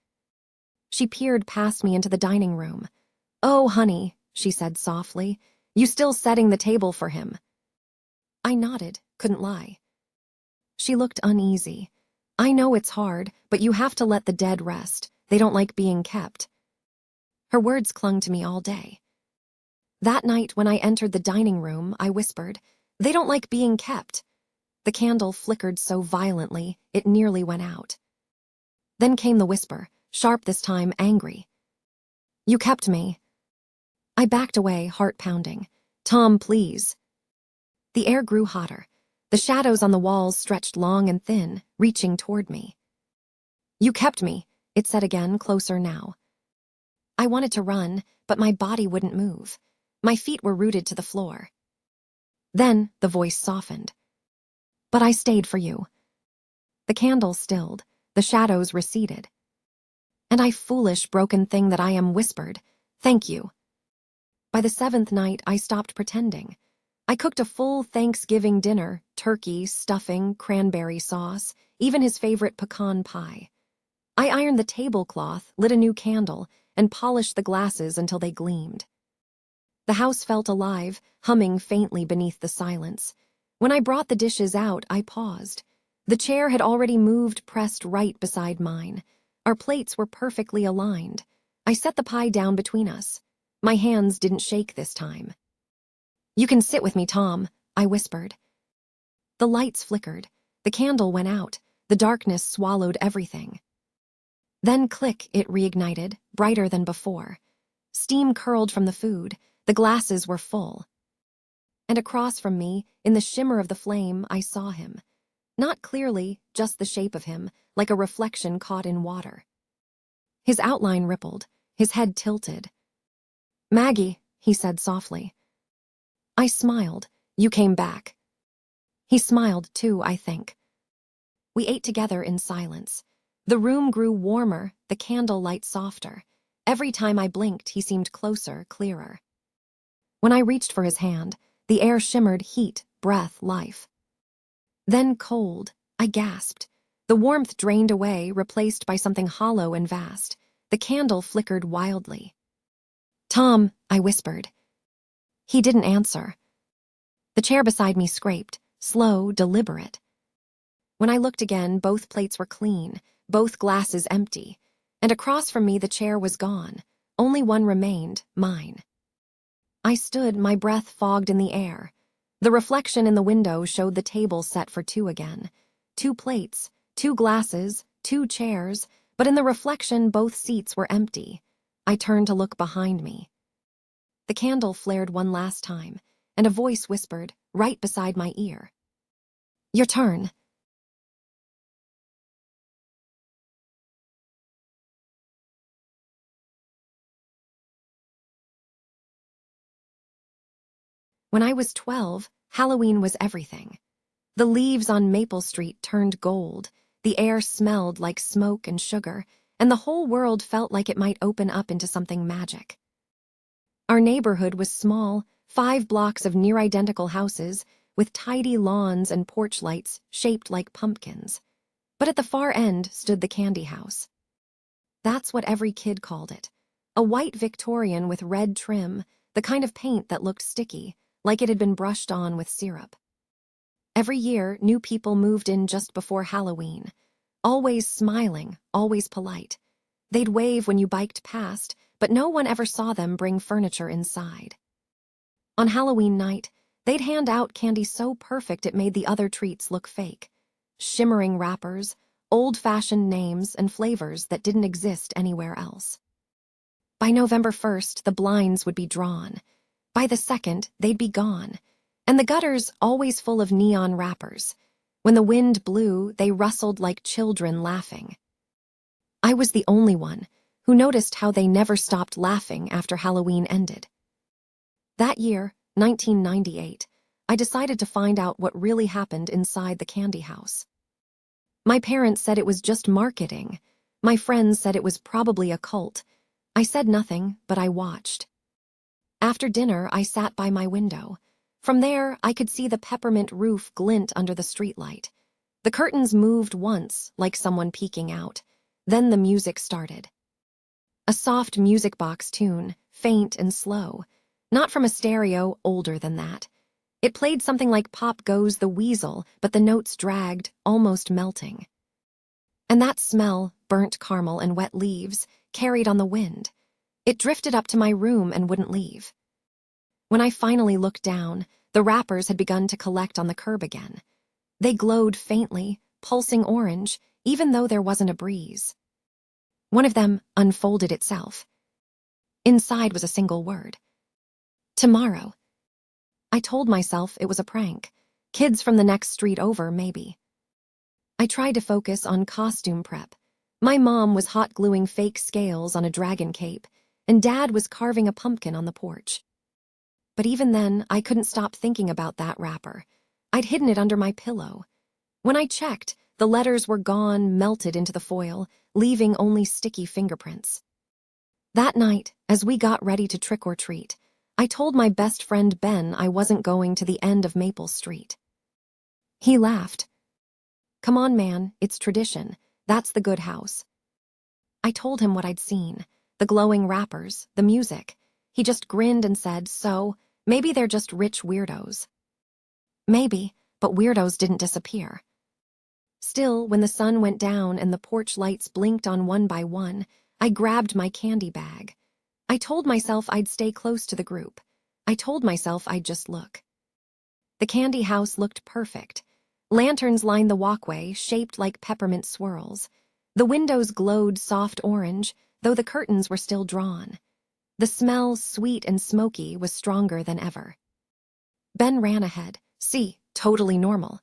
She peered past me into the dining room. "Oh, honey," she said softly, "you still setting the table for him?" I nodded, couldn't lie. She looked uneasy. "I know it's hard, but you have to let the dead rest. They don't like being kept." Her words clung to me all day. That night, when I entered the dining room, I whispered, "They don't like being kept." The candle flickered so violently, it nearly went out. Then came the whisper, sharp this time, angry. "You kept me." I backed away, heart pounding. "Tom, please." The air grew hotter. The shadows on the walls stretched long and thin, reaching toward me. "You kept me," it said again, closer now. I wanted to run, but my body wouldn't move. My feet were rooted to the floor. Then the voice softened. "But I stayed for you." The candle stilled. The shadows receded. "And I, foolish, broken thing that I am, whispered, 'Thank you.'" By the 7th night, I stopped pretending. I cooked a full Thanksgiving dinner, turkey, stuffing, cranberry sauce, even his favorite pecan pie. I ironed the tablecloth, lit a new candle, and polished the glasses until they gleamed. The house felt alive, humming faintly beneath the silence. When I brought the dishes out, I paused. The chair had already moved, pressed right beside mine. Our plates were perfectly aligned. I set the pie down between us. My hands didn't shake this time. "You can sit with me, Tom," I whispered. The lights flickered. The candle went out. The darkness swallowed everything. Then, click, it reignited, brighter than before. Steam curled from the food. The glasses were full. And across from me, in the shimmer of the flame, I saw him. Not clearly, just the shape of him, like a reflection caught in water. His outline rippled, his head tilted. "Maggie," he said softly. I smiled. "You came back." He smiled too, I think. We ate together in silence. The room grew warmer, the candlelight softer. Every time I blinked, he seemed closer, clearer. When I reached for his hand, the air shimmered heat, breath, life. Then cold, I gasped. The warmth drained away, replaced by something hollow and vast. The candle flickered wildly. "Tom," I whispered. He didn't answer. The chair beside me scraped, slow, deliberate. When I looked again, both plates were clean, both glasses empty, and across from me the chair was gone. Only one remained, mine. I stood, my breath fogged in the air. The reflection in the window showed the table set for two again. 2 plates, 2 glasses, 2 chairs, but in the reflection both seats were empty. I turned to look behind me. The candle flared one last time, and a voice whispered, right beside my ear. Your turn. When I was 12, Halloween was everything. The leaves on Maple Street turned gold, the air smelled like smoke and sugar, and the whole world felt like it might open up into something magic. Our neighborhood was small, 5 blocks of near-identical houses with tidy lawns and porch lights shaped like pumpkins. But at the far end stood the candy house. That's what every kid called it. A white Victorian with red trim, the kind of paint that looked sticky, like it had been brushed on with syrup. Every year, new people moved in just before Halloween. Always smiling, always polite. They'd wave when you biked past, but no one ever saw them bring furniture inside. On Halloween night, they'd hand out candy so perfect it made the other treats look fake. Shimmering wrappers, old-fashioned names, and flavors that didn't exist anywhere else. By November 1st, the blinds would be drawn. By the 2nd, they'd be gone. And the gutters always full of neon wrappers. When the wind blew, they rustled like children laughing. I was the only one who noticed how they never stopped laughing after Halloween ended. That year, 1998, I decided to find out what really happened inside the candy house. My parents said it was just marketing. My friends said it was probably a cult. I said nothing, but I watched. After dinner, I sat by my window. From there, I could see the peppermint roof glint under the streetlight. The curtains moved once, like someone peeking out. Then the music started. A soft music box tune, faint and slow. Not from a stereo older than that. It played something like Pop Goes the Weasel, but the notes dragged, almost melting. And that smell, burnt caramel and wet leaves, carried on the wind. It drifted up to my room and wouldn't leave. When I finally looked down, the wrappers had begun to collect on the curb again. They glowed faintly, pulsing orange, even though there wasn't a breeze. One of them unfolded itself. Inside was a single word. Tomorrow. I told myself it was a prank. Kids from the next street over, maybe. I tried to focus on costume prep. My mom was hot gluing fake scales on a dragon cape, and Dad was carving a pumpkin on the porch. But even then, I couldn't stop thinking about that wrapper. I'd hidden it under my pillow. When I checked, the letters were gone, melted into the foil, leaving only sticky fingerprints. That night, as we got ready to trick or treat, I told my best friend Ben I wasn't going to the end of Maple Street. He laughed. Come on, man, it's tradition. That's the good house. I told him what I'd seen, the glowing wrappers, the music. He just grinned and said, so, maybe they're just rich weirdos. Maybe, but weirdos didn't disappear. Still, when the sun went down and the porch lights blinked on one by one, I grabbed my candy bag. I told myself I'd stay close to the group. I told myself I'd just look. The candy house looked perfect. Lanterns lined the walkway, shaped like peppermint swirls. The windows glowed soft orange, though the curtains were still drawn. The smell, sweet and smoky, was stronger than ever. Ben ran ahead. See, totally normal.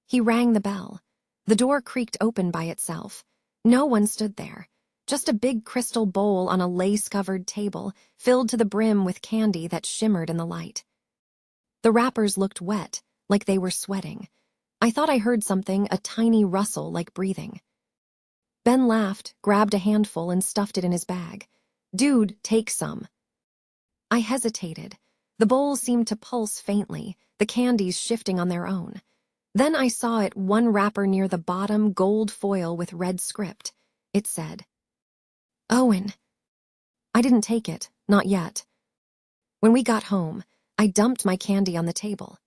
He rang the bell. The door creaked open by itself. No one stood there. Just a big crystal bowl on a lace-covered table, filled to the brim with candy that shimmered in the light. The wrappers looked wet, like they were sweating. I thought I heard something, a tiny rustle like breathing. Ben laughed, grabbed a handful, and stuffed it in his bag. Dude, take some. I hesitated. The bowl seemed to pulse faintly, the candies shifting on their own. Then I saw it, one wrapper near the bottom, gold foil with red script. It said, Owen. I didn't take it, not yet. When we got home, I dumped my candy on the table.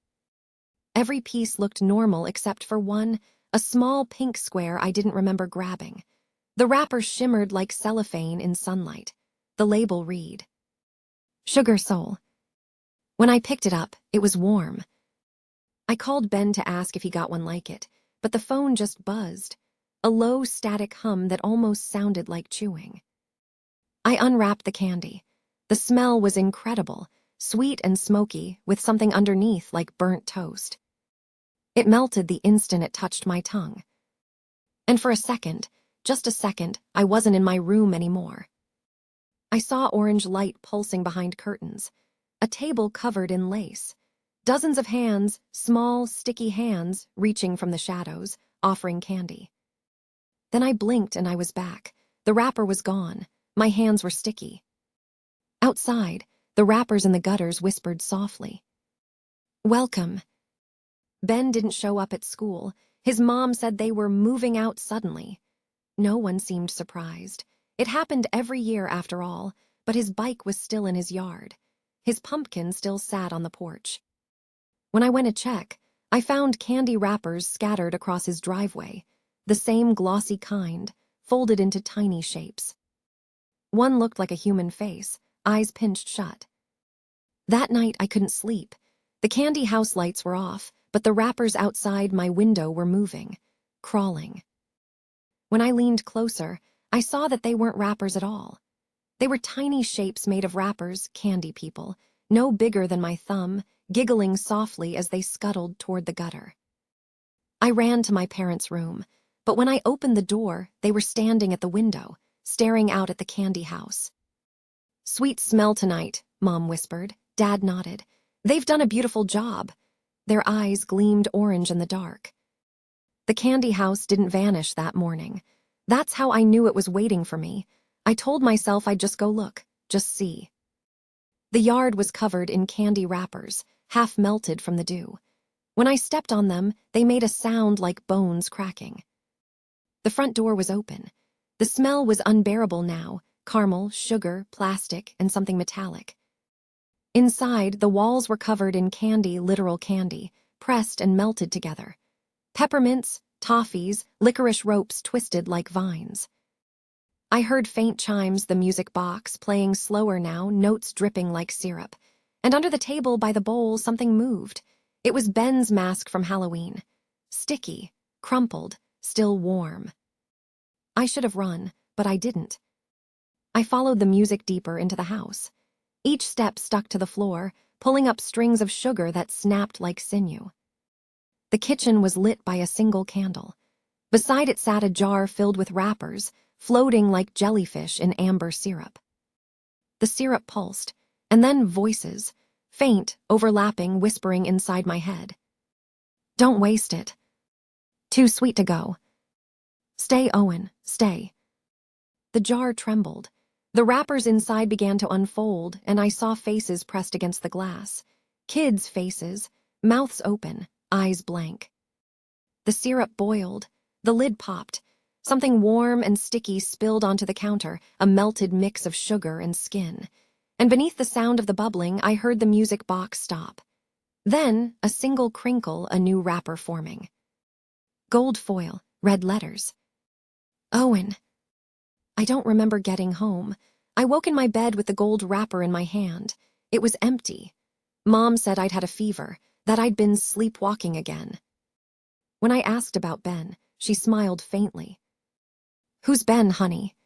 Every piece looked normal except for one, a small pink square I didn't remember grabbing. The wrapper shimmered like cellophane in sunlight. The label read, Sugar Soul. When I picked it up, it was warm. I called Ben to ask if he got one like it, but the phone just buzzed, a low static hum that almost sounded like chewing. I unwrapped the candy. The smell was incredible, sweet and smoky, with something underneath like burnt toast. It melted the instant it touched my tongue. And for a second, just a second, I wasn't in my room anymore. I saw orange light pulsing behind curtains, a table covered in lace, dozens of hands, small, sticky hands, reaching from the shadows, offering candy. Then I blinked and I was back. The wrapper was gone. My hands were sticky. Outside, the rappers in the gutters whispered softly. "Welcome." Ben didn't show up at school. His mom said they were moving out suddenly. No one seemed surprised. It happened every year after all, but his bike was still in his yard. His pumpkin still sat on the porch. When I went to check, I found candy wrappers scattered across his driveway, the same glossy kind, folded into tiny shapes. One looked like a human face, eyes pinched shut. That night I couldn't sleep. The candy house lights were off, but the wrappers outside my window were moving, crawling. When I leaned closer, I saw that they weren't wrappers at all. They were tiny shapes made of wrappers, candy people, no bigger than my thumb, giggling softly as they scuttled toward the gutter. I ran to my parents' room, but when I opened the door, they were standing at the window, staring out at the candy house. "Sweet smell tonight," Mom whispered. Dad nodded. "They've done a beautiful job." Their eyes gleamed orange in the dark. The candy house didn't vanish that morning. That's how I knew it was waiting for me. I told myself I'd just go look, just see. The yard was covered in candy wrappers, half melted from the dew. When I stepped on them, they made a sound like bones cracking. The front door was open. The smell was unbearable now, caramel, sugar, plastic, and something metallic. Inside, the walls were covered in candy, literal candy, pressed and melted together. Peppermints, toffees, licorice ropes twisted like vines. I heard faint chimes, the music box, playing slower now, notes dripping like syrup. And under the table by the bowl, something moved. It was Ben's mask from Halloween. Sticky, crumpled, still warm. I should have run, but I didn't. I followed the music deeper into the house. Each step stuck to the floor, pulling up strings of sugar that snapped like sinew. The kitchen was lit by a single candle. Beside it sat a jar filled with wrappers, floating like jellyfish in amber syrup. The syrup pulsed, and then voices, faint, overlapping, whispering inside my head. "Don't waste it. Too sweet to go. Stay, Owen, stay." The jar trembled. The wrappers inside began to unfold, and I saw faces pressed against the glass. Kids' faces, mouths open, eyes blank. The syrup boiled. The lid popped. Something warm and sticky spilled onto the counter, a melted mix of sugar and skin. And beneath the sound of the bubbling, I heard the music box stop. Then, a single crinkle, a new wrapper forming. Gold foil, red letters. Owen. I don't remember getting home. I woke in my bed with the gold wrapper in my hand. It was empty. Mom said I'd had a fever, that I'd been sleepwalking again. When I asked about Ben, she smiled faintly. "Who's Ben, honey?"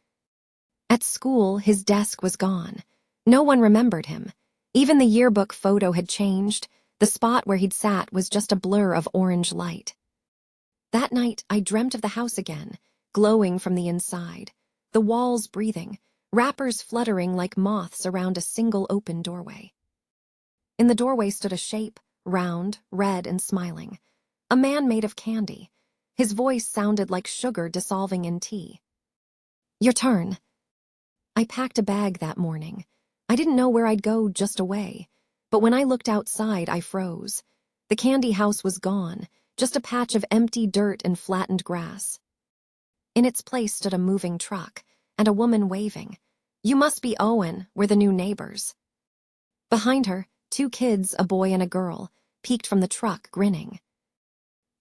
At school, his desk was gone. No one remembered him. Even the yearbook photo had changed. The spot where he'd sat was just a blur of orange light. That night, I dreamt of the house again, glowing from the inside. The walls breathing, wrappers fluttering like moths around a single open doorway. In the doorway stood a shape, round, red, and smiling. A man made of candy. His voice sounded like sugar dissolving in tea. "Your turn." I packed a bag that morning. I didn't know where I'd go, just away. But when I looked outside, I froze. The candy house was gone, just a patch of empty dirt and flattened grass. In its place stood a moving truck, and a woman waving. "You must be Owen, we're the new neighbors." Behind her, 2 kids, a boy and a girl, peeked from the truck, grinning.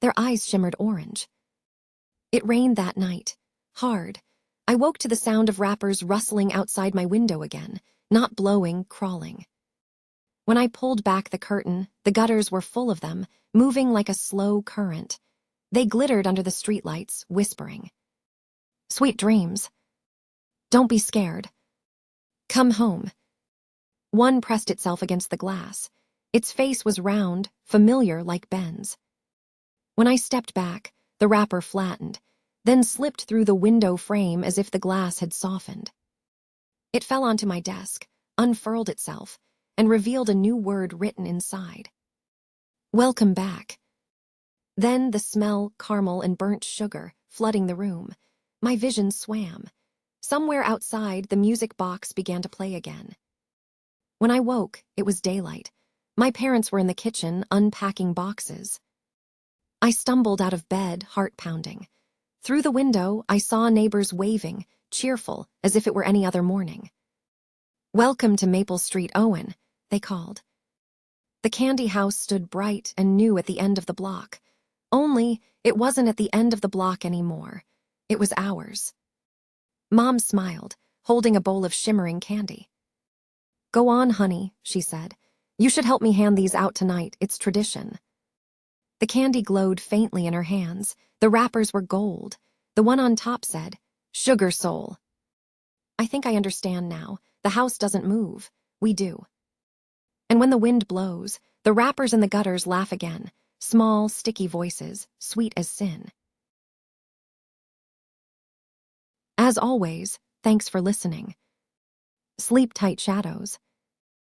Their eyes shimmered orange. It rained that night, hard. I woke to the sound of wrappers rustling outside my window again, not blowing, crawling. When I pulled back the curtain, the gutters were full of them, moving like a slow current. They glittered under the streetlights, whispering. "Sweet dreams. Don't be scared. Come home." One pressed itself against the glass. Its face was round, familiar like Ben's. When I stepped back, the wrapper flattened, then slipped through the window frame as if the glass had softened. It fell onto my desk, unfurled itself, and revealed a new word written inside. Welcome back. Then the smell, caramel, and burnt sugar, flooding the room. My vision swam. Somewhere outside, the music box began to play again. When I woke, it was daylight. My parents were in the kitchen, unpacking boxes. I stumbled out of bed, heart pounding. Through the window, I saw neighbors waving, cheerful, as if it were any other morning. Welcome to Maple Street, Owen, they called. The candy house stood bright and new at the end of the block. Only, it wasn't at the end of the block anymore. It was ours. Mom smiled, holding a bowl of shimmering candy. Go on, honey, she said. You should help me hand these out tonight. It's tradition. The candy glowed faintly in her hands. The wrappers were gold. The one on top said, Sugar Soul. I think I understand now. The house doesn't move. We do. And when the wind blows, the wrappers in the gutters laugh again. Small, sticky voices, sweet as sin. As always, thanks for listening. Sleep tight, shadows.